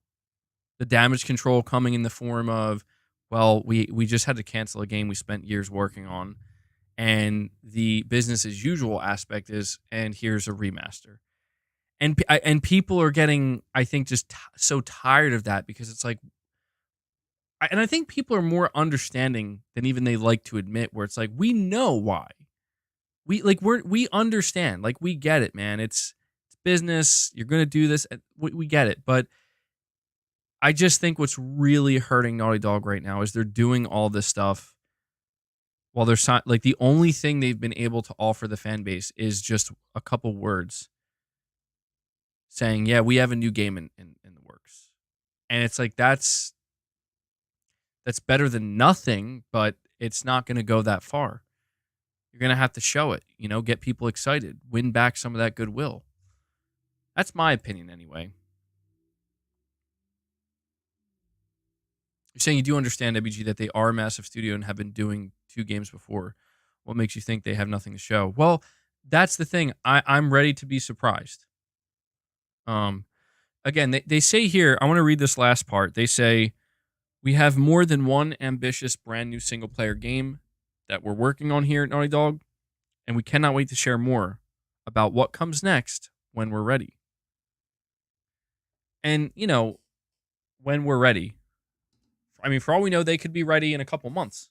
[SPEAKER 1] The damage control coming in the form of, well, we just had to cancel a game we spent years working on, and the business as usual aspect is, and here's a remaster. And people are getting, I think, just so tired of that because it's like, and I think people are more understanding than even they like to admit. Where it's like, we know why, we understand, like we get it, man. It's business. You're gonna do this. We get it, but I just think what's really hurting Naughty Dog right now is they're doing all this stuff while they're like the only thing they've been able to offer the fan base is just a couple words saying, "Yeah, we have a new game in the works," and it's like that's better than nothing, but it's not going to go that far. You're going to have to show it, get people excited, win back some of that goodwill. That's my opinion, anyway. You're saying you do understand, MBG, that they are a massive studio and have been doing 2 games before. What makes you think they have nothing to show? Well, that's the thing. I'm ready to be surprised. Um, Again, they say here, I want to read this last part. They say, we have more than one ambitious brand new single player game that we're working on here at Naughty Dog, and we cannot wait to share more about what comes next when we're ready. And, when we're ready, I mean, for all we know, they could be ready in a couple months.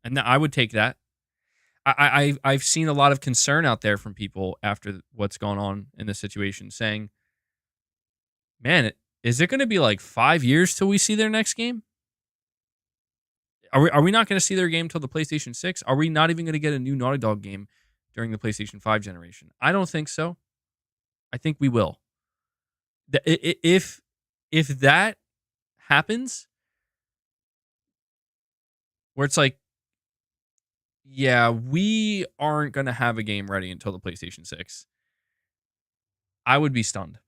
[SPEAKER 1] And I would take that. I've seen a lot of concern out there from people after what's gone on in this situation saying, man, is it going to be like 5 years till we see their next game? Are we not going to see their game till the PlayStation 6? Are we not even going to get a new Naughty Dog game during the PlayStation 5 generation? I don't think so. I think we will. If that happens, where it's like, yeah, we aren't going to have a game ready until the PlayStation 6, I would be stunned.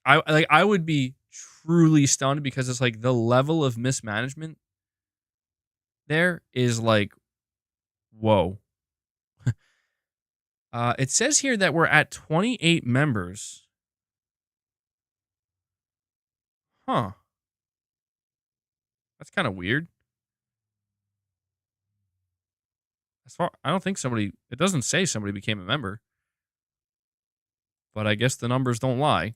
[SPEAKER 1] I would be truly stunned because it's like the level of mismanagement there is like, whoa. It says here that we're at 28 members. Huh. That's kind of weird. I don't think it doesn't say somebody became a member, but I guess the numbers don't lie.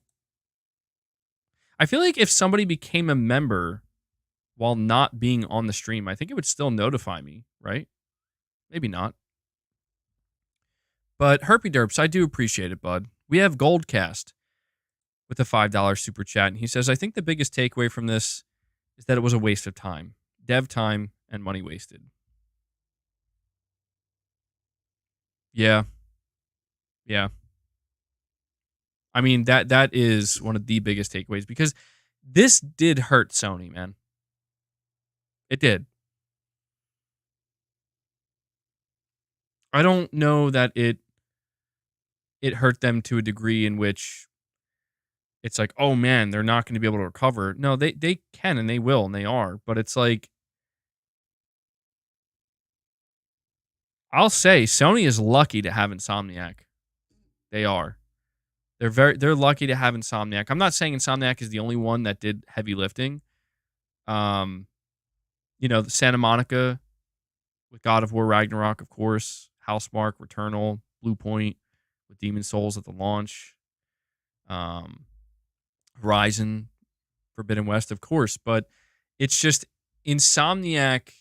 [SPEAKER 1] I feel like if somebody became a member while not being on the stream, I think it would still notify me, right? Maybe not. But Herpy Derps, I do appreciate it, bud. We have Goldcast with a $5 super chat, and he says, I think the biggest takeaway from this is that it was a waste of time. Dev time and money wasted. Yeah. Yeah. I mean, that is one of the biggest takeaways because this did hurt Sony, man. It did. I don't know that it hurt them to a degree in which it's like, oh man, they're not going to be able to recover. No, they can and they will and they are. But it's like, I'll say Sony is lucky to have Insomniac. They are. They're lucky to have Insomniac. I'm not saying Insomniac is the only one that did heavy lifting. The Santa Monica with God of War Ragnarok, of course, Housemarque, Returnal, Blue Point with Demon Souls at the launch, Horizon, Forbidden West, of course. But it's just Insomniac.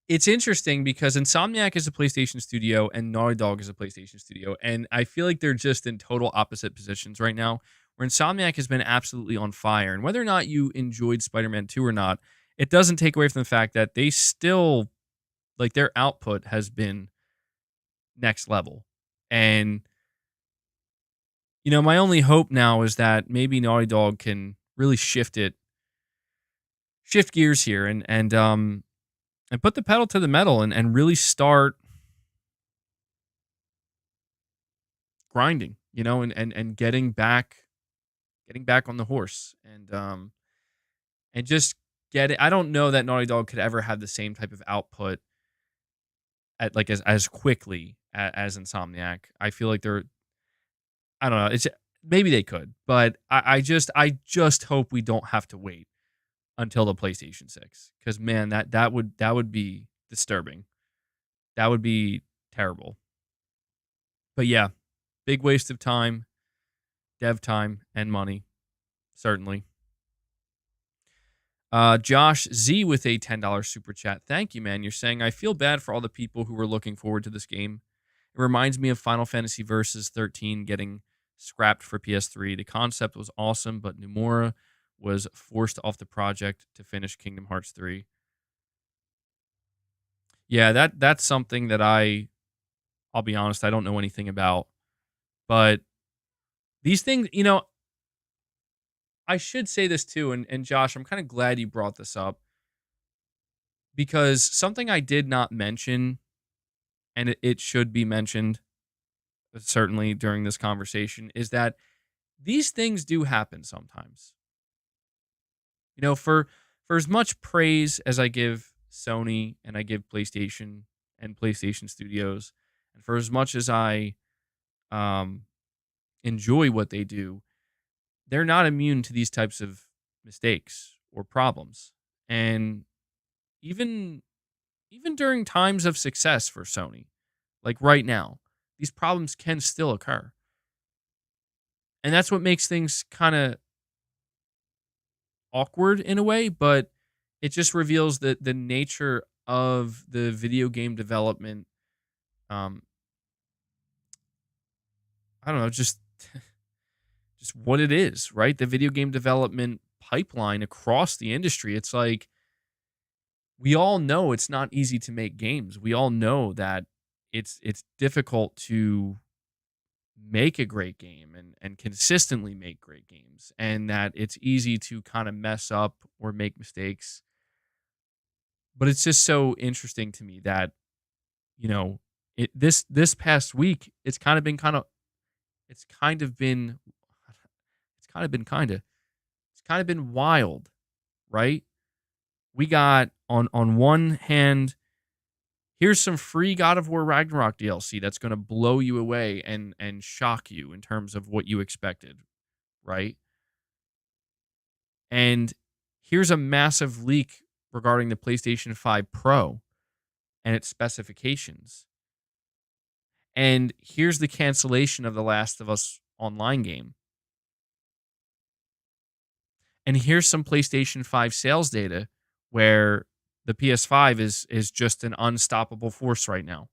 [SPEAKER 1] It's interesting because Insomniac is a PlayStation studio and Naughty Dog is a PlayStation studio, and I feel like they're just in total opposite positions right now. Where Insomniac has been absolutely on fire, and whether or not you enjoyed Spider-Man 2 or not, it doesn't take away from the fact that they still like their output has been next level. And my only hope now is that maybe Naughty Dog can really shift gears here and put the pedal to the metal and really start grinding, and getting back on the horse and just get it. I don't know that Naughty Dog could ever have the same type of output at like as quickly as Insomniac. I feel like they're I don't know. It's maybe they could, but I just hope we don't have to wait until the PlayStation 6 because man, that would be disturbing. That would be terrible. But yeah, big waste of time, dev time, and money, certainly. Josh Z with a $10 super chat. Thank you, man. You're saying I feel bad for all the people who were looking forward to this game. It reminds me of Final Fantasy Versus 13 getting scrapped for PS3. The concept was awesome, but Nomura was forced off the project to finish Kingdom Hearts 3. Yeah, that's something that I'll be honest, I don't know anything about. But these things, I should say this too, and Josh, I'm kind of glad you brought this up because something I did not mention, and it should be mentioned certainly during this conversation, is that these things do happen sometimes. For as much praise as I give Sony and I give PlayStation and PlayStation Studios, and for as much as I um, enjoy what they do, they're not immune to these types of mistakes or problems. And even even during times of success for Sony, like right now, these problems can still occur. And that's what makes things kind of awkward in a way, but it just reveals the nature of the video game development. Um, I don't know, just what it is, right? The video game development pipeline across the industry. It's like we all know it's not easy to make games. We all know that it's difficult to make a great game and consistently make great games and that it's easy to kind of mess up or make mistakes. But it's just so interesting to me that, you know, this past week it's kind of been it's kind of been kind of it's kind of been wild, right? We got on one hand, here's some free God of War Ragnarok DLC that's going to blow you away and shock you in terms of what you expected, right? And here's a massive leak regarding the PlayStation 5 Pro and its specifications. And here's the cancellation of the Last of Us online game. And here's some PlayStation 5 sales data where the PS5 is just an unstoppable force right now.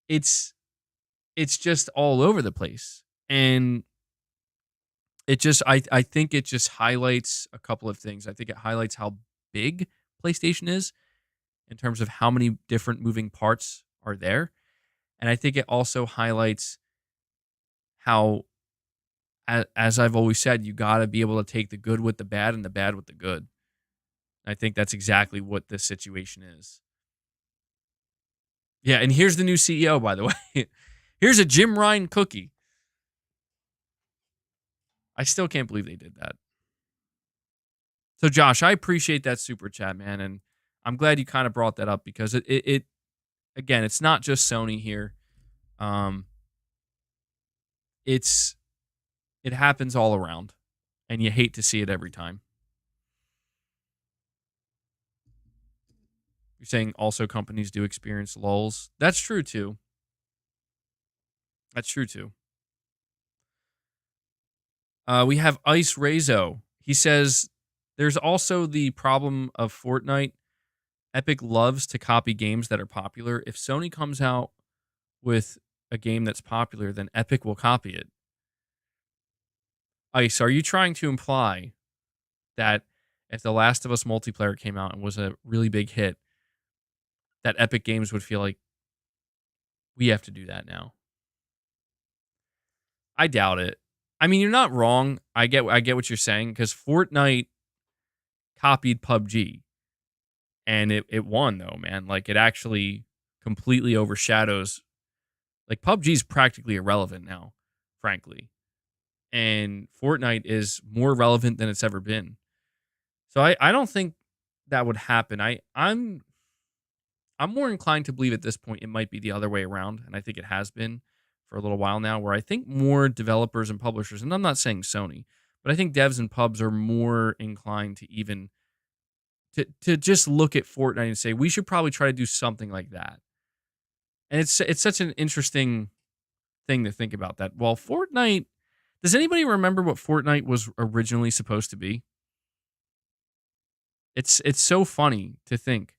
[SPEAKER 1] It's it's just all over the place. And I think it just highlights a couple of things. I think it highlights how big PlayStation is in terms of how many different moving parts are there. And I think it also highlights how as I've always said, you got to be able to take the good with the bad and the bad with the good. I think that's exactly what this situation is. Yeah, and here's the new CEO, by the way. Here's a Jim Ryan cookie. I still can't believe they did that. So, Josh, I appreciate that super chat, man, and I'm glad you kind of brought that up because it again, it's not just Sony here. Um, it happens all around, and you hate to see it every time. You're saying also companies do experience lulls. That's true too. That's true too. We have Ice Razo. He says there's also the problem of Fortnite. Epic loves to copy games that are popular. If Sony comes out with a game that's popular, then Epic will copy it. Ice, are you trying to imply that if The Last of Us multiplayer came out and was a really big hit, that Epic Games would feel like we have to do that now? I doubt it. I mean, you're not wrong. I get what you're saying because Fortnite copied PUBG and it won though, man. Like it actually completely overshadows. Like PUBG's practically irrelevant now, frankly, and Fortnite is more relevant than it's ever been. So I don't think that would happen. I'm more inclined to believe at this point it might be the other way around, and I think it has been for a little while now, where I think more developers and publishers, and I'm not saying Sony, but I think devs and pubs are more inclined to even to just look at Fortnite and say we should probably try to do something like that. And it's such an interesting thing to think about that. Well, Fortnite, does anybody remember what Fortnite was originally supposed to be? It's so funny to think.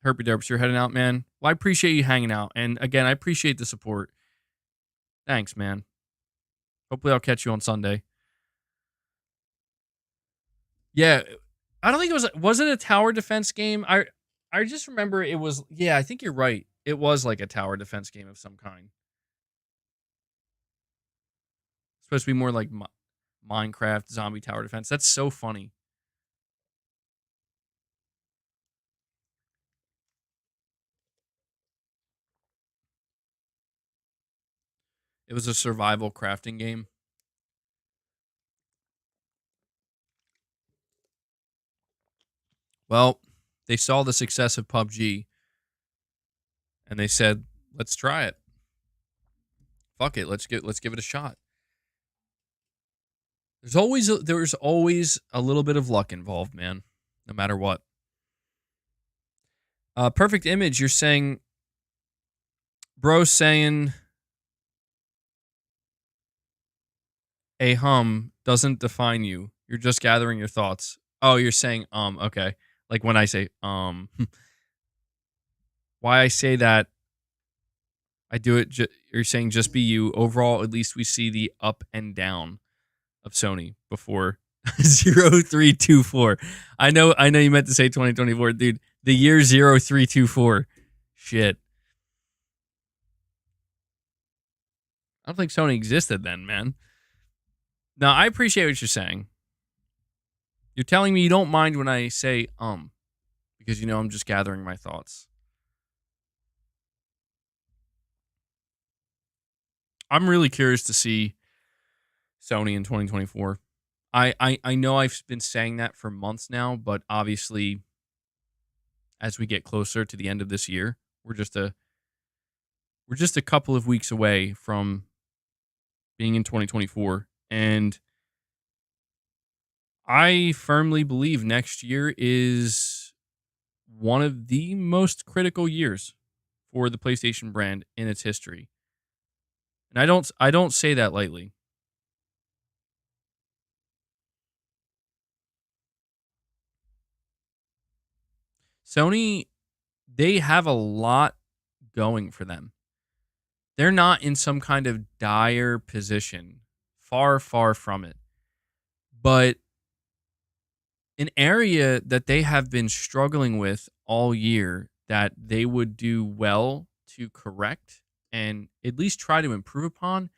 [SPEAKER 1] Herpy Derps, you're heading out, man. Well, I appreciate you hanging out. And again, I appreciate the support. Thanks, man. Hopefully I'll catch you on Sunday. Yeah. I don't think was it a tower defense game? I just remember it was, yeah, I think you're right. It was like a tower defense game of some kind. Supposed to be more like Minecraft zombie tower defense. That's so funny. It was a survival crafting game. Well, they saw the success of PUBG and they said, "Let's try it. Fuck it. Let's give it a shot." There's always a little bit of luck involved, man. No matter what. Perfect image. You're saying, bro, saying a hum doesn't define you. You're just gathering your thoughts. Oh, you're saying okay. Like when I say why I say that I do it. You're saying just be you. Overall, at least we see the up and down of Sony before 0324. I know you meant to say 2024, dude. The year 0324. Shit. I don't think Sony existed then, man. Now, I appreciate what you're saying. You're telling me you don't mind when I say because you know I'm just gathering my thoughts. I'm really curious to see Sony in 2024. I know I've been saying that for months now, but obviously as we get closer to the end of this year, we're just a couple of weeks away from being in 2024, and I firmly believe next year is one of the most critical years for the PlayStation brand in its history. And I don't say that lightly. Sony, they have a lot going for them. They're not in some kind of dire position. Far, far from it. But an area that they have been struggling with all year that they would do well to correct and at least try to improve upon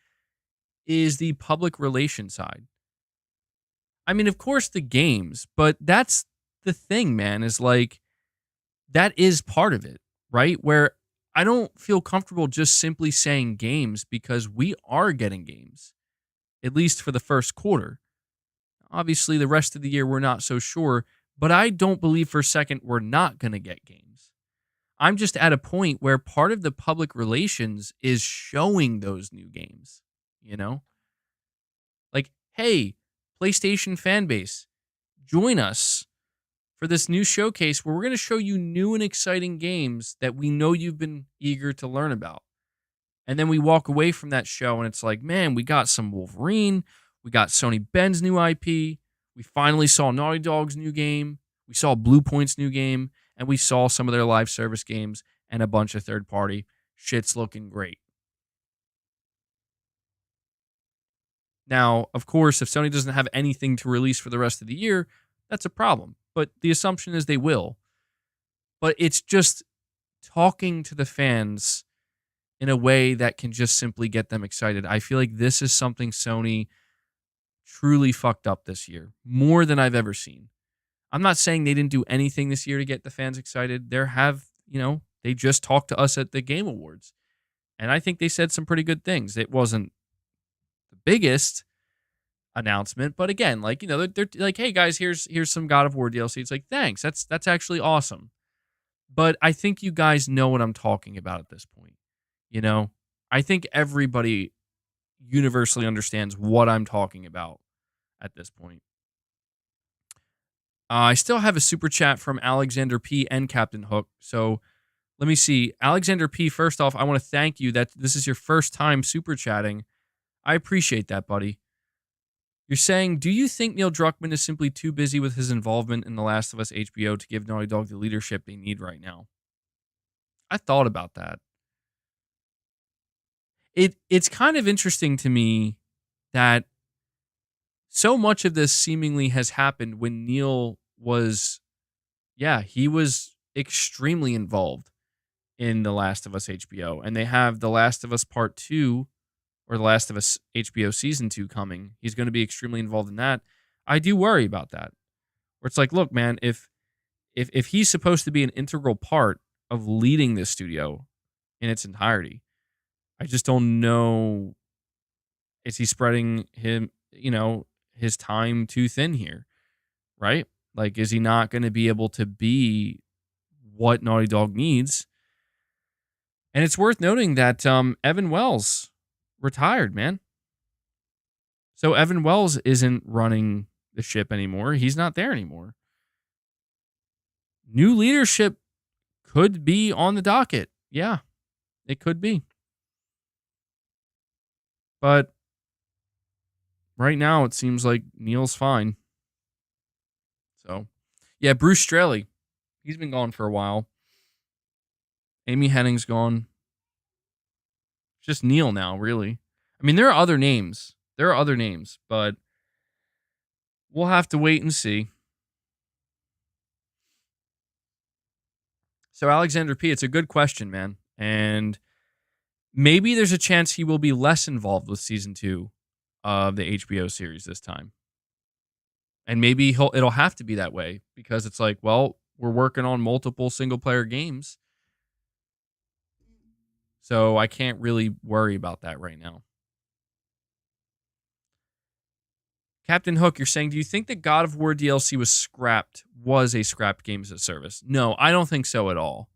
[SPEAKER 1] is the public relations side. I mean, of course, the games, but that's the thing, man, is like that is part of it, right? Where I don't feel comfortable just simply saying games because we are getting games, at least for the first quarter. Obviously, the rest of the year, we're not so sure, but I don't believe for a second we're not going to get games. I'm just at a point where part of the public relations is showing those new games, you know? Like, hey, PlayStation fan base, join us for this new showcase where we're going to show you new and exciting games that we know you've been eager to learn about. And then we walk away from that show and it's like, man, we got some Wolverine. We got Sony Ben's new IP. We finally saw Naughty Dog's new game. We saw Blue Point's new game, and we saw some of their live service games and a bunch of third party. Shit's looking great. Now, of course, if Sony doesn't have anything to release for the rest of the year, that's a problem. But the assumption is they will. But it's just talking to the fans in a way that can just simply get them excited. I feel like this is something Sony truly fucked up this year, more than I've ever seen. I'm not saying they didn't do anything this year to get the fans excited. They just talked to us at the Game Awards. And I think they said some pretty good things. It wasn't the biggest announcement, but again, they're like, hey guys, here's some God of War DLC. It's like, thanks. That's actually awesome. But I think you guys know what I'm talking about at this point. I think everybody universally understands what I'm talking about at this point. I still have a super chat from Alexander P and Captain Hook. So let me see. Alexander P, first off, I want to thank you that this is your first time super chatting. I appreciate that, buddy. You're saying, do you think Neil Druckmann is simply too busy with his involvement in The Last of Us HBO to give Naughty Dog the leadership they need right now? I thought about that. It's kind of interesting to me that so much of this seemingly has happened when Neil was, he was extremely involved in The Last of Us HBO. And they have The Last of Us Part 2 or The Last of Us HBO Season 2 coming. He's going to be extremely involved in that. I do worry about that. Where it's like, look, man, if he's supposed to be an integral part of leading this studio in its entirety, I just don't know. Is he spreading his time too thin here? Right? Like, is he not going to be able to be what Naughty Dog needs? And it's worth noting that Evan Wells retired, man. So Evan Wells isn't running the ship anymore. He's not there anymore. New leadership could be on the docket. Yeah, it could be. But right now, it seems like Neil's fine. So, yeah, Bruce Straley. He's been gone for a while. Amy Henning's gone. It's just Neil now, really. I mean, there are other names. But we'll have to wait and see. So, Alexander P., it's a good question, man. And maybe there's a chance he will be less involved with Season 2 of the HBO series this time. And maybe it'll have to be that way because it's like, well, we're working on multiple single-player games. So I can't really worry about that right now. Captain Hook, you're saying, do you think that God of War DLC was a scrapped game as a service? No, I don't think so at all.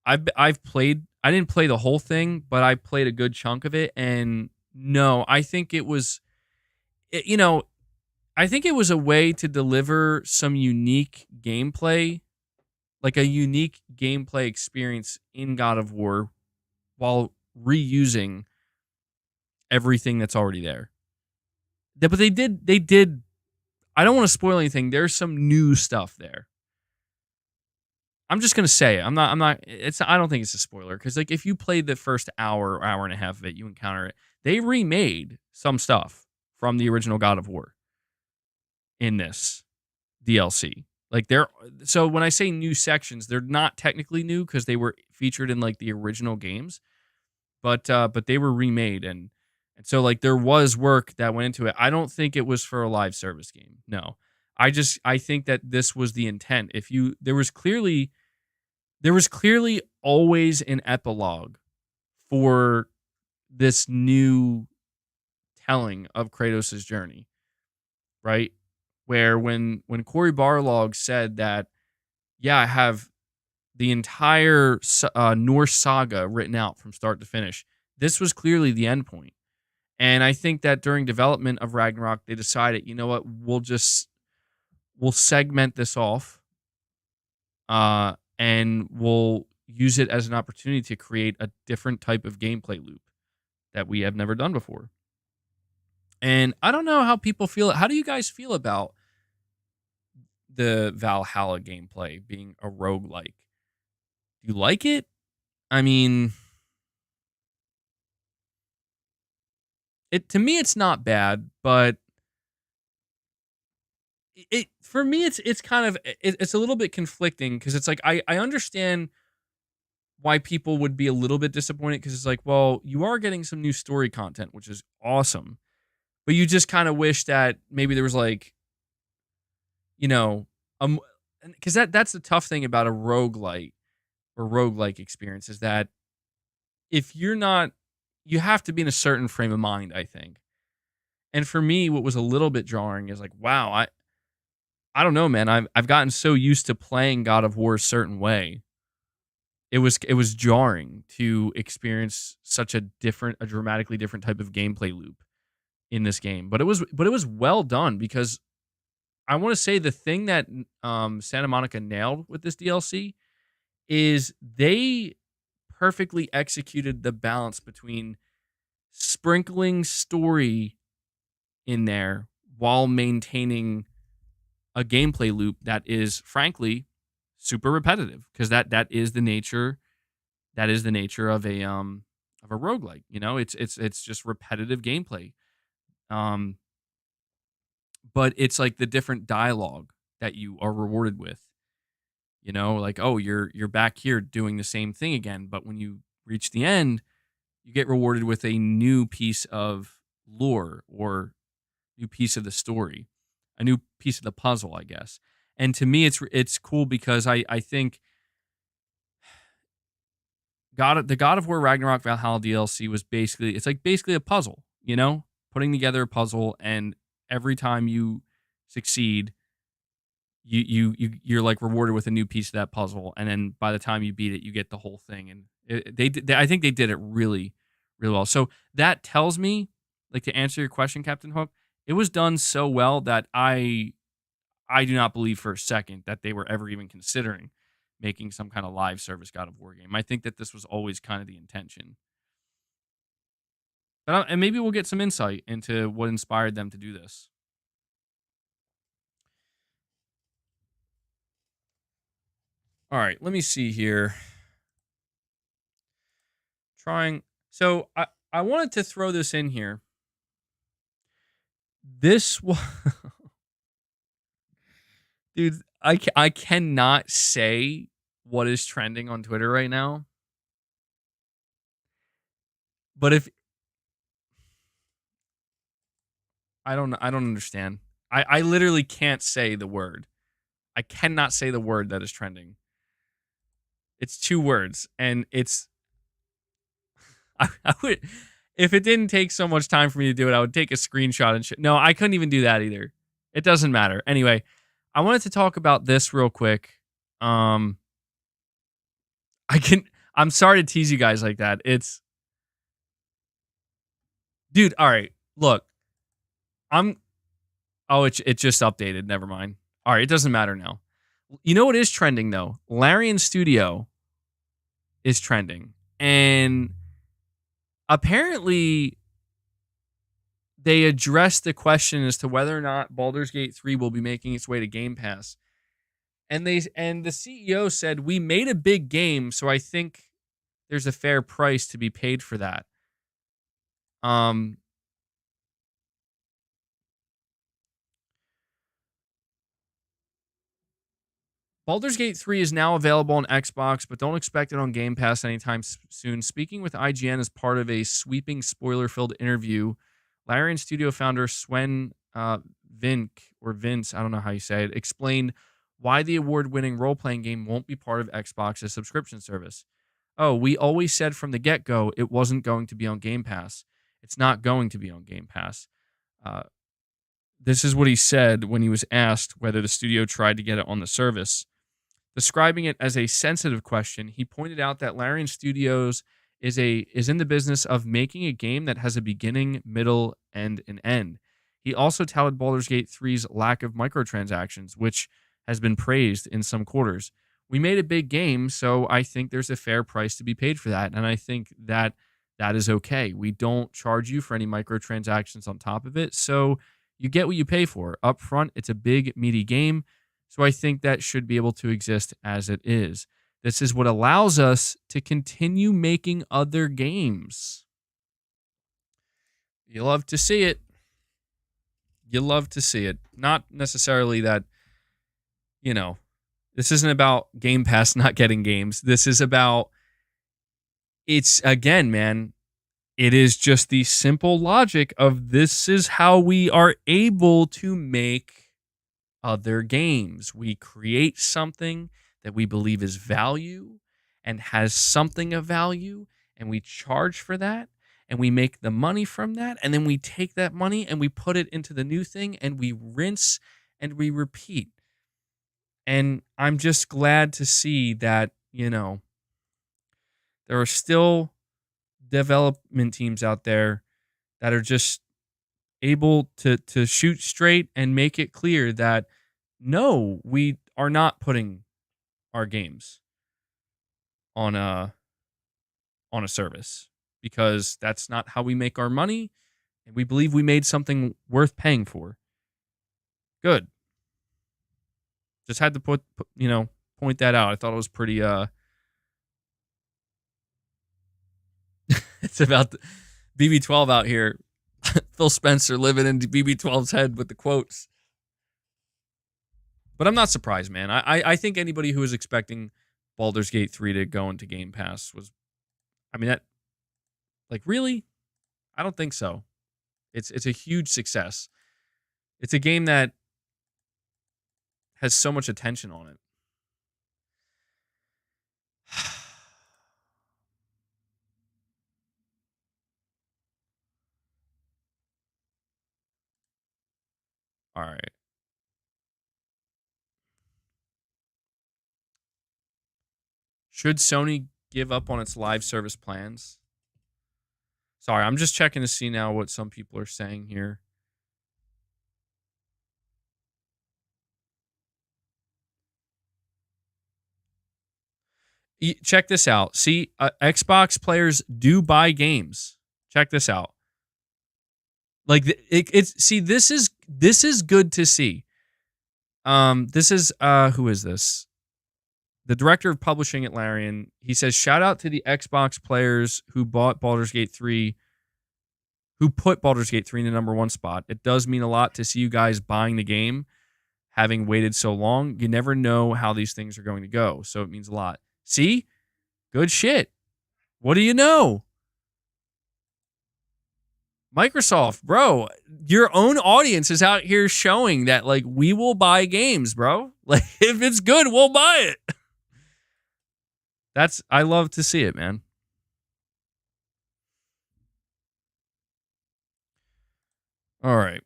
[SPEAKER 1] I've played, I didn't play the whole thing, but I played a good chunk of it. And no, I think it was, I think it was a way to deliver some unique gameplay, like a unique gameplay experience in God of War while reusing everything that's already there. But they did, I don't want to spoil anything. There's some new stuff there. I'm just going to say it. I don't think it's a spoiler because like if you played the first hour or hour and a half of it, you encounter it. They remade some stuff from the original God of War in this DLC. So when I say new sections, they're not technically new because they were featured in like the original games, but they were remade and so like there was work that went into it. I don't think it was for a live service game. No. I think that this was the intent. There was clearly always an epilogue for this new telling of Kratos' journey, right? Where when Cory Barlog said that, I have the entire Norse saga written out from start to finish, this was clearly the end point. And I think that during development of Ragnarok, they decided, you know what, we'll segment this off, and we'll use it as an opportunity to create a different type of gameplay loop that we have never done before. And I don't know how people feel. How do you guys feel about the Valhalla gameplay being a roguelike. Do you like it? I mean, to me it's not bad, but for me it's kind of it's a little bit conflicting because it's like I understand why people would be a little bit disappointed because it's like, well, you are getting some new story content, which is awesome, but you just kind of wish that maybe there was like, you know, um, because that's the tough thing about a roguelite or roguelike experience is that if you're not, you have to be in a certain frame of mind, I think. And for me, what was a little bit jarring is like, wow, I don't know, man. I've gotten so used to playing God of War a certain way. It was jarring to experience such a dramatically different type of gameplay loop in this game. But it was well done because I want to say the thing that Santa Monica nailed with this DLC is they perfectly executed the balance between sprinkling story in there while maintaining a gameplay loop that is frankly super repetitive because that is the nature of a roguelike. It's just repetitive gameplay. Um but it's like the different dialogue that you are rewarded with. Like, oh, you're back here doing the same thing again, but when you reach the end, you get rewarded with a new piece of lore or new piece of the story, a new piece of the puzzle, I guess. And to me, it's cool because I think the God of War Ragnarok Valhalla DLC was basically a puzzle, putting together a puzzle, and every time you succeed, you're like rewarded with a new piece of that puzzle, and then by the time you beat it, you get the whole thing. And I think they did it really, really well. So that tells me, like, to answer your question, Captain Hook, it was done so well that I do not believe for a second that they were ever even considering making some kind of live service God of War game. I think that this was always kind of the intention. And maybe we'll get some insight into what inspired them to do this. All right, let me see here. Trying. So I wanted to throw this in here. This was, dude. I cannot say what is trending on Twitter right now. But if I don't understand. I literally can't say the word. I cannot say the word that is trending. It's two words, and it's I would, if it didn't take so much time for me to do it, I would take a screenshot and no, I couldn't even do that either. It doesn't matter. Anyway, I wanted to talk about this real quick. I'm sorry to tease you guys like that. Dude, all right. Look, it just updated. Never mind. All right, it doesn't matter now. You know what is trending though? Larian Studio is trending. And apparently they addressed the question as to whether or not Baldur's Gate 3 will be making its way to Game Pass. And the CEO said, "We made a big game, so I think there's a fair price to be paid for that." Baldur's Gate 3 is now available on Xbox, but don't expect it on Game Pass anytime soon. Speaking with IGN as part of a sweeping spoiler-filled interview, Larian Studio founder Sven Vince, I don't know how you say it, explained why the award-winning role-playing game won't be part of Xbox's subscription service. "Oh, we always said from the get-go it wasn't going to be on Game Pass. It's not going to be on Game Pass." This is what he said when he was asked whether the studio tried to get it on the service. Describing it as a sensitive question, he pointed out that Larian Studios is in the business of making a game that has a beginning, middle, and an end. He also touted Baldur's Gate 3's lack of microtransactions, which has been praised in some quarters. "We made a big game, so I think there's a fair price to be paid for that, and I think that is okay. We don't charge you for any microtransactions on top of it, so you get what you pay for. Up front, it's a big, meaty game. So I think that should be able to exist as it is. This is what allows us to continue making other games. You love to see it. You love to see it. Not necessarily that, you know, this isn't about Game Pass not getting games. This is about, it's again, man, it is just the simple logic of this is how we are able to make other games. We create something that we believe is value and has something of value, and we charge for that, and we make the money from that, and then we take that money and we put it into the new thing, and we rinse and we repeat. And I'm just glad to see that, there are still development teams out there that are just able to shoot straight and make it clear that no, we are not putting our games on a service, because that's not how we make our money, and we believe we made something worth paying for. Good. Just had to point that out. I thought it was pretty it's about BB12 out here. Phil Spencer living in BB12's head with the quotes. But I'm not surprised, man. I think anybody who was expecting Baldur's Gate 3 to go into Game Pass was, really? I don't think so. It's a huge success. It's a game that has so much attention on it. All right. Should Sony give up on its live service plans? Sorry, I'm just checking to see now what some people are saying here. Check this out. See, Xbox players do buy games. Check this out. Like see, this is good to see. This is who is this? The director of publishing at Larian. He says, shout out to the Xbox players who bought Baldur's Gate 3, who put Baldur's Gate 3 in the number one spot. It does mean a lot to see you guys buying the game, having waited so long. You never know how these things are going to go, so it means a lot. See? Good shit. What do you know? Microsoft, bro, your own audience is out here showing that, like, we will buy games, bro. Like, if it's good, we'll buy it. I love to see it, man. All right.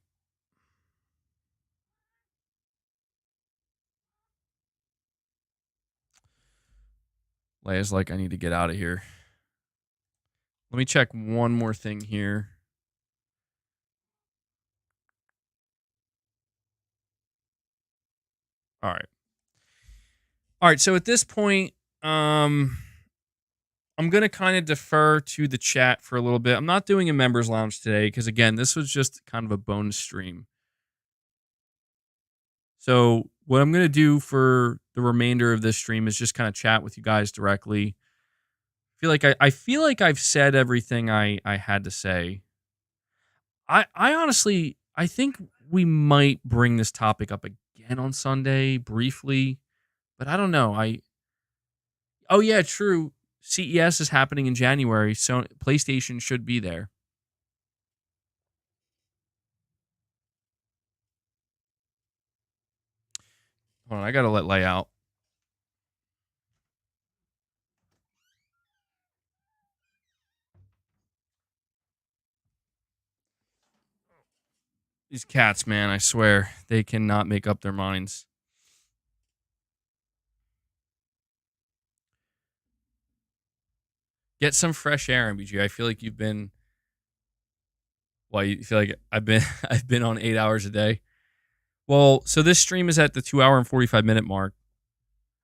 [SPEAKER 1] Leia's like, I need to get out of here. Let me check one more thing here. All right. So at this point, I'm going to kind of defer to the chat for a little bit. I'm not doing a members lounge today because, again, this was just kind of a bonus stream. So what I'm going to do for the remainder of this stream is just kind of chat with you guys directly. I feel like I've said everything I had to say. I honestly, I think we might bring this topic up again on Sunday briefly, but I don't know. Oh yeah, true. CES is happening in January, so PlayStation should be there. Hold on, I gotta let Lay out. These cats, man, I swear, they cannot make up their minds. Get some fresh air, MBG. I feel like you've been. Well, you feel like I've been on 8 hours a day. Well, so this stream is at the 2 hour and 45-minute mark.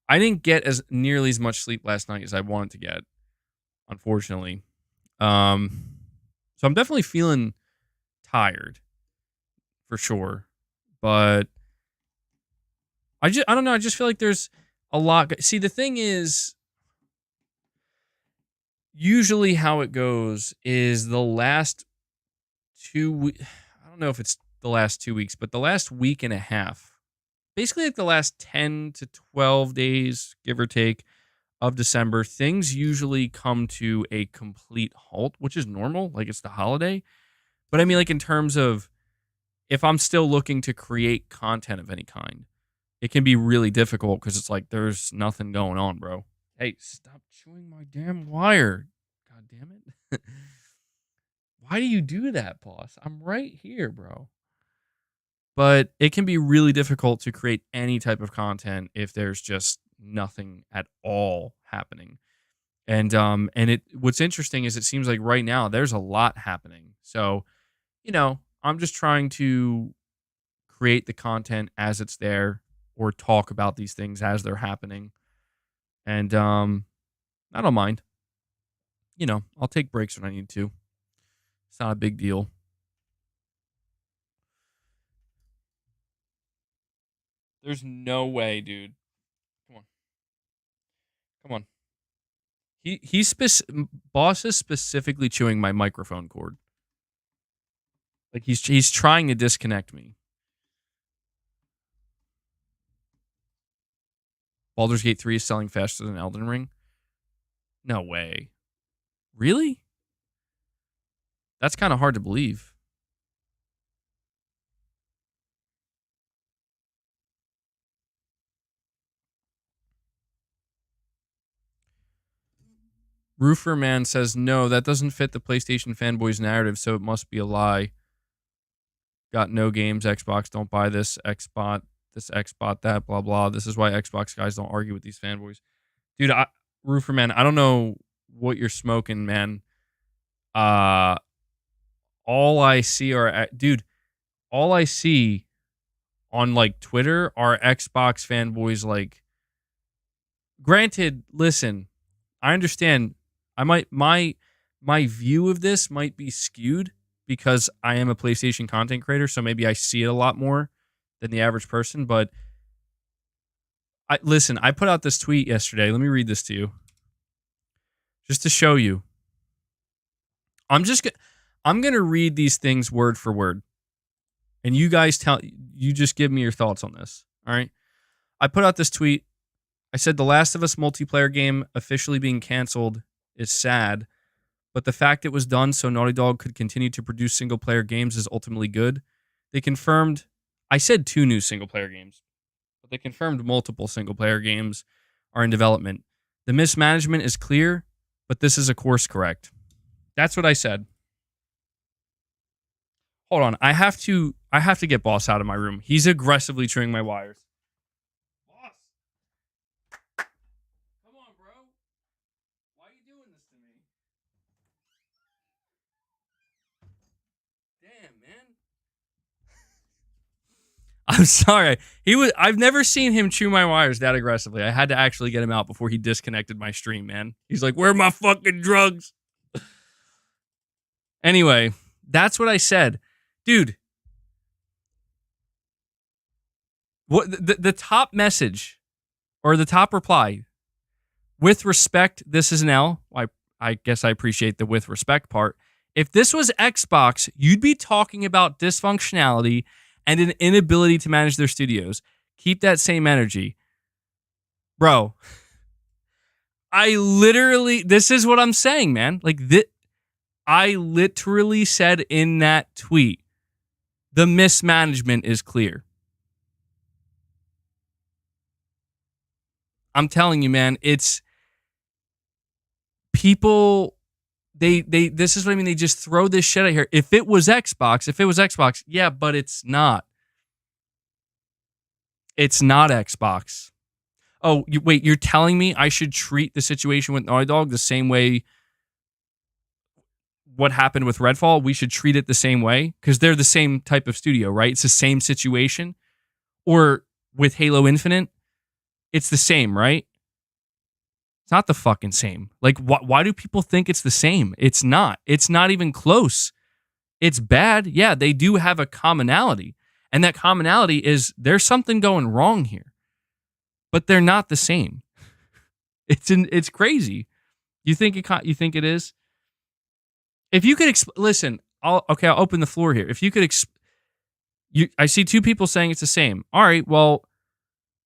[SPEAKER 1] I didn't get as nearly as much sleep last night as I wanted to get, unfortunately. So I'm definitely feeling tired, for sure. But I don't know. I just feel like there's a lot. See, the thing is, usually how it goes is the last I don't know if it's the last 2 weeks, but the last week and a half, basically like the last 10 to 12 days, give or take, of December, things usually come to a complete halt, which is normal. Like it's the holiday. But I mean, like in terms of if I'm still looking to create content of any kind, it can be really difficult because it's like there's nothing going on, bro. Hey, stop chewing my damn wire. God damn it. Why do you do that, boss? I'm right here, bro. But it can be really difficult to create any type of content if there's just nothing at all happening. And it what's interesting is it seems like right now there's a lot happening. So, I'm just trying to create the content as it's there or talk about these things as they're happening. And I don't mind. I'll take breaks when I need to. It's not a big deal. There's no way, dude. Come on. Come on. Boss is specifically chewing my microphone cord. Like he's trying to disconnect me. Baldur's Gate 3 is selling faster than Elden Ring? No way. Really? That's kind of hard to believe. Roofer Man says, no, that doesn't fit the PlayStation fanboys narrative, so it must be a lie. Got no games, Xbox, don't buy this, Xbot, that, blah, blah. This is why Xbox guys don't argue with these fanboys. Dude, Roofer Man, I don't know what you're smoking, man. All I see on like Twitter are Xbox fanboys. Like, granted, listen, I understand. My view of this might be skewed because I am a PlayStation content creator, so maybe I see it a lot more than the average person. But I put out this tweet yesterday. Let me read this to you, just to show you. I'm gonna read these things word for word, and you guys just give me your thoughts on this. All right. I put out this tweet. I said The Last of Us multiplayer game officially being canceled is sad, but the fact it was done so Naughty Dog could continue to produce single-player games is ultimately good. They confirmed, I said 2 new single-player games, but they confirmed multiple single-player games are in development. The mismanagement is clear, but this is a course correct. That's what I said. Hold on, I have to get Boss out of my room. He's aggressively chewing my wires. I'm sorry. I've never seen him chew my wires that aggressively. I had to actually get him out before he disconnected my stream, man. He's like, "Where are my fucking drugs?" Anyway, that's what I said. Dude, what the top message or the top reply, with respect, this is an L. I guess I appreciate the with respect part. If this was Xbox, you'd be talking about dysfunctionality and an inability to manage their studios. Keep that same energy. Bro, this is what I'm saying, man. Like, I literally said in that tweet, the mismanagement is clear. I'm telling you, man, it's people, this is what I mean. They just throw this shit out here. If it was Xbox, yeah, but it's not. It's not Xbox. Oh, wait, you're telling me I should treat the situation with Naughty Dog the same way what happened with Redfall? We should treat it the same way? Because they're the same type of studio, right? It's the same situation. Or with Halo Infinite, it's the same, right? It's not the fucking same. Like, why do people think it's the same? It's not. It's not even close. It's bad. Yeah, they do have a commonality. And that commonality is there's something going wrong here. but they're not the same. It's crazy. You think it is? If you could listen, I'll open the floor here. If you could I see two people saying it's the same. All right, well,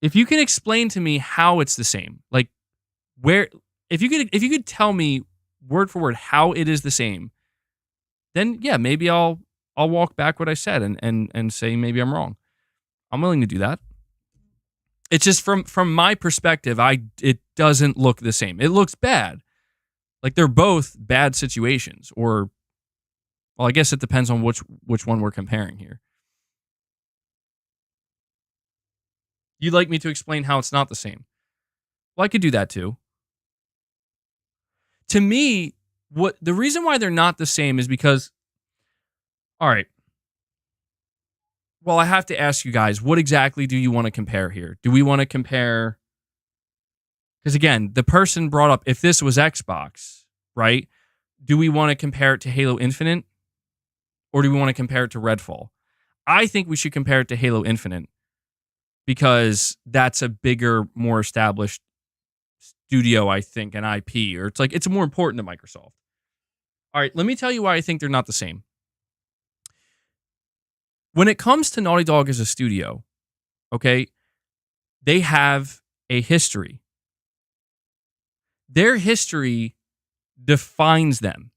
[SPEAKER 1] if you can explain to me how it's the same, like where if you could tell me word for word how it is the same, then yeah, maybe I'll walk back what I said and say maybe I'm wrong. I'm willing to do that. It's just from my perspective, it doesn't look the same. It looks bad. Like they're both bad situations, or well, I guess it depends on which one we're comparing here. You'd like me to explain how it's not the same? Well, I could do that too. To me, what the reason why they're not the same is because, all right, well, I have to ask you guys, what exactly do you want to compare here? Do we want to compare? Because again, the person brought up, if this was Xbox, right? Do we want to compare it to Halo Infinite? Or do we want to compare it to Redfall? I think we should compare it to Halo Infinite because that's a bigger, more established studio, I think, an IP, or it's more important to Microsoft. All right, let me tell you why I think they're not the same. When it comes to Naughty Dog as a studio, okay, they have a history. Their history defines them.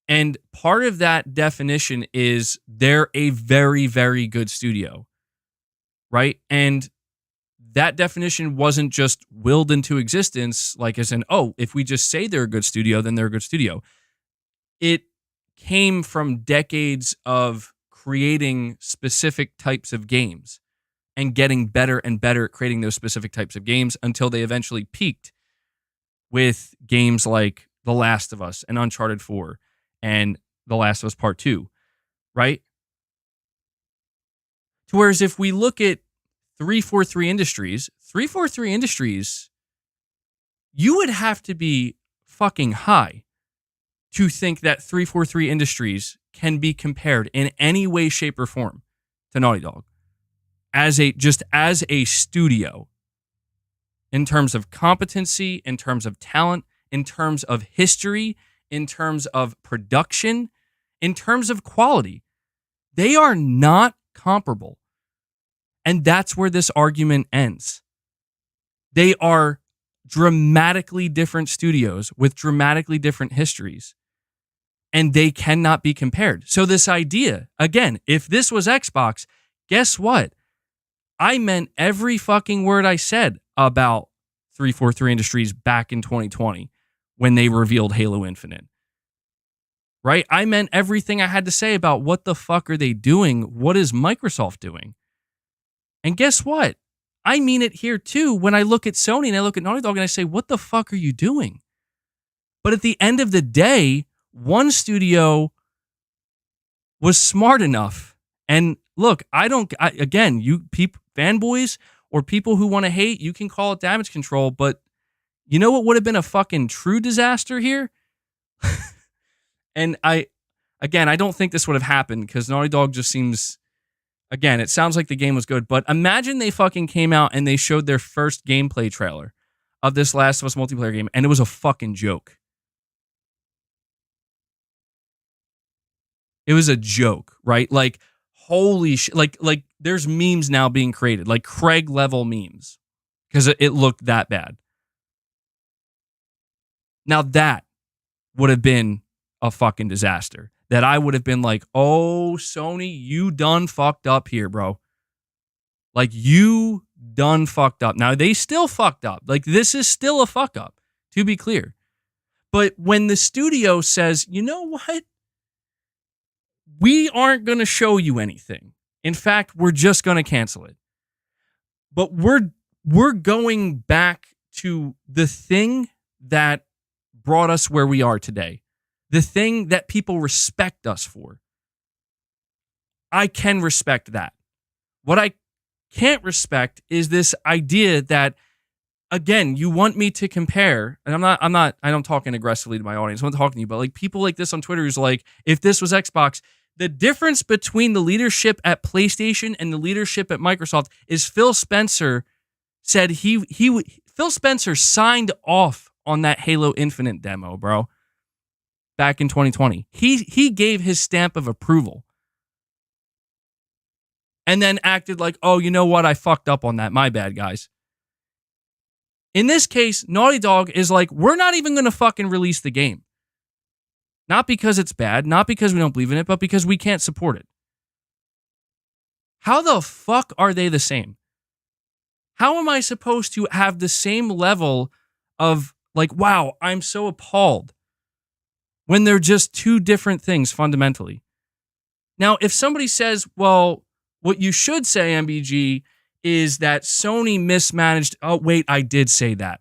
[SPEAKER 1] And part of that definition is they're a very, very good studio, right? And that definition wasn't just willed into existence, like as in, oh, if we just say they're a good studio, then they're a good studio. It came from decades of creating specific types of games and getting better and better at creating those specific types of games until they eventually peaked with games like The Last of Us and Uncharted 4 and The Last of Us Part 2, right? To whereas if we look at 343 Industries, you would have to be fucking high to think that 343 Industries can be compared in any way, shape, or form to Naughty Dog as a studio, in terms of competency, in terms of talent, in terms of history, in terms of production, in terms of quality. They are not comparable. And that's where this argument ends. They are dramatically different studios with dramatically different histories, and they cannot be compared. So this idea, again, if this was Xbox, guess what? I meant every fucking word I said about 343 Industries back in 2020 when they revealed Halo Infinite. Right? I meant everything I had to say about what the fuck are they doing? What is Microsoft doing? And guess what? I mean it here too when I look at Sony and I look at Naughty Dog and I say, what the fuck are you doing? But at the end of the day, one studio was smart enough. And look, again, you fanboys or people who want to hate, you can call it damage control, but you know what would have been a fucking true disaster here? And I don't think this would have happened because Naughty Dog just seems, again, it sounds like the game was good, but imagine they fucking came out and they showed their first gameplay trailer of this Last of Us multiplayer game and it was a fucking joke. It was a joke, right? Like, holy shit. Like there's memes now being created, like Craig level memes, because it looked that bad. Now that would have been a fucking disaster. That I would have been like, oh, Sony, you done fucked up here, bro. Like, you done fucked up. Now, they still fucked up. Like, this is still a fuck up, to be clear. But when the studio says, you know what? We aren't going to show you anything. In fact, we're just going to cancel it. But we're going back to the thing that brought us where we are today. The thing that people respect us for. I can respect that. What I can't respect is this idea that, again, you want me to compare, and I don't talking aggressively to my audience. I'm not talking to you, but like people like this on Twitter who's like, if this was Xbox, the difference between the leadership at PlayStation and the leadership at Microsoft is Phil Spencer said Phil Spencer signed off on that Halo Infinite demo, bro, back in 2020. He gave his stamp of approval. And then acted like, oh, you know what? I fucked up on that. My bad, guys. In this case, Naughty Dog is like, we're not even going to fucking release the game. Not because it's bad, not because we don't believe in it, but because we can't support it. How the fuck are they the same? How am I supposed to have the same level of like, wow, I'm so appalled when they're just two different things fundamentally? Now, if somebody says, well, what you should say, MBG, is that Sony mismanaged. Oh, wait, I did say that.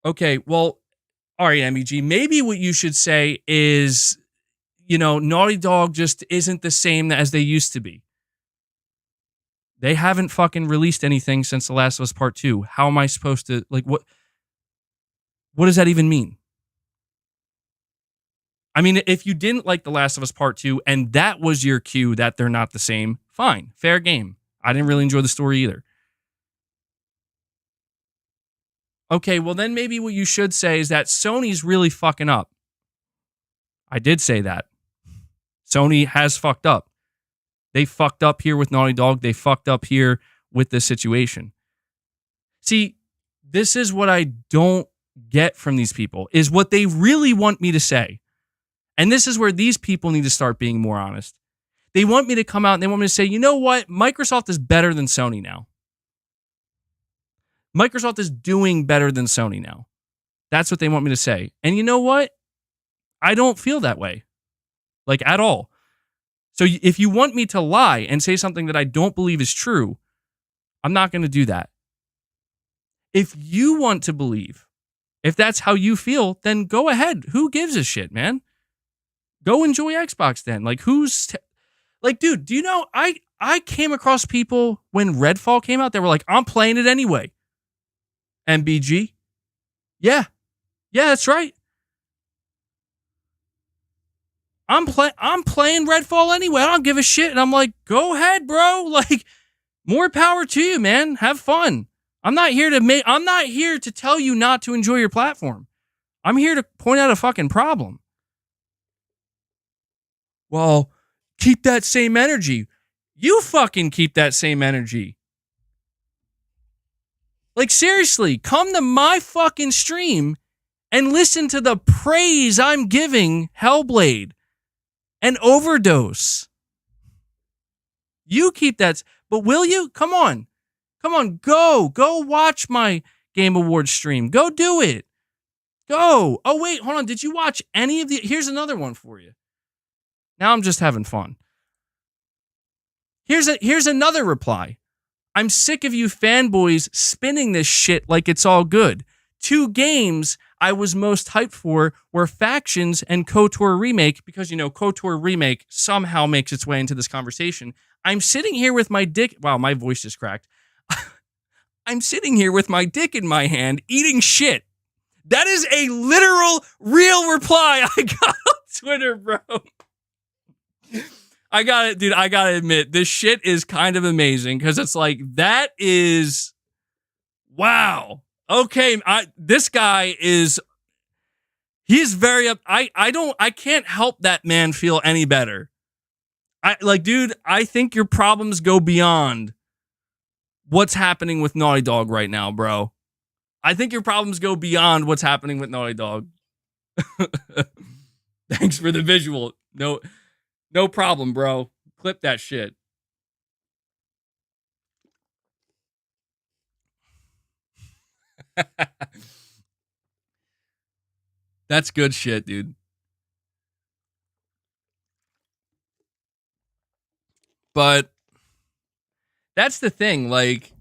[SPEAKER 1] Okay, well, all right, MBG, maybe what you should say is, Naughty Dog just isn't the same as they used to be. They haven't fucking released anything since The Last of Us Part 2. How am I supposed to, what does that even mean? I mean, if you didn't like The Last of Us Part 2 and that was your cue that they're not the same, fine, fair game. I didn't really enjoy the story either. Okay, well then maybe what you should say is that Sony's really fucking up. I did say that. Sony has fucked up. They fucked up here with Naughty Dog. They fucked up here with this situation. See, this is what I don't get from these people, is what they really want me to say. And this is where these people need to start being more honest. They want me to come out and they want me to say, you know what? Microsoft is better than Sony now. Microsoft is doing better than Sony now. That's what they want me to say. And you know what? I don't feel that way. Like, at all. So if you want me to lie and say something that I don't believe is true, I'm not going to do that. If you want to believe, if that's how you feel, then go ahead. Who gives a shit, man? Go enjoy Xbox then. Like, dude, do you know, I came across people when Redfall came out, they were like, I'm playing it anyway. MBG. Yeah, that's right. I'm playing Redfall anyway. I don't give a shit. And I'm like, go ahead, bro. Like, more power to you, man. Have fun. I'm not here to tell you not to enjoy your platform. I'm here to point out a fucking problem. Well, keep that same energy. You fucking keep that same energy. Like, seriously, come to my fucking stream and listen to the praise I'm giving Hellblade and Overdose. You keep that. But will you? Come on. Go watch my Game Awards stream. Go do it. Go. Oh, wait, hold on. Did you watch any of the? Here's another one for you. Now I'm just having fun. Here's another reply. I'm sick of you fanboys spinning this shit like it's all good. 2 games I was most hyped for were Factions and KOTOR Remake, because, KOTOR Remake somehow makes its way into this conversation. I'm sitting here with my dick. Wow, my voice just cracked. I'm sitting here with my dick in my hand eating shit. That is a literal, real reply I got on Twitter, bro. I got it, dude. I got to admit, this shit is kind of amazing because it's like, that is, wow. Okay, this guy is, he is very up. I can't help that man feel any better. Dude, I think your problems go beyond what's happening with Naughty Dog right now, bro. I think your problems go beyond what's happening with Naughty Dog. Thanks for the visual. No problem, bro. Clip that shit. That's good shit, dude. But that's the thing. Like,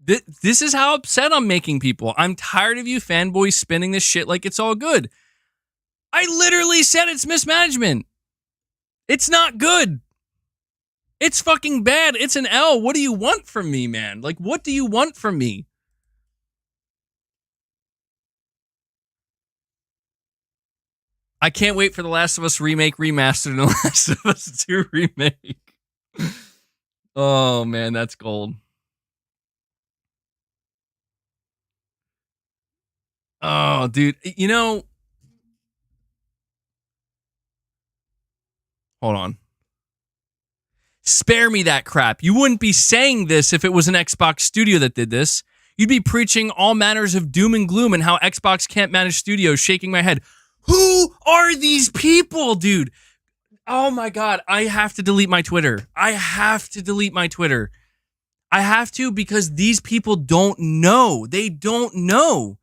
[SPEAKER 1] this is how upset I'm making people. I'm tired of you fanboys spinning this shit like it's all good. I literally said it's mismanagement. It's not good. It's fucking bad. It's an L. What do you want from me, man? Like, what do you want from me? I can't wait for The Last of Us Remake Remastered and The Last of Us 2 Remake. Oh man, that's gold. Oh, dude. Hold on. Spare me that crap. You wouldn't be saying this if it was an Xbox studio that did this. You'd be preaching all manners of doom and gloom and how Xbox can't manage studios, shaking my head. Who are these people, dude? Oh my God. I have to delete my Twitter. I have to delete my Twitter. I have to because these people don't know. They don't know.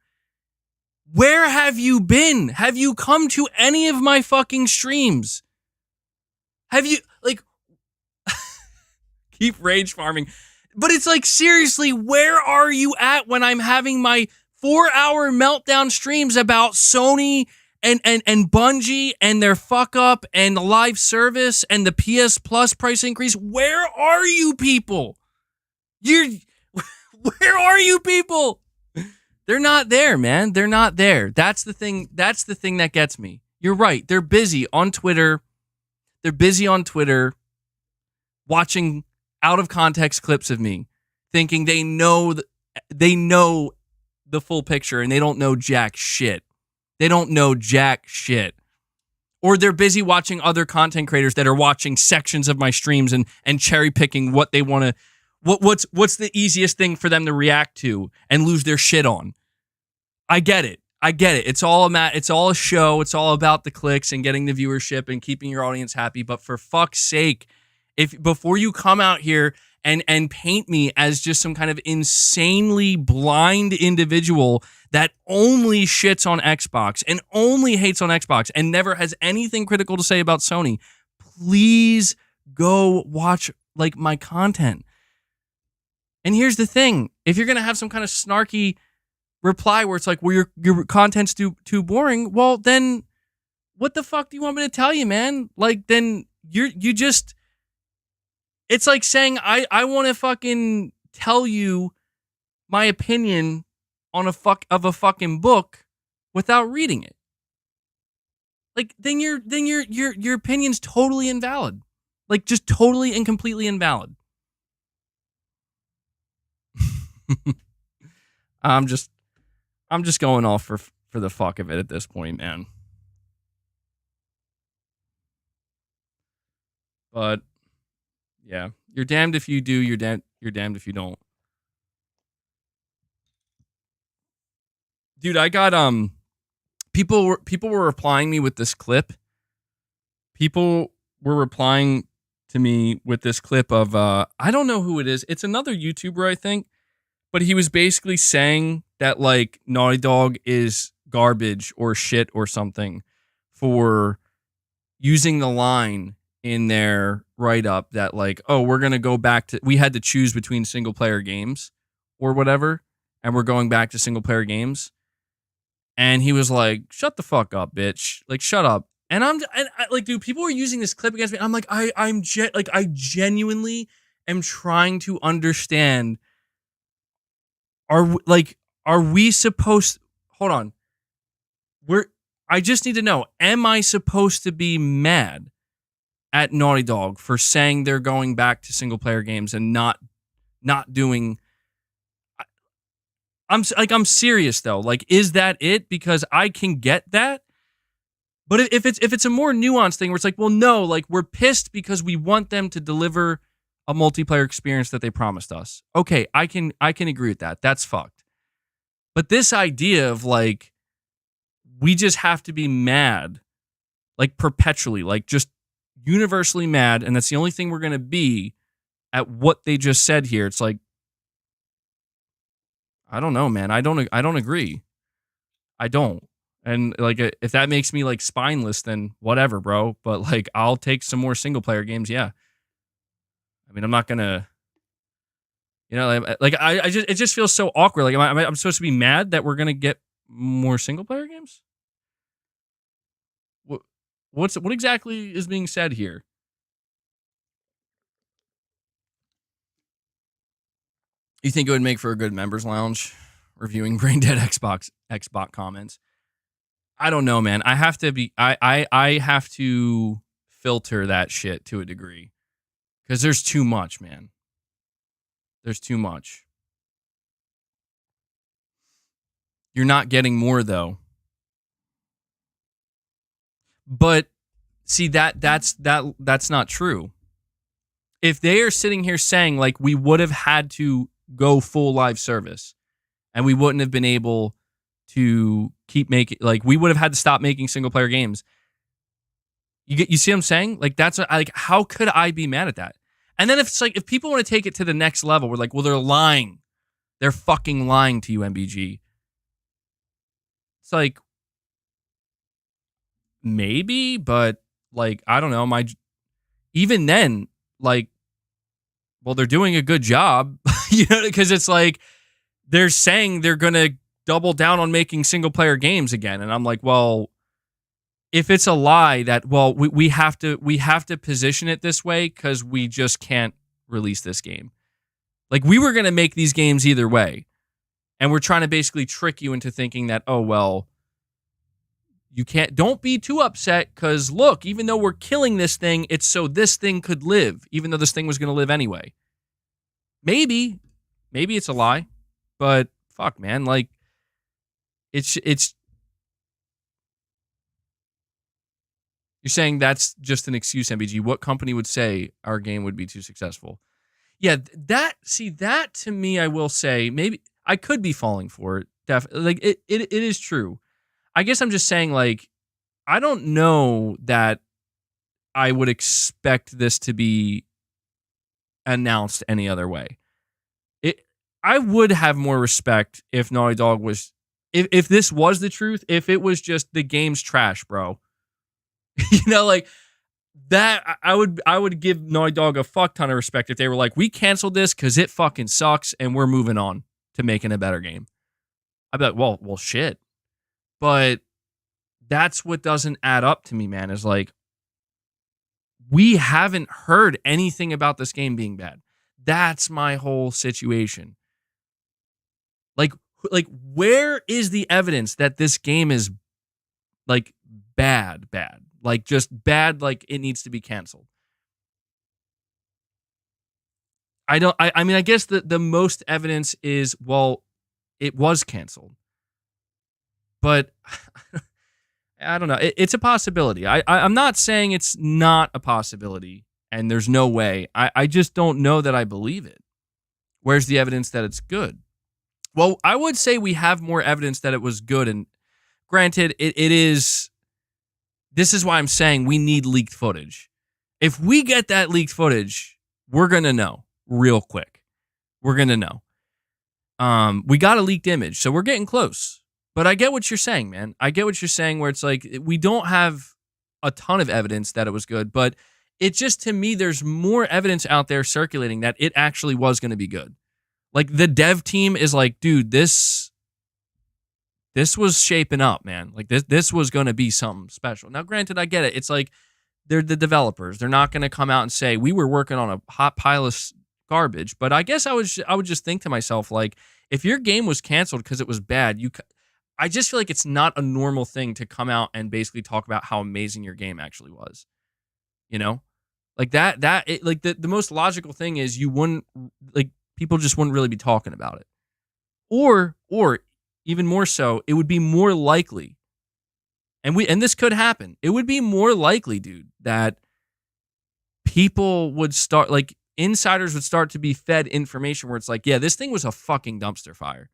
[SPEAKER 1] Where have you been? Have you come to any of my fucking streams? Have you, like, keep rage farming. But it's like, seriously, where are you at when I'm having my 4-hour meltdown streams about Sony and Bungie and their fuck up and the live service and the PS Plus price increase? Where are you people? Where are you people? They're not there, man. They're not there. That's the thing. That's the thing that gets me. You're right. They're busy on Twitter. They're busy on Twitter watching out of context clips of me, thinking they know the full picture and they don't know jack shit. They don't know jack shit. Or they're busy watching other content creators that are watching sections of my streams and cherry picking what they want to what's the easiest thing for them to react to and lose their shit on. I get it. It's all a show. It's all about the clicks and getting the viewership and keeping your audience happy. But for fuck's sake, if before you come out here and paint me as just some kind of insanely blind individual that only shits on Xbox and only hates on Xbox and never has anything critical to say about Sony, please go watch like my content. And here's the thing. If you're going to have some kind of snarky reply where it's like, well, your content's too boring, well, then what the fuck do you want me to tell you, man? Like, then you just, it's like saying I want to fucking tell you my opinion on a fucking book without reading it. Like, then your opinion's totally invalid. Like, just totally and completely invalid. I'm just going off for the fuck of it at this point, man. But yeah, you're damned if you do, you're damned if you don't. Dude, I got people were replying me with this clip. People were replying to me with this clip of I don't know who it is. It's another YouTuber, I think. But he was basically saying that, like, Naughty Dog is garbage or shit or something for using the line in their write-up that, like, oh, we're going to go back to... We had to choose between single-player games or whatever, and we're going back to single-player games. And he was like, shut the fuck up, bitch. Like, shut up. And like, dude, people were using this clip against me. I'm like, I genuinely am trying to understand... Are we supposed... Hold on. I just need to know, am I supposed to be mad at Naughty Dog for saying they're going back to single player games and not doing... I'm serious though. Like, is that it? Because I can get that. But if it's a more nuanced thing where it's like, well, no, like, we're pissed because we want them to deliver a multiplayer experience that they promised us. Okay, I can agree with that. That's fucked. But this idea of, like, we just have to be mad, like, perpetually, like, just universally mad, and that's the only thing we're going to be at what they just said here. It's like, I don't know, man. I don't agree. I don't. And, like, if that makes me, like, spineless, then whatever, bro. But, like, I'll take some more single player games, yeah. I mean, I'm not gonna, like it just feels so awkward. Like, I'm supposed to be mad that we're gonna get more single player games? What exactly is being said here? You think it would make for a good members lounge reviewing brain dead Xbox comments? I don't know, man. I have to filter that shit to a degree because there's too much, man. There's too much. You're not getting more though. But see that's not true. If they are sitting here saying like we would have had to go full live service and we wouldn't have been able to keep making, like we would have had to stop making single player games. You see what I'm saying? Like that's like how could I be mad at that? And then if it's like if people want to take it to the next level, we're like, well, they're lying. They're fucking lying to you, MBG. It's like maybe, but like I don't know. Even then, like, well, they're doing a good job, because it's like they're saying they're gonna double down on making single player games again, and I'm like, well, if it's a lie that we have to position it this way because we just can't release this game. Like we were gonna make these games either way, and we're trying to basically trick you into thinking that you can't. Don't be too upset because look, even though we're killing this thing, it's so this thing could live, even though this thing was gonna live anyway. Maybe it's a lie, but fuck, man, like it's. You're saying that's just an excuse, MBG. What company would say our game would be too successful? Yeah, that to me, I will say, maybe I could be falling for it. Definitely, like it is true. I guess I'm just saying, like, I don't know that I would expect this to be announced any other way. I would have more respect if Naughty Dog was, if this was the truth, if it was just the game's trash, bro. Like that, I would give Naughty Dog a fuck ton of respect if they were like, we canceled this because it fucking sucks and we're moving on to making a better game. I'd be like, well, shit. But that's what doesn't add up to me, man, is like, we haven't heard anything about this game being bad. That's my whole situation. Like where is the evidence that this game is like bad? Like just bad, like it needs to be canceled. I mean, I guess the most evidence is, well, it was canceled. But I don't know. It's a possibility. I'm not saying it's not a possibility and there's no way. I just don't know that I believe it. Where's the evidence that it's good? Well, I would say we have more evidence that it was good. And granted, it is. This is why I'm saying we need leaked footage. If we get that leaked footage, we're going to know real quick. We're going to know. We got a leaked image, so we're getting close. But I get what you're saying, man. I get what you're saying where it's like we don't have a ton of evidence that it was good, but it just, to me, there's more evidence out there circulating that it actually was going to be good. Like the dev team is like, dude, this was shaping up, man. Like this was going to be something special. Now, granted, I get it. It's like they're the developers. They're not going to come out and say we were working on a hot pile of garbage. But I guess I would just think to myself, like, if your game was canceled because it was bad, I just feel like it's not a normal thing to come out and basically talk about how amazing your game actually was. Like like the most logical thing is you wouldn't, like, people just wouldn't really be talking about it. Or even more so, it would be more likely, and this could happen. It would be more likely, dude, that people would start, like, insiders would start to be fed information where it's like, yeah, this thing was a fucking dumpster fire.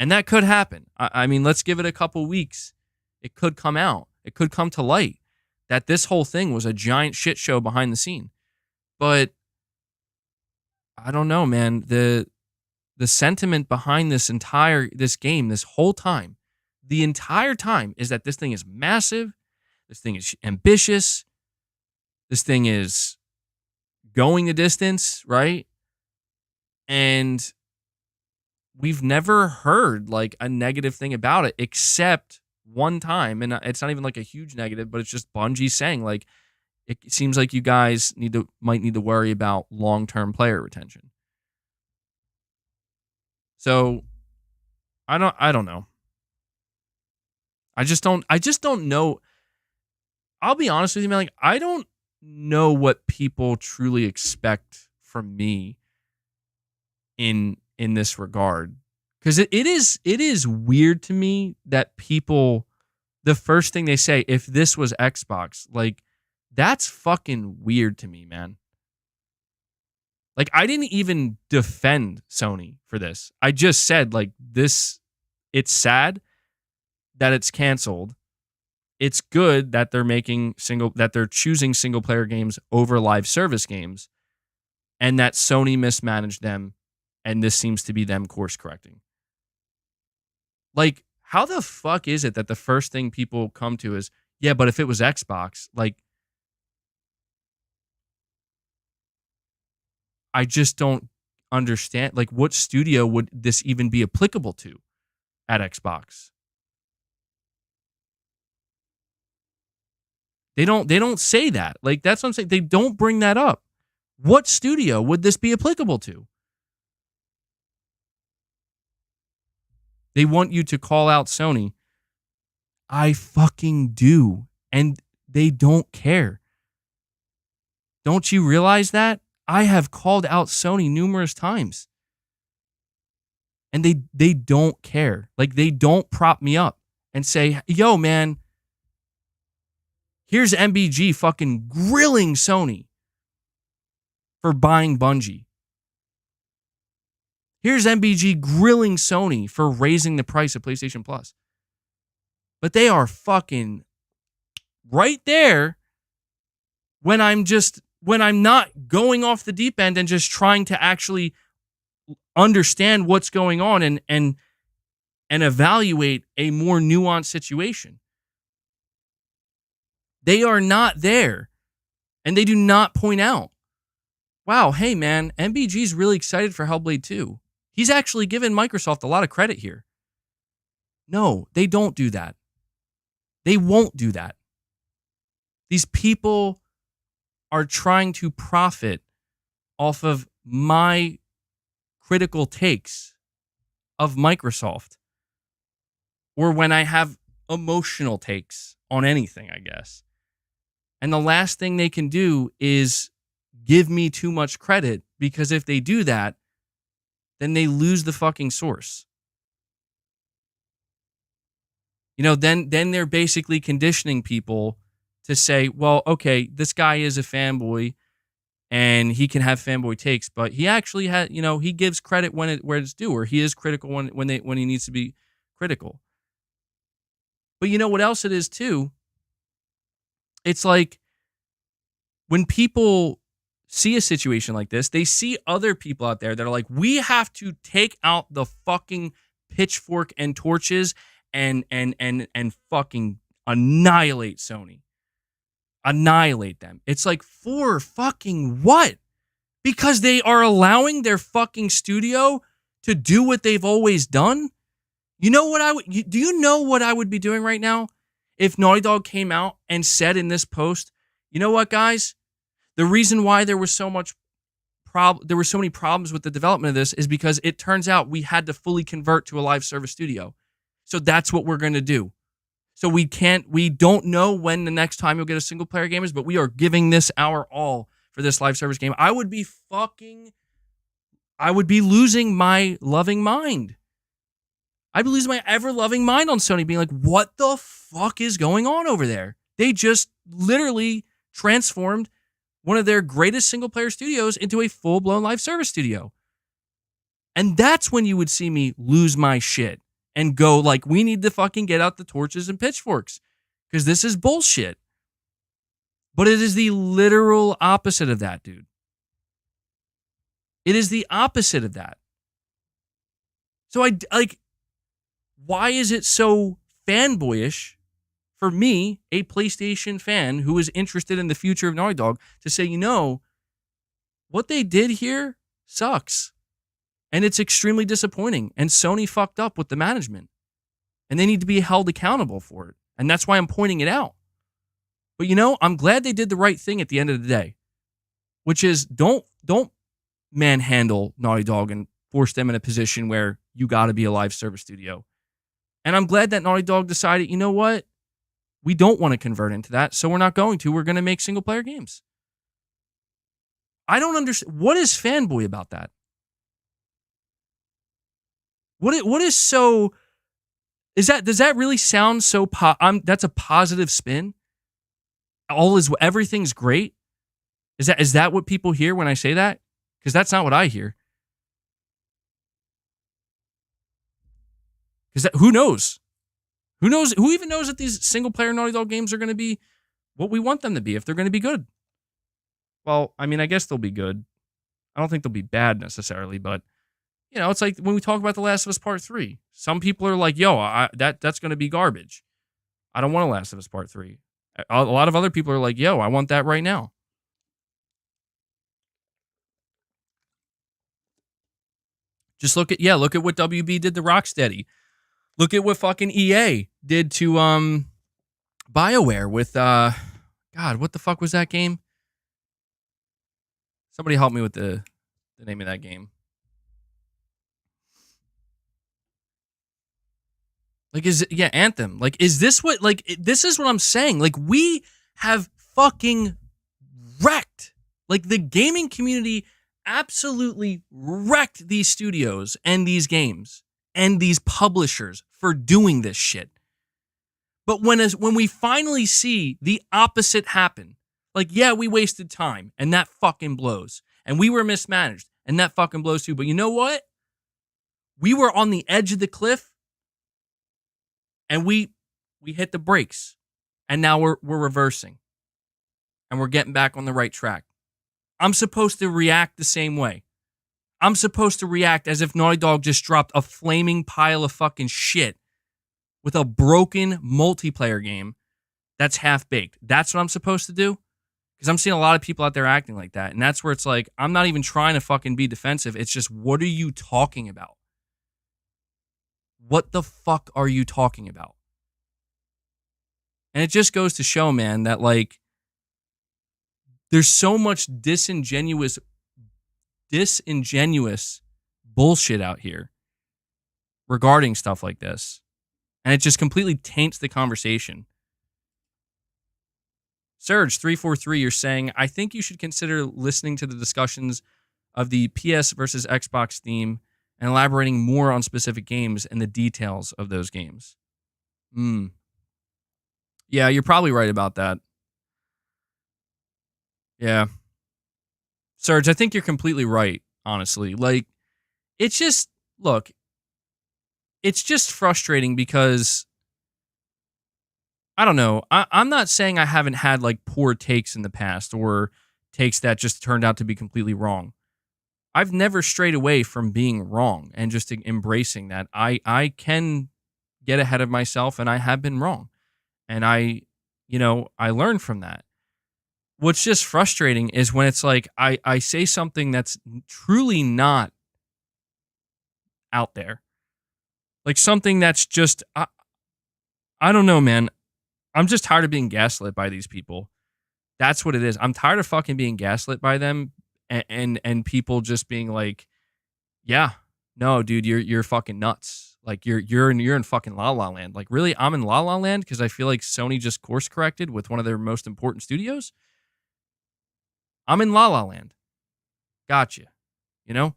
[SPEAKER 1] And that could happen. I mean, let's give it a couple weeks. It could come out. It could come to light that this whole thing was a giant shit show behind the scene. But I don't know, man. The sentiment behind this game, this whole time, the entire time, is that this thing is massive. This thing is ambitious. This thing is going the distance, right? And we've never heard like a negative thing about it except one time. And it's not even like a huge negative, but it's just Bungie saying, like, it seems like you guys might need to worry about long-term player retention. So I don't know. I just don't know. I'll be honest with you, man. Like, I don't know what people truly expect from me in this regard. Because it is weird to me that people, the first thing they say, if this was Xbox, like, that's fucking weird to me, man. Like, I didn't even defend Sony for this. I just said, like, this, it's sad that it's canceled. It's good that they're choosing single player games over live service games, and that Sony mismanaged them, and this seems to be them course correcting. Like, how the fuck is it that the first thing people come to is, yeah, but if it was Xbox, like, I just don't understand. Like, what studio would this even be applicable to at Xbox? They don't say that. Like, that's what I'm saying. They don't bring that up. What studio would this be applicable to? They want you to call out Sony. I fucking do. And they don't care. Don't you realize that? I have called out Sony numerous times. And they don't care. Like, they don't prop me up and say, yo, man, here's MBG fucking grilling Sony for buying Bungie. Here's MBG grilling Sony for raising the price of PlayStation Plus. But they are fucking right there when I'm not going off the deep end and just trying to actually understand what's going on and evaluate a more nuanced situation. They are not there, and they do not point out, wow, hey man, MBG's really excited for Hellblade 2. He's actually given Microsoft a lot of credit here. No, they don't do that. They won't do that. These people are trying to profit off of my critical takes of Microsoft, or when I have emotional takes on anything, I guess. And the last thing they can do is give me too much credit, because if they do that, then they lose the fucking source. You know, then they're basically conditioning people to say, well, okay, this guy is a fanboy and he can have fanboy takes, but he actually had, you know, he gives credit where it's due, or he is critical when he needs to be critical. But you know what else it is too? It's like, when people see a situation like this, they see other people out there that are like, we have to take out the fucking pitchfork and torches and fucking annihilate Sony. Annihilate them. It's like, for fucking what? Because they are allowing their fucking studio to do what they've always done? You know what do you know what I would be doing right now if Naughty Dog came out and said in this post, you know what, guys? The reason why there was so many problems with the development of this is because it turns out we had to fully convert to a live service studio. So that's what we're going to do. So we don't know when the next time you'll get a single player game is, but we are giving this our all for this live service game. I would be losing my loving mind. I'd be losing my ever loving mind on Sony, being like, what the fuck is going on over there? They just literally transformed one of their greatest single player studios into a full blown live service studio. And that's when you would see me lose my shit and go like, we need to fucking get out the torches and pitchforks, because this is bullshit. But it is the literal opposite of that, dude. It is the opposite of that. So why is it so fanboyish for me, a PlayStation fan who is interested in the future of Naughty Dog, to say, you know, what they did here sucks. And it's extremely disappointing. And Sony fucked up with the management. And they need to be held accountable for it. And that's why I'm pointing it out. But you know, I'm glad they did the right thing at the end of the day. Which is, don't manhandle Naughty Dog and force them in a position where you got to be a live service studio. And I'm glad that Naughty Dog decided, you know what? We don't want to convert into that, so we're not going to. We're going to make single-player games. I don't understand. What is fanboy about that? What is so does that really sound so that's a positive spin? Everything's great? Is that what people hear when I say that? Cuz that's not what I hear. Cuz who knows? Who knows? Who even knows that these single player Naughty Dog games are going to be what we want them to be if they're going to be good? Well, I mean, I guess they'll be good. I don't think they'll be bad necessarily, but it's like when we talk about The Last of Us Part 3. Some people are like, "Yo, that's going to be garbage. I don't want a Last of Us Part 3." A lot of other people are like, "Yo, I want that right now." Just look at what WB did to Rocksteady. Look at what fucking EA did to BioWare with God, what the fuck was that game? Somebody help me with the name of that game. Like, Anthem. Like, is this what, like, this is what I'm saying. Like, we have fucking wrecked. Like, the gaming community absolutely wrecked these studios and these games and these publishers for doing this shit. But when we finally see the opposite happen, like, yeah, we wasted time and that fucking blows. And we were mismanaged and that fucking blows too. But you know what? We were on the edge of the cliff and we hit the brakes. And now we're reversing. And we're getting back on the right track. I'm supposed to react the same way. I'm supposed to react as if Naughty Dog just dropped a flaming pile of fucking shit with a broken multiplayer game that's half-baked. That's what I'm supposed to do? Because I'm seeing a lot of people out there acting like that. And that's where it's like, I'm not even trying to fucking be defensive. It's just, what are you talking about? What the fuck are you talking about? And it just goes to show, man, that, like, there's so much disingenuous bullshit out here regarding stuff like this. And it just completely taints the conversation. Surge343, you're saying, I think you should consider listening to the discussions of the PS versus Xbox theme and elaborating more on specific games and the details of those games. Yeah, you're probably right about that. Yeah. Surge, I think you're completely right, honestly. Like, it's just, look, it's just frustrating because, I don't know, I'm not saying I haven't had, like, poor takes in the past or takes that just turned out to be completely wrong. I've never strayed away from being wrong and just embracing that. I can get ahead of myself and I have been wrong. And I learned from that. What's just frustrating is when it's like I say something that's truly not out there. Like something that's just, I don't know, man. I'm just tired of being gaslit by these people. That's what it is. I'm tired of fucking being gaslit by them and people just being like, yeah, no, dude, you're fucking nuts. Like you're in fucking La La Land. Like, really, I'm in La La Land because I feel like Sony just course corrected with one of their most important studios. I'm in La La Land. Gotcha. You know?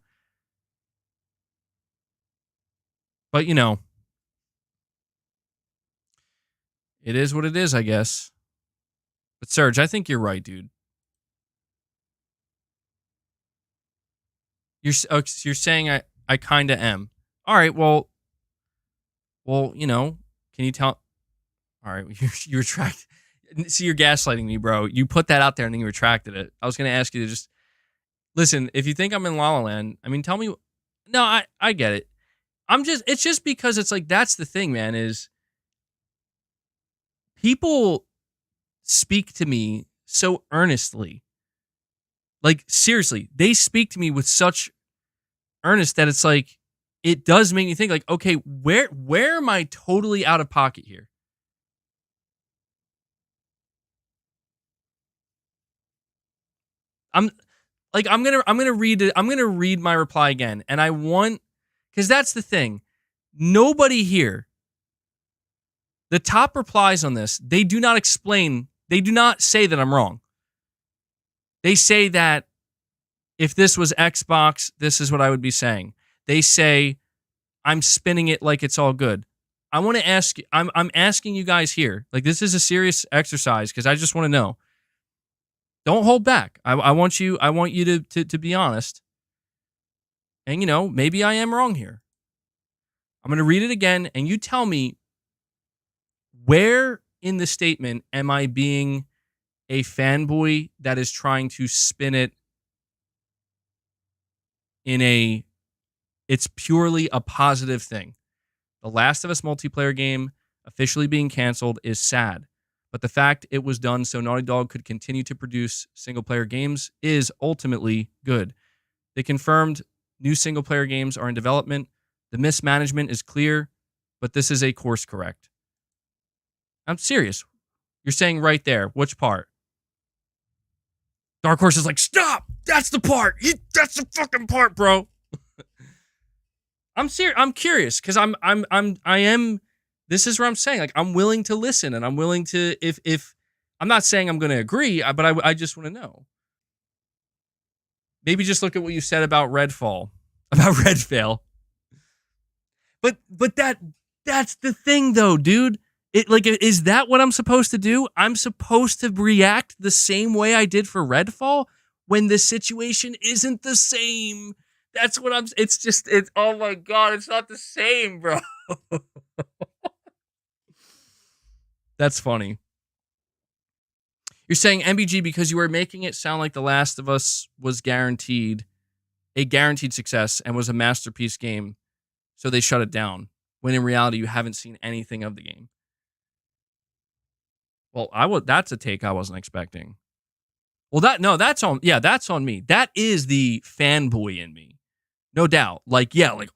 [SPEAKER 1] But, it is what it is, I guess. But, Serge, I think you're right, dude. You're saying I kind of am. All right, well, can you tell? All right, you retract. See, you're gaslighting me, bro. You put that out there and then you retracted it. I was going to ask you to just listen. If you think I'm in La La Land, I mean, tell me. No, I get it. It's just because it's like, that's the thing, man, is people speak to me so earnestly. Like, seriously, they speak to me with such earnest that it's like, it does make me think, like, okay, where am I totally out of pocket here? I'm gonna read it. I'm gonna read my reply again, and I want, because that's the thing. Nobody here. The top replies on this, they do not explain. They do not say that I'm wrong. They say that if this was Xbox, this is what I would be saying. They say I'm spinning it like it's all good. I want to ask. I'm asking you guys here. Like, this is a serious exercise because I just want to know. Don't hold back. I want you. I want you to be honest. And maybe I am wrong here. I'm going to read it again, and you tell me where in the statement am I being a fanboy that is trying to spin it it's purely a positive thing. The Last of Us multiplayer game officially being canceled is sad, but the fact it was done so Naughty Dog could continue to produce single-player games is ultimately good. They confirmed new single-player games are in development. The mismanagement is clear, but this is a course correct. I'm serious. You're saying right there. Which part? Dark Horse is like, stop! That's the part! That's the fucking part, bro! I'm serious. I'm curious, because I am, this is what I'm saying. Like, I'm willing to listen, and I'm willing to, if I'm not saying I'm going to agree, but I just want to know. Maybe just look at what you said about Redfall. About Redfall. But that's the thing, though, dude. Is that what I'm supposed to do? I'm supposed to react the same way I did for Redfall when the situation isn't the same. That's what it's oh my God, it's not the same, bro. That's funny. You're saying MBG because you were making it sound like The Last of Us was a guaranteed success and was a masterpiece game, so they shut it down, when in reality you haven't seen anything of the game. Well, that's a take I wasn't expecting. Well, that's on me. That is the fanboy in me. No doubt.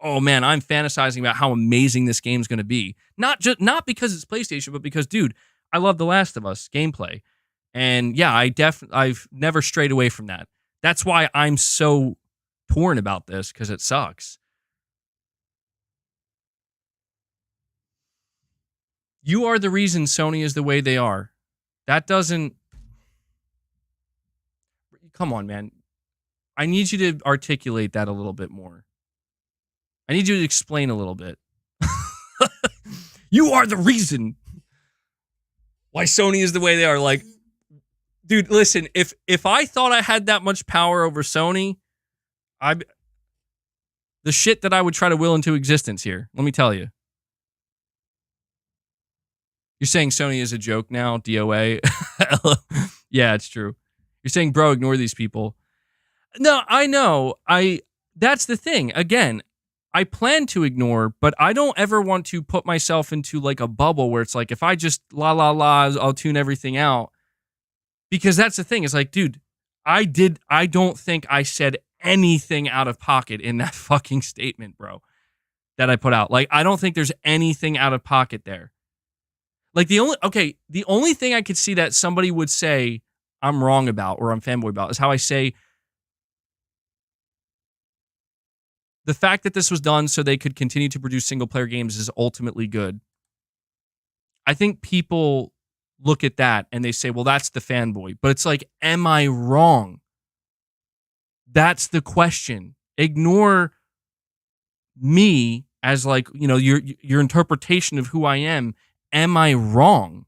[SPEAKER 1] Oh man, I'm fantasizing about how amazing this game's going to be. Not because it's PlayStation, but because, dude, I love The Last of Us gameplay. And yeah, I've never strayed away from that. That's why I'm so torn about this, because it sucks. You are the reason Sony is the way they are. That doesn't... Come on, man. I need you to articulate that a little bit more. I need you to explain a little bit. You are the reason why Sony is the way they are. Like, dude, listen, if I thought I had that much power over Sony, the shit that I would try to will into existence here, let me tell you. You're saying Sony is a joke now, DOA? Yeah, it's true. You're saying, bro, ignore these people. No, I know. That's the thing. Again, I plan to ignore, but I don't ever want to put myself into like a bubble where it's like, if I just I'll tune everything out. Because that's the thing. It's like, dude, I don't think I said anything out of pocket in that fucking statement, bro, that I put out. Like, I don't think there's anything out of pocket there. Like, the only thing I could see that somebody would say I'm wrong about or I'm fanboy about is how I say the fact that this was done so they could continue to produce single-player games is ultimately good. I think people look at that and they say, well, that's the fanboy. But it's like, am I wrong? That's the question. Ignore me as like, your interpretation of who I am. Am I wrong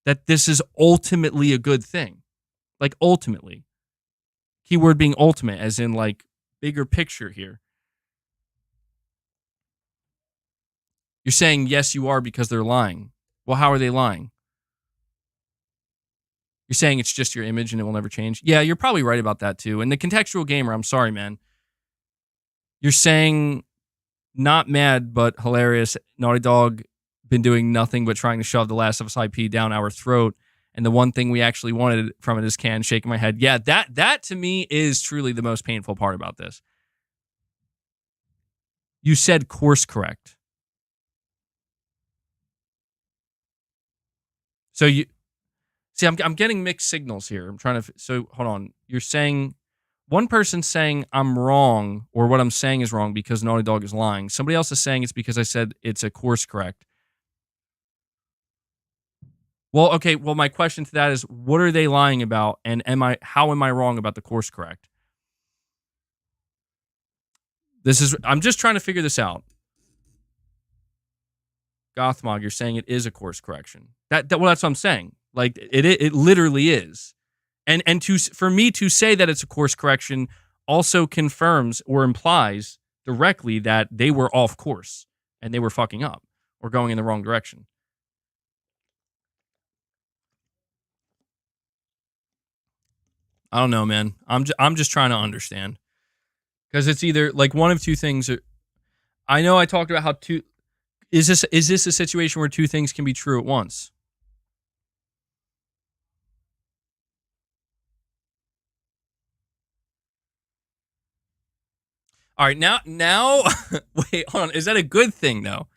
[SPEAKER 1] that this is ultimately a good thing? Like, ultimately. Keyword being ultimate, as in like bigger picture here. You're saying, yes, you are, because they're lying. Well, how are they lying? You're saying it's just your image and it will never change? Yeah, you're probably right about that too. And the contextual gamer, I'm sorry, man. You're saying not mad, but hilarious. Naughty Dog been doing nothing but trying to shove The Last of Us IP down our throat. And the one thing we actually wanted from it is Can, shaking my head. Yeah, that to me is truly the most painful part about this. You said course correct. So you see, I'm getting mixed signals here. I'm trying to. So hold on. You're saying one person's saying I'm wrong, or what I'm saying is wrong because Naughty Dog is lying. Somebody else is saying it's because I said it's a course correct. Well, okay. Well, my question to that is, what are they lying about, and how am I wrong about the course correct? I'm just trying to figure this out. Gothmog, you're saying it is a course correction. Well, that's what I'm saying. Like it literally is. And for me to say that it's a course correction also confirms or implies directly that they were off course and they were fucking up or going in the wrong direction. I don't know, man. I'm just trying to understand because it's either like one of two things. I know I talked about how two is this a situation where two things can be true at once? All right, now wait, hold on. Is that a good thing though?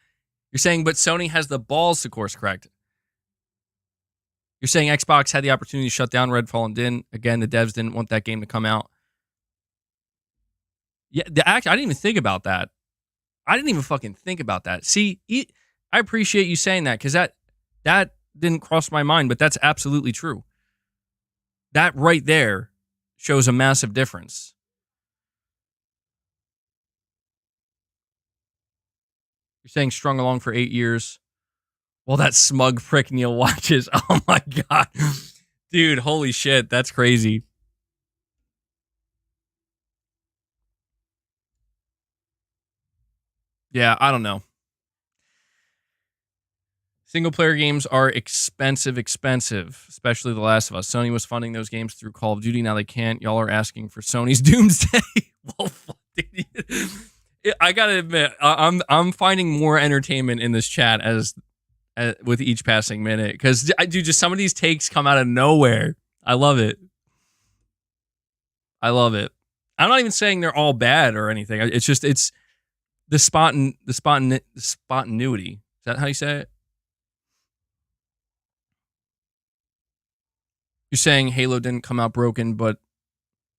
[SPEAKER 1] You're saying, but Sony has the balls to course correct. You're saying Xbox had the opportunity to shut down Redfall and didn't. Again, the devs didn't want that game to come out. Yeah, actually, I didn't even think about that. I didn't even fucking think about that. See, I appreciate you saying that because that didn't cross my mind, but that's absolutely true. That right there shows a massive difference. You're saying strung along for 8 years. Well, that smug prick Neil watches. Oh my god, dude! Holy shit, that's crazy. Yeah, I don't know. Single player games are expensive, especially The Last of Us. Sony was funding those games through Call of Duty. Now they can't. Y'all are asking for Sony's Doomsday. Well, I gotta admit, I'm finding more entertainment in this chat as with each passing minute because I do just some of these takes come out of nowhere. I love it. I love it. I'm not even saying they're all bad or anything. It's just it's the spontaneity. Is that how you say it? You're saying Halo didn't come out broken, but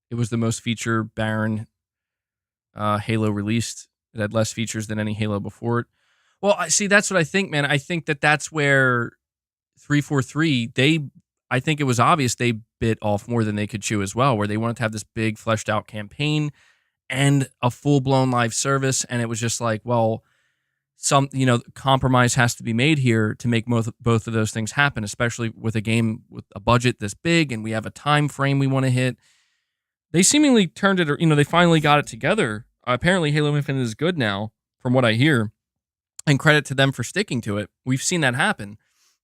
[SPEAKER 1] it was the most feature barren Halo released. It had less features than any Halo before it. Well, I see. That's what I think, man. I think that's where 343. I think it was obvious they bit off more than they could chew as well. Where they wanted to have this big fleshed out campaign and a full blown live service, and it was just like, well, compromise has to be made here to make both of those things happen, especially with a game with a budget this big and we have a time frame we want to hit. They seemingly turned it, they finally got it together. Apparently Halo Infinite is good now from what I hear, and credit to them for sticking to it. We've seen that happen,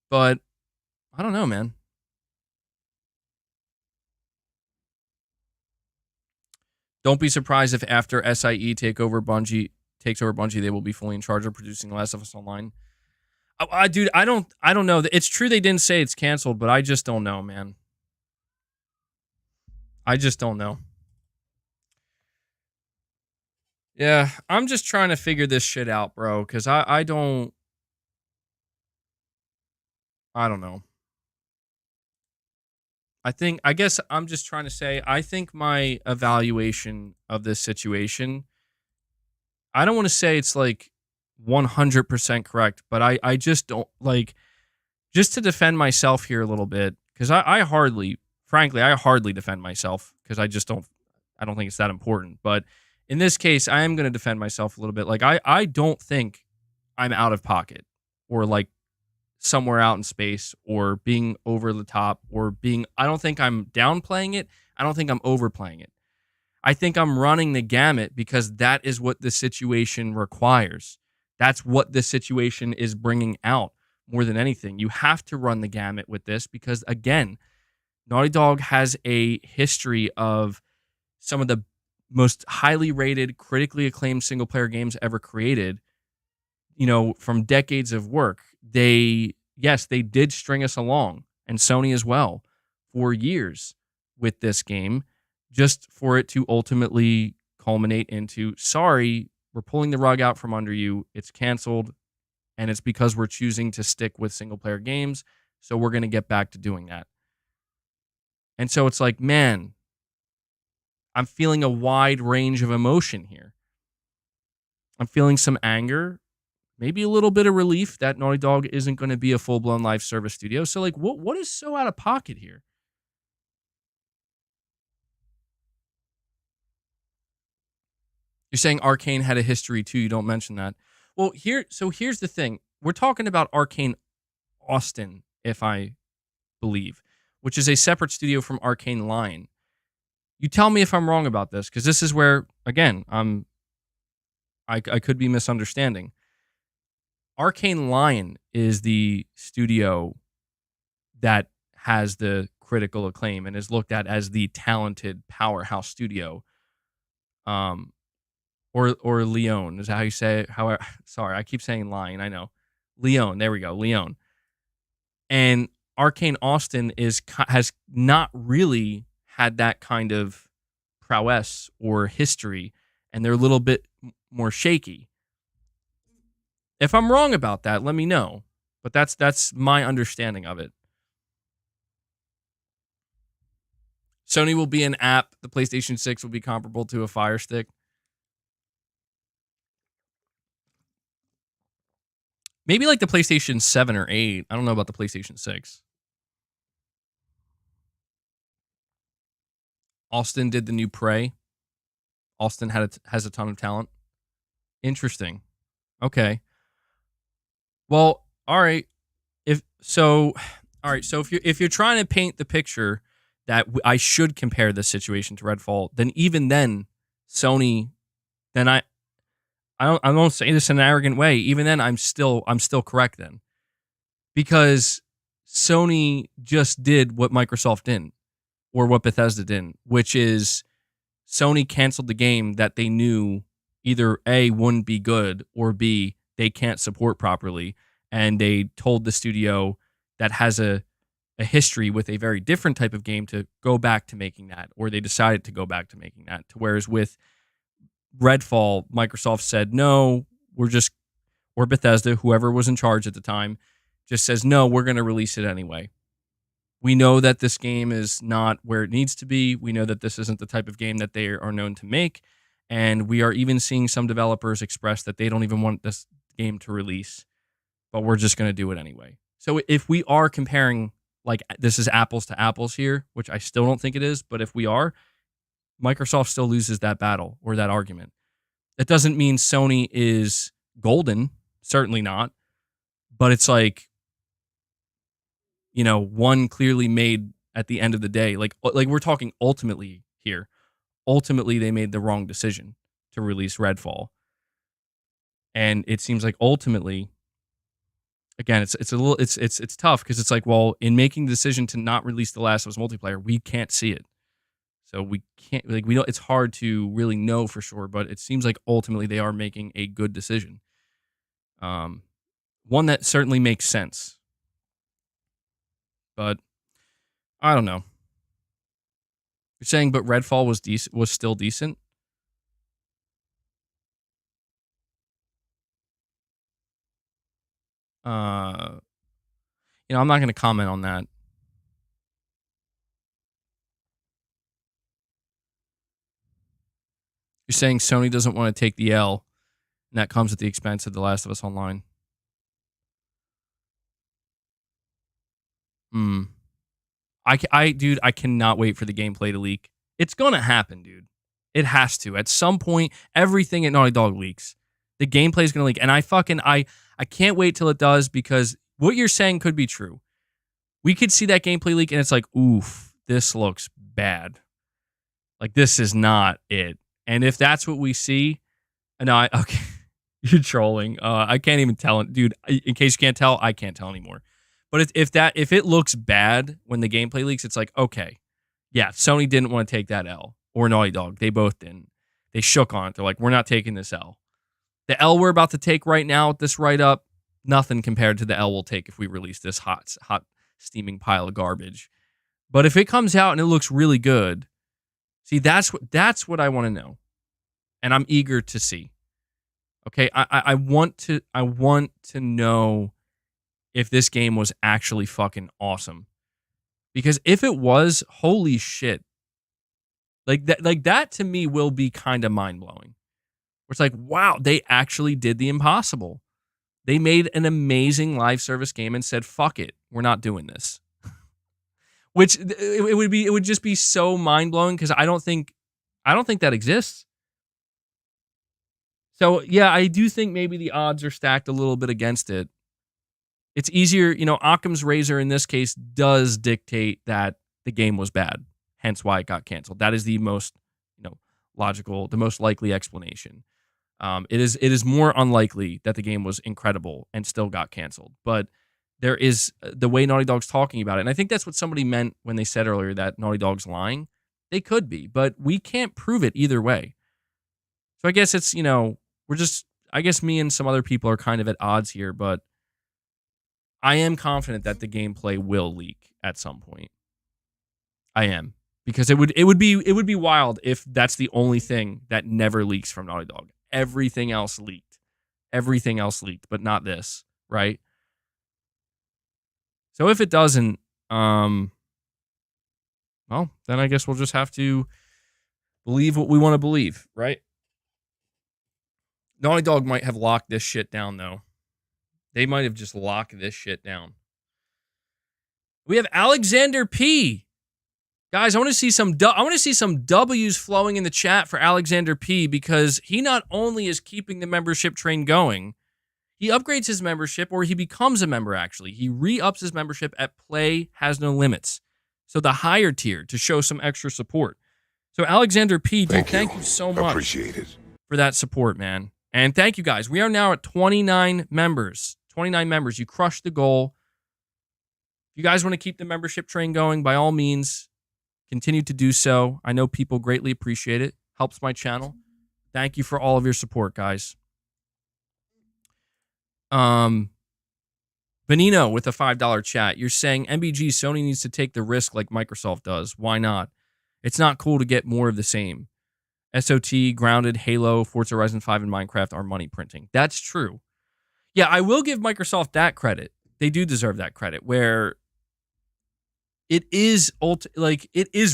[SPEAKER 1] but I don't know, man. Don't be surprised if after SIE takes over Bungie, they will be fully in charge of producing The Last of Us Online. Dude, I don't know. It's true they didn't say it's canceled, but I just don't know, man. I just don't know. Yeah, I'm just trying to figure this shit out, bro, because I don't know. I guess I'm just trying to say, I think my evaluation of this situation, I don't want to say it's like 100% correct, but I just don't like, just to defend myself here a little bit, because frankly, I hardly defend myself because I don't think it's that important. But in this case, I am going to defend myself a little bit. Like, I don't think I'm out of pocket or like somewhere out in space or being over the top I don't think I'm downplaying it. I don't think I'm overplaying it. I think I'm running the gamut because that is what the situation requires. That's what the situation is bringing out more than anything. You have to run the gamut with this because, again, Naughty Dog has a history of some of the most highly rated, critically acclaimed single player games ever created, from decades of work. They did string us along, and Sony as well, for years with this game, just for it to ultimately culminate into, sorry, we're pulling the rug out from under you. It's canceled, and it's because we're choosing to stick with single player games. So we're going to get back to doing that. And so it's like, man, I'm feeling a wide range of emotion here. I'm feeling some anger, maybe a little bit of relief that Naughty Dog isn't going to be a full-blown live service studio. So, like, what is so out of pocket here? You're saying Arcane had a history too. You don't mention that. Well, here's the thing. we're talking about Arcane Austin, if I believe, which is a separate studio from Arcane Lion. You tell me if I'm wrong about this, because this is where, again, I could be misunderstanding. Arcane Lion is the studio that has the critical acclaim and is looked at as the talented powerhouse studio. Or Leon, is that how you say it? Sorry, I keep saying Lion. I know, Leon. There we go, Leon. And Arcane Austin has not really had that kind of prowess or history, and they're a little bit more shaky. If I'm wrong about that, let me know. But that's my understanding of it. Sony will be an app. The PlayStation 6 will be comparable to a Fire Stick. Maybe like the PlayStation 7 or 8. I don't know about the PlayStation 6. Austin did the new Prey. Austin has a ton of talent. Interesting. Okay. Well, all right. So if you're trying to paint the picture that I should compare this situation to Redfall, then even then, Sony, then I don't say this in an arrogant way. Even then, I'm still correct then, because Sony just did what Microsoft didn't, or what Bethesda didn't, which is Sony canceled the game that they knew either A, wouldn't be good, or B, they can't support properly. And they told the studio that has a history with a very different type of game to go back to making that, or they decided to go back to making that. Whereas with Redfall, Microsoft said, no, or Bethesda, whoever was in charge at the time, just says, no, we're going to release it anyway. We know that this game is not where it needs to be. We know that this isn't the type of game that they are known to make. And we are even seeing some developers express that they don't even want this game to release, but we're just going to do it anyway. So if we are comparing, like, this is apples to apples here, which I still don't think it is, but if we are, Microsoft still loses that battle or that argument. That doesn't mean Sony is golden, certainly not, but it's like, one clearly made at the end of the day. Like we're talking ultimately here. Ultimately, they made the wrong decision to release Redfall. And it seems like ultimately, again, it's tough, because it's like, well, in making the decision to not release The Last of Us multiplayer, we can't see it. So we can't, like, we don't, it's hard to really know for sure, but it seems like ultimately they are making a good decision. One that certainly makes sense. But I don't know. You're saying, but Redfall was still decent? I'm not going to comment on that. You're saying Sony doesn't want to take the L, and that comes at the expense of The Last of Us Online. Dude, I cannot wait for the gameplay to leak. It's gonna happen, dude. It has to. At some point, everything at Naughty Dog leaks. The gameplay is gonna leak, and I can't wait till it does, because what you're saying could be true. We could see that gameplay leak, and it's like, oof, this looks bad. Like, this is not it. And if that's what we see, okay, you're trolling. I can't even tell, dude. In case you can't tell, I can't tell anymore. But if it looks bad when the gameplay leaks, it's like, okay, yeah, Sony didn't want to take that L, or Naughty Dog. They both didn't. They shook on it. They're like, we're not taking this L. The L we're about to take right now with this write-up, nothing compared to the L we'll take if we release this hot steaming pile of garbage. But if it comes out and it looks really good, see, that's what I want to know, and I'm eager to see. Okay, I want to know if this game was actually fucking awesome. Because if it was, holy shit. Like that to me will be kind of mind-blowing. Where it's like, wow, they actually did the impossible. They made an amazing live service game and said, fuck it, we're not doing this. Which it would just be so mind-blowing, because I don't think that exists. So yeah, I do think maybe the odds are stacked a little bit against it. It's easier, Occam's razor in this case does dictate that the game was bad, hence why it got canceled. That is the most, logical, the most likely explanation. It is more unlikely that the game was incredible and still got canceled. But there is the way Naughty Dog's talking about it, and I think that's what somebody meant when they said earlier that Naughty Dog's lying. They could be, but we can't prove it either way. So I guess it's, I guess me and some other people are kind of at odds here, but I am confident that the gameplay will leak at some point. I am. Because it would be wild if that's the only thing that never leaks from Naughty Dog. Everything else leaked. Everything else leaked, but not this, right? So if it doesn't, well, then I guess we'll just have to believe what we want to believe, right? Naughty Dog might have locked this shit down, though. They might have just locked this shit down. We have Alexander P. Guys, I want to see some W's flowing in the chat for Alexander P because he not only is keeping the membership train going, he upgrades his membership, or he becomes a member, actually. He re-ups his membership at Play Has No Limits. So the higher tier to show some extra support. So Alexander P, dude, thank you so much.
[SPEAKER 2] Appreciate it.
[SPEAKER 1] For that support, man. And thank you, guys. We are now at 29 members. 29 members. You crushed the goal. If you guys want to keep the membership train going, by all means, continue to do so. I know people greatly appreciate it. Helps my channel. Thank you for all of your support, guys. Benino with a $5 chat. You're saying MBG Sony needs to take the risk like Microsoft does. Why not? It's not cool to get more of the same. SOT, Grounded, Halo, Forza Horizon 5, and Minecraft are money printing. That's true. Yeah, I will give Microsoft that credit. They do deserve that credit, where it is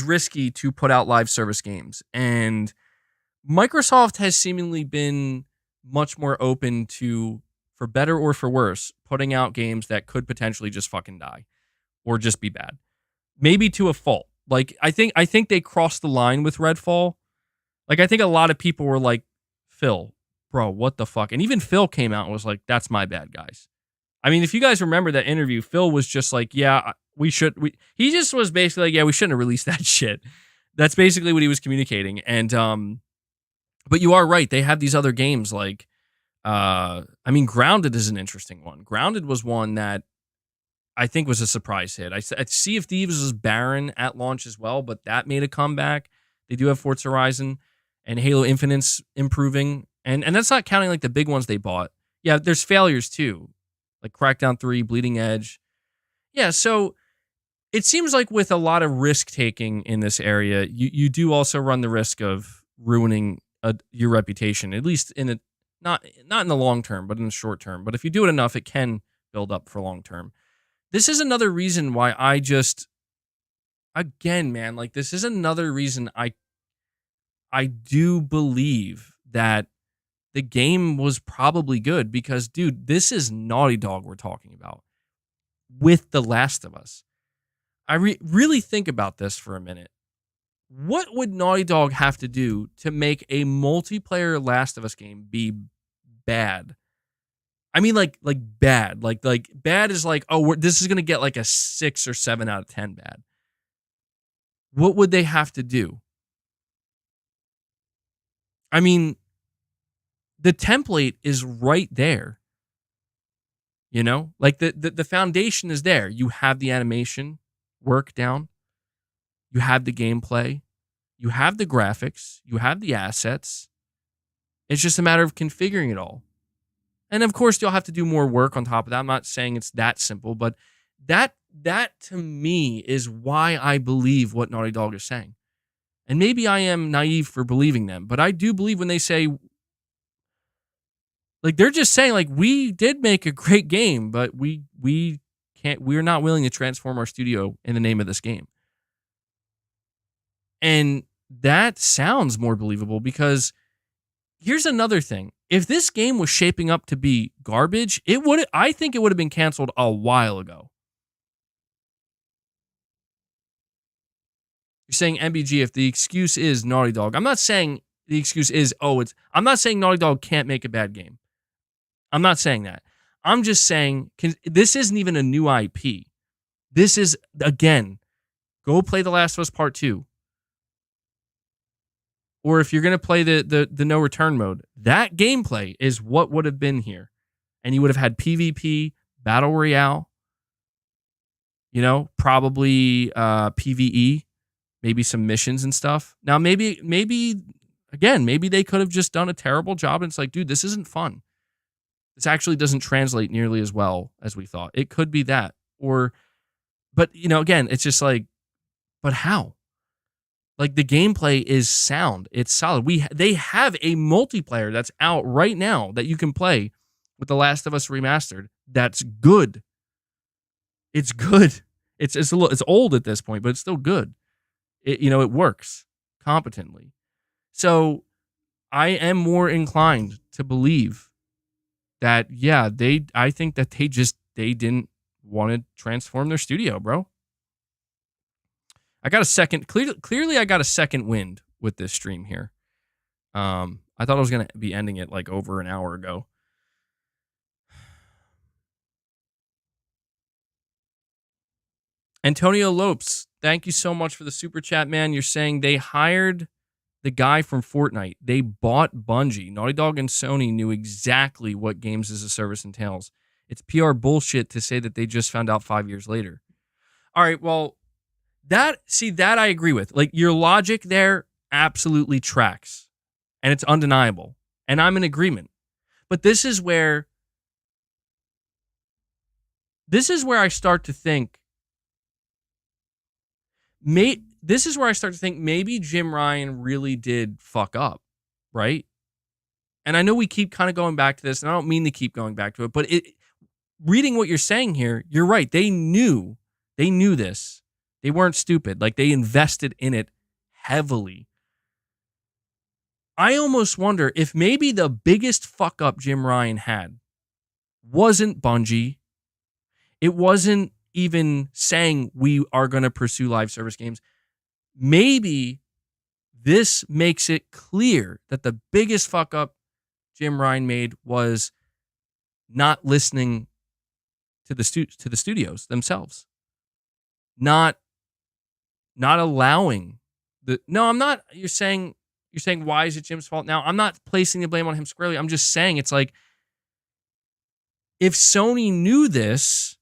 [SPEAKER 1] risky to put out live service games. And Microsoft has seemingly been much more open to, for better or for worse, putting out games that could potentially just fucking die or just be bad. Maybe to a fault. Like, I think they crossed the line with Redfall. Like, I think a lot of people were like, Phil, bro, what the fuck? And even Phil came out and was like, that's my bad, guys. I mean, if you guys remember that interview, Phil was just like, yeah, he just was basically like, yeah, we shouldn't have released that shit. That's basically what he was communicating. And, but you are right. They have these other games like, Grounded is an interesting one. Grounded was one that I think was a surprise hit. I Sea of Thieves was barren at launch as well, but that made a comeback. They do have Forza Horizon and Halo Infinite's improving. And that's not counting like the big ones they bought. Yeah, there's failures too. Like Crackdown 3, Bleeding Edge. Yeah, so it seems like with a lot of risk taking in this area, you do also run the risk of ruining your reputation, at least in not in the long term, but in the short term. But if you do it enough, it can build up for long term. This is another reason why this is another reason I do believe that the game was probably good, because, dude, this is Naughty Dog we're talking about with The Last of Us. I really think about this for a minute. What would Naughty Dog have to do to make a multiplayer Last of Us game be bad? I mean, like bad. Like bad is like, oh, this is going to get like a 6 or 7 out of 10 bad. What would they have to do? I mean, the template is right there. You know, like the foundation is there. You have the animation work down. You have the gameplay. You have the graphics. You have the assets. It's just a matter of configuring it all. And of course, you'll have to do more work on top of that. I'm not saying it's that simple, but that to me is why I believe what Naughty Dog is saying. And maybe I am naive for believing them, but I do believe when they say, like, they're just saying, like, we did make a great game, but we're not willing to transform our studio in the name of this game. And that sounds more believable, because here's another thing. If this game was shaping up to be garbage, I think it would have been canceled a while ago. You're saying MBG, if the excuse is Naughty Dog. I'm not saying the excuse is, I'm not saying Naughty Dog can't make a bad game. I'm not saying that. I'm just saying, this isn't even a new IP. This is, again, go play The Last of Us Part 2. Or if you're going to play the no return mode, that gameplay is what would have been here. And you would have had PvP, Battle Royale, probably PvE, maybe some missions and stuff. Now, maybe they could have just done a terrible job and it's like, dude, this isn't fun. This actually doesn't translate nearly as well as we thought. It could be that. But, again, it's just like, but how? Like, the gameplay is sound. It's solid. They have a multiplayer that's out right now that you can play with The Last of Us Remastered. That's good. It's good. It's old at this point, but it's still good. It works competently. So I am more inclined to believe that, yeah, I think that they didn't want to transform their studio, bro. I got a second, clearly I got a second wind with this stream here. I thought I was going to be ending it like over an hour ago. Antonio Lopes, thank you so much for the super chat, man. You're saying they hired the guy from Fortnite. They bought Bungie. Naughty Dog and Sony knew exactly what games as a service entails. It's PR bullshit to say that they just found out 5 years later. All right, well, that I agree with. Like, your logic there absolutely tracks, and it's undeniable, and I'm in agreement. But this is where I start to think maybe Jim Ryan really did fuck up, right? And I know we keep kind of going back to this, and I don't mean to keep going back to it, but reading what you're saying here, you're right. They knew this. They weren't stupid. Like, they invested in it heavily. I almost wonder if maybe the biggest fuck up Jim Ryan had wasn't Bungie. It wasn't even saying we are going to pursue live service games. Maybe this makes it clear that the biggest fuck up Jim Ryan made was not listening to the studios themselves. Not allowing I'm not, you're saying why is it Jim's fault? Now, I'm not placing the blame on him squarely. I'm just saying it's like, if Sony knew this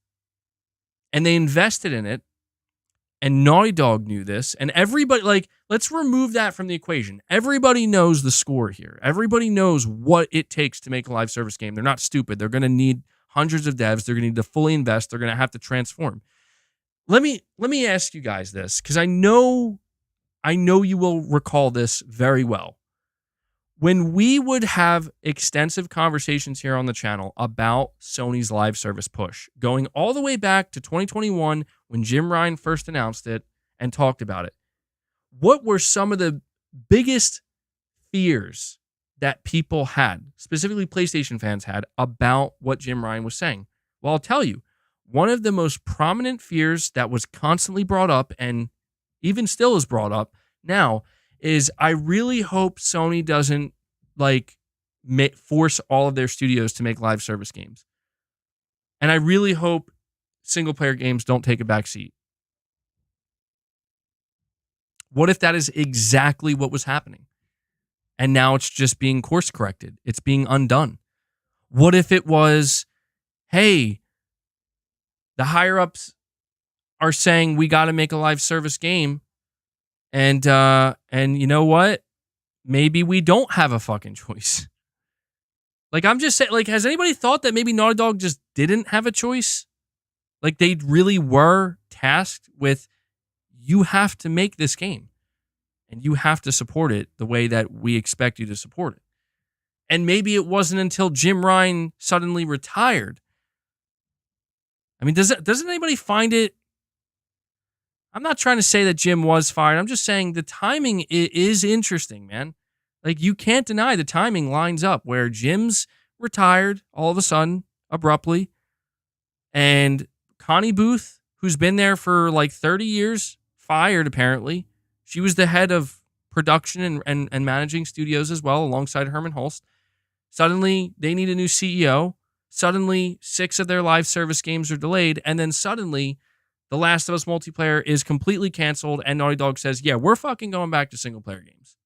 [SPEAKER 1] and they invested in it, and Naughty Dog knew this, and everybody, like, let's remove that from the equation. Everybody knows the score here. Everybody knows what it takes to make a live service game. They're not stupid. They're going to need hundreds of devs. They're going to need to fully invest. They're going to have to transform. Let me ask you guys this, because I know you will recall this very well. When we would have extensive conversations here on the channel about Sony's live service push, going all the way back to 2021 when Jim Ryan first announced it and talked about it, what were some of the biggest fears that people had, specifically PlayStation fans had, about what Jim Ryan was saying? Well, I'll tell you, one of the most prominent fears that was constantly brought up, and even still is brought up now, is I really hope Sony doesn't force all of their studios to make live service games. And I really hope single player games don't take a back seat. What if that is exactly what was happening? And now it's just being course corrected. It's being undone. What if it was, hey, the higher ups are saying we got to make a live service game, and you know what? Maybe we don't have a fucking choice. Like, I'm just saying, like, has anybody thought that maybe Naughty Dog just didn't have a choice? Like, they really were tasked with, you have to make this game and you have to support it the way that we expect you to support it. And maybe it wasn't until Jim Ryan suddenly retired. I mean, doesn't anybody find it? I'm not trying to say that Jim was fired. I'm just saying the timing is interesting, man. Like, you can't deny the timing lines up where Jim's retired all of a sudden, abruptly, and Connie Booth, who's been there for like 30 years, fired apparently. She was the head of production and managing studios as well, alongside Herman Hulst. Suddenly, they need a new CEO. Suddenly, 6 of their live service games are delayed, and then suddenly, The Last of Us multiplayer is completely canceled, and Naughty Dog says, yeah, we're fucking going back to single-player games.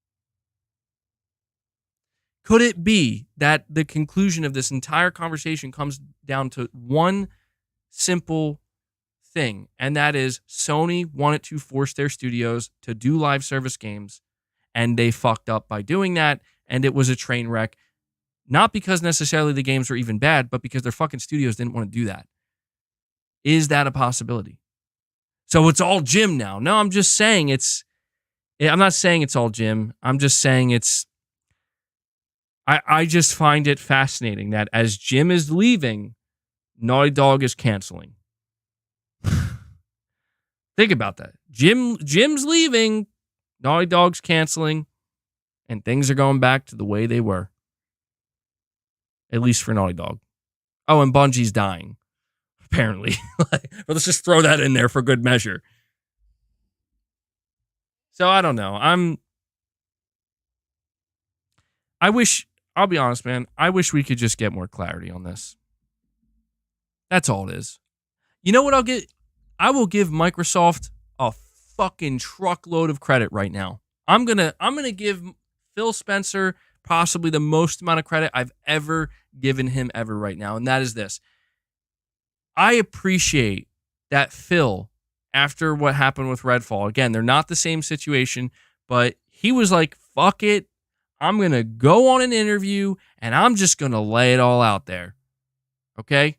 [SPEAKER 1] Could it be that the conclusion of this entire conversation comes down to one simple thing, and that is Sony wanted to force their studios to do live service games, and they fucked up by doing that, and it was a train wreck. Not because necessarily the games were even bad, but because their fucking studios didn't want to do that. Is that a possibility? So it's all Jim now. No, I'm just saying I'm not saying it's all Jim. I'm just saying I just find it fascinating that as Jim is leaving, Naughty Dog is canceling. Think about that. Jim's leaving, Naughty Dog's canceling, and things are going back to the way they were. At least for Naughty Dog. Oh, and Bungie's dying, apparently. Let's just throw that in there for good measure. So I don't know. I'll be honest, man. I wish we could just get more clarity on this. That's all it is. You know what I'll get? I will give Microsoft a fucking truckload of credit right now. I'm gonna give Phil Spencer possibly the most amount of credit I've ever given him ever right now, and that is this. I appreciate that Phil, after what happened with Redfall, again, they're not the same situation, but he was like, fuck it. I'm going to go on an interview, and I'm just going to lay it all out there. Okay?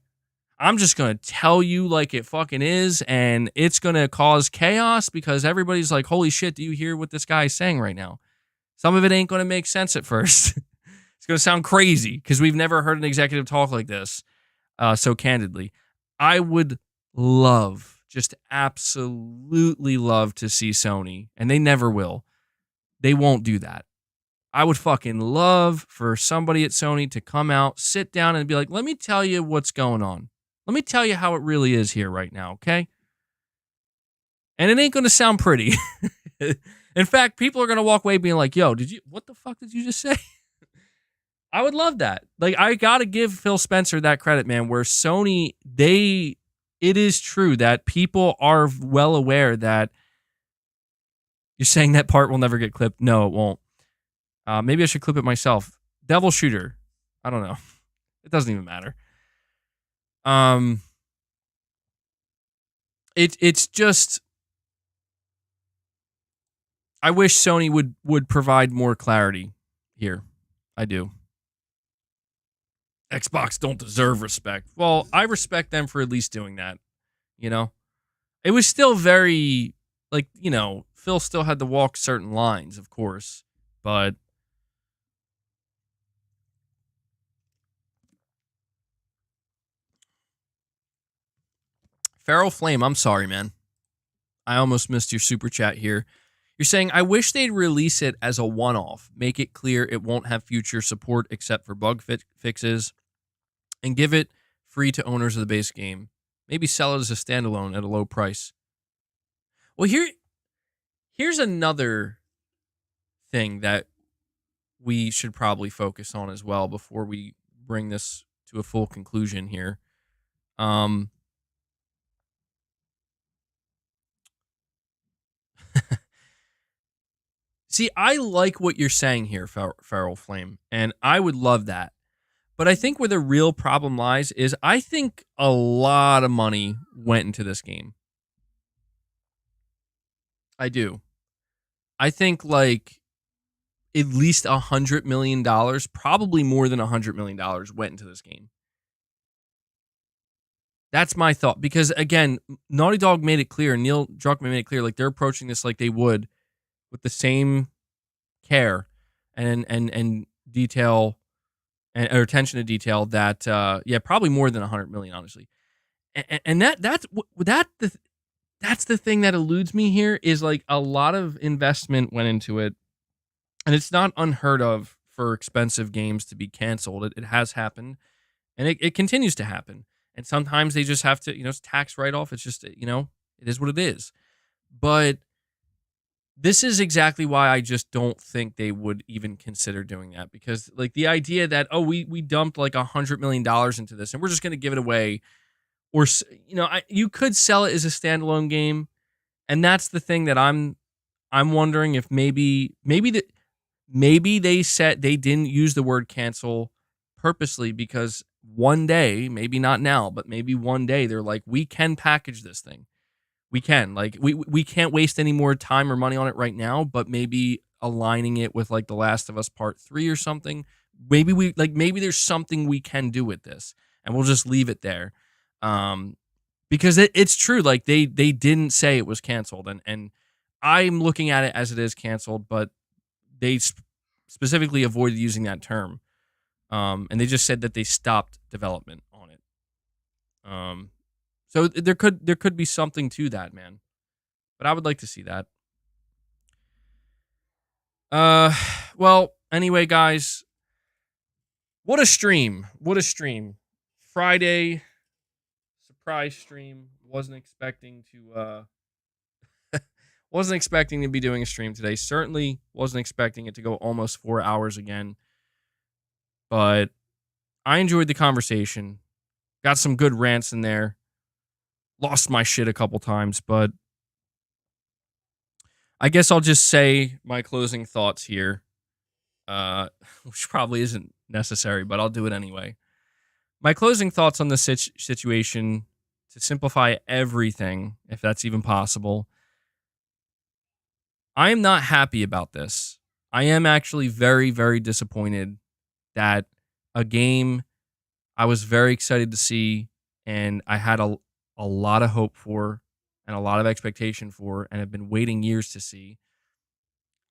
[SPEAKER 1] I'm just going to tell you like it fucking is, and it's going to cause chaos because everybody's like, holy shit, do you hear what this guy is saying right now? Some of it ain't going to make sense at first. It's going to sound crazy because we've never heard an executive talk like this so candidly. I would love, just absolutely love to see Sony, and they never will. They won't do that. I would fucking love for somebody at Sony to come out, sit down, and be like, let me tell you what's going on. Let me tell you how it really is here right now, okay? And it ain't going to sound pretty. In fact, people are going to walk away being like, yo, what the fuck did you just say? I would love that. Like, I got to give Phil Spencer that credit, man, where Sony, it is true that people are well aware that you're saying that part will never get clipped. No, it won't. Maybe I should clip it myself. Devil Shooter. I don't know. It doesn't even matter. It's just, I wish Sony would provide more clarity here. I do. Xbox don't deserve respect. Well, I respect them for at least doing that. You know, it was still very, like, you know, Phil still had to walk certain lines, of course, but Feral Flame, I'm sorry, man. I almost missed your super chat here. You're saying, I wish they'd release it as a one-off, make it clear it won't have future support except for bug fixes, and give it free to owners of the base game. Maybe sell it as a standalone at a low price. Well, here's another thing that we should probably focus on as well before we bring this to a full conclusion here. See, I like what you're saying here, Feral Flame, and I would love that. But I think where the real problem lies is I think a lot of money went into this game. I do. I think like at least $100 million, probably more than $100 million went into this game. That's my thought. Because again, Naughty Dog made it clear, Neil Druckmann made it clear, like they're approaching this like they would with the same care and detail or attention to detail that probably more than 100 million, honestly. And that's the thing that eludes me here is like a lot of investment went into it, and it's not unheard of for expensive games to be canceled. It has happened, and it continues to happen. And sometimes they just have to, it's tax write off. It's just, it is what it is. But This is exactly why I just don't think they would even consider doing that, because like the idea that, oh, we dumped like $100 million into this and we're just going to give it away, or you could sell it as a standalone game. And that's the thing that I'm wondering if maybe they said they didn't use the word cancel purposely, because one day, maybe not now, but maybe one day they're like, we can package this thing. We can. Like we can't waste any more time or money on it right now, but maybe aligning it with like The Last of Us Part 3 or something. Maybe there's something we can do with this, and we'll just leave it there. Because it's true, like they didn't say it was canceled, and I'm looking at it as it is canceled, but they specifically avoided using that term. And they just said that they stopped development on it. So there could be something to that, man. But I would like to see that. Uh, well, anyway, guys, what a stream! What a stream! Friday surprise stream. Wasn't expecting to be doing a stream today. Certainly wasn't expecting it to go almost 4 hours again. But I enjoyed the conversation. Got some good rants in there. Lost my shit a couple times, but I guess I'll just say my closing thoughts here. Which probably isn't necessary, but I'll do it anyway. My closing thoughts on the situation, to simplify everything, if that's even possible. I am not happy about this. I am actually very, very disappointed that a game I was very excited to see, and I had a lot of hope for and a lot of expectation for, and have been waiting years to see,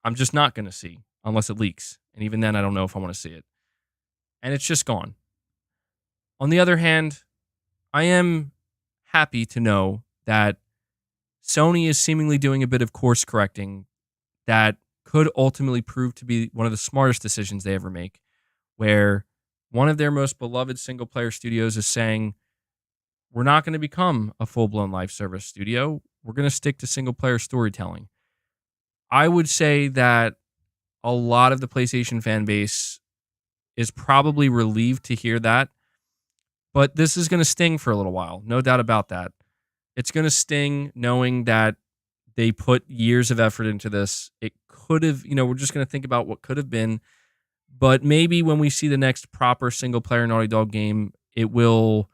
[SPEAKER 1] I'm just not going to see unless it leaks. And even then, I don't know if I want to see it. And it's just gone. On the other hand, I am happy to know that Sony is seemingly doing a bit of course correcting that could ultimately prove to be one of the smartest decisions they ever make, where one of their most beloved single player studios is saying, we're not going to become a full blown live service studio. We're going to stick to single player storytelling. I would say that a lot of the PlayStation fan base is probably relieved to hear that, but this is going to sting for a little while. No doubt about that. It's going to sting knowing that they put years of effort into this. It could have, we're just going to think about what could have been, but maybe when we see the next proper single player Naughty Dog game, it will,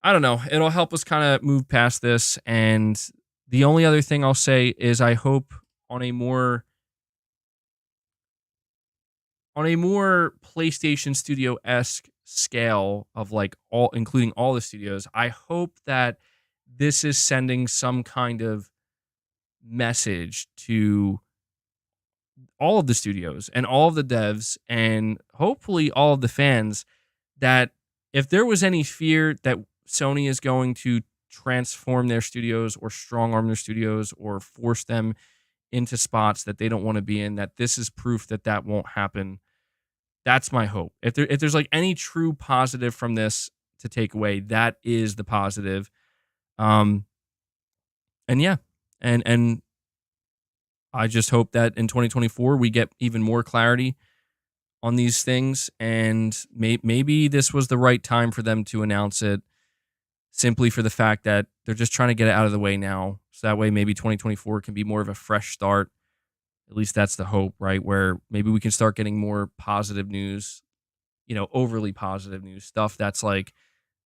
[SPEAKER 1] I don't know, it'll help us kind of move past this. And the only other thing I'll say is I hope on a more PlayStation Studio-esque scale of like including all the studios, I hope that this is sending some kind of message to all of the studios and all of the devs and hopefully all of the fans, that if there was any fear that Sony is going to transform their studios or strong arm their studios or force them into spots that they don't want to be in, that this is proof that that won't happen. That's my hope. If there's like any true positive from this to take away, that is the positive. And yeah, and I just hope that in 2024 we get even more clarity on these things, and maybe this was the right time for them to announce it, simply for the fact that they're just trying to get it out of the way now, so that way maybe 2024 can be more of a fresh start. At least that's the hope, right? Where maybe we can start getting more positive news, overly positive news, stuff that's like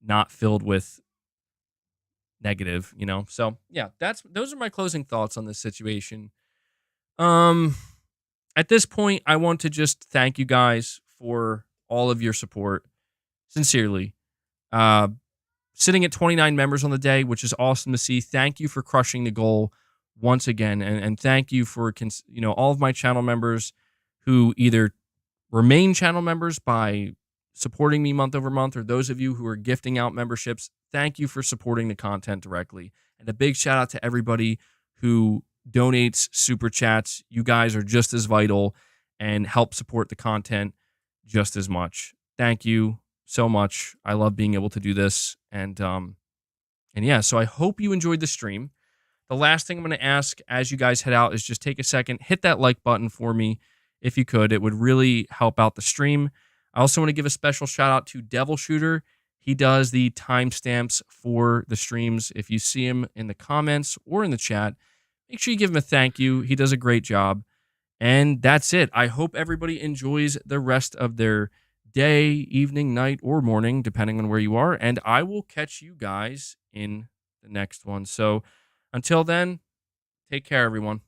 [SPEAKER 1] not filled with negative. So yeah, those are my closing thoughts on this situation. At this point, I want to just thank you guys for all of your support. Sincerely. Sitting at 29 members on the day, which is awesome to see. Thank you for crushing the goal once again. And thank you for, all of my channel members who either remain channel members by supporting me month over month, or those of you who are gifting out memberships. Thank you for supporting the content directly. And a big shout out to everybody who donates super chats. You guys are just as vital and help support the content just as much. Thank you so much. I love being able to do this. And yeah, so I hope you enjoyed the stream. The last thing I'm going to ask as you guys head out is just take a second, hit that like button for me if you could. It would really help out the stream. I also want to give a special shout out to Devil Shooter. He does the timestamps for the streams. If you see him in the comments or in the chat, make sure you give him a thank you. He does a great job. And that's it. I hope everybody enjoys the rest of their day, evening, night, or morning, depending on where you are. And I will catch you guys in the next one. So until then, take care, everyone.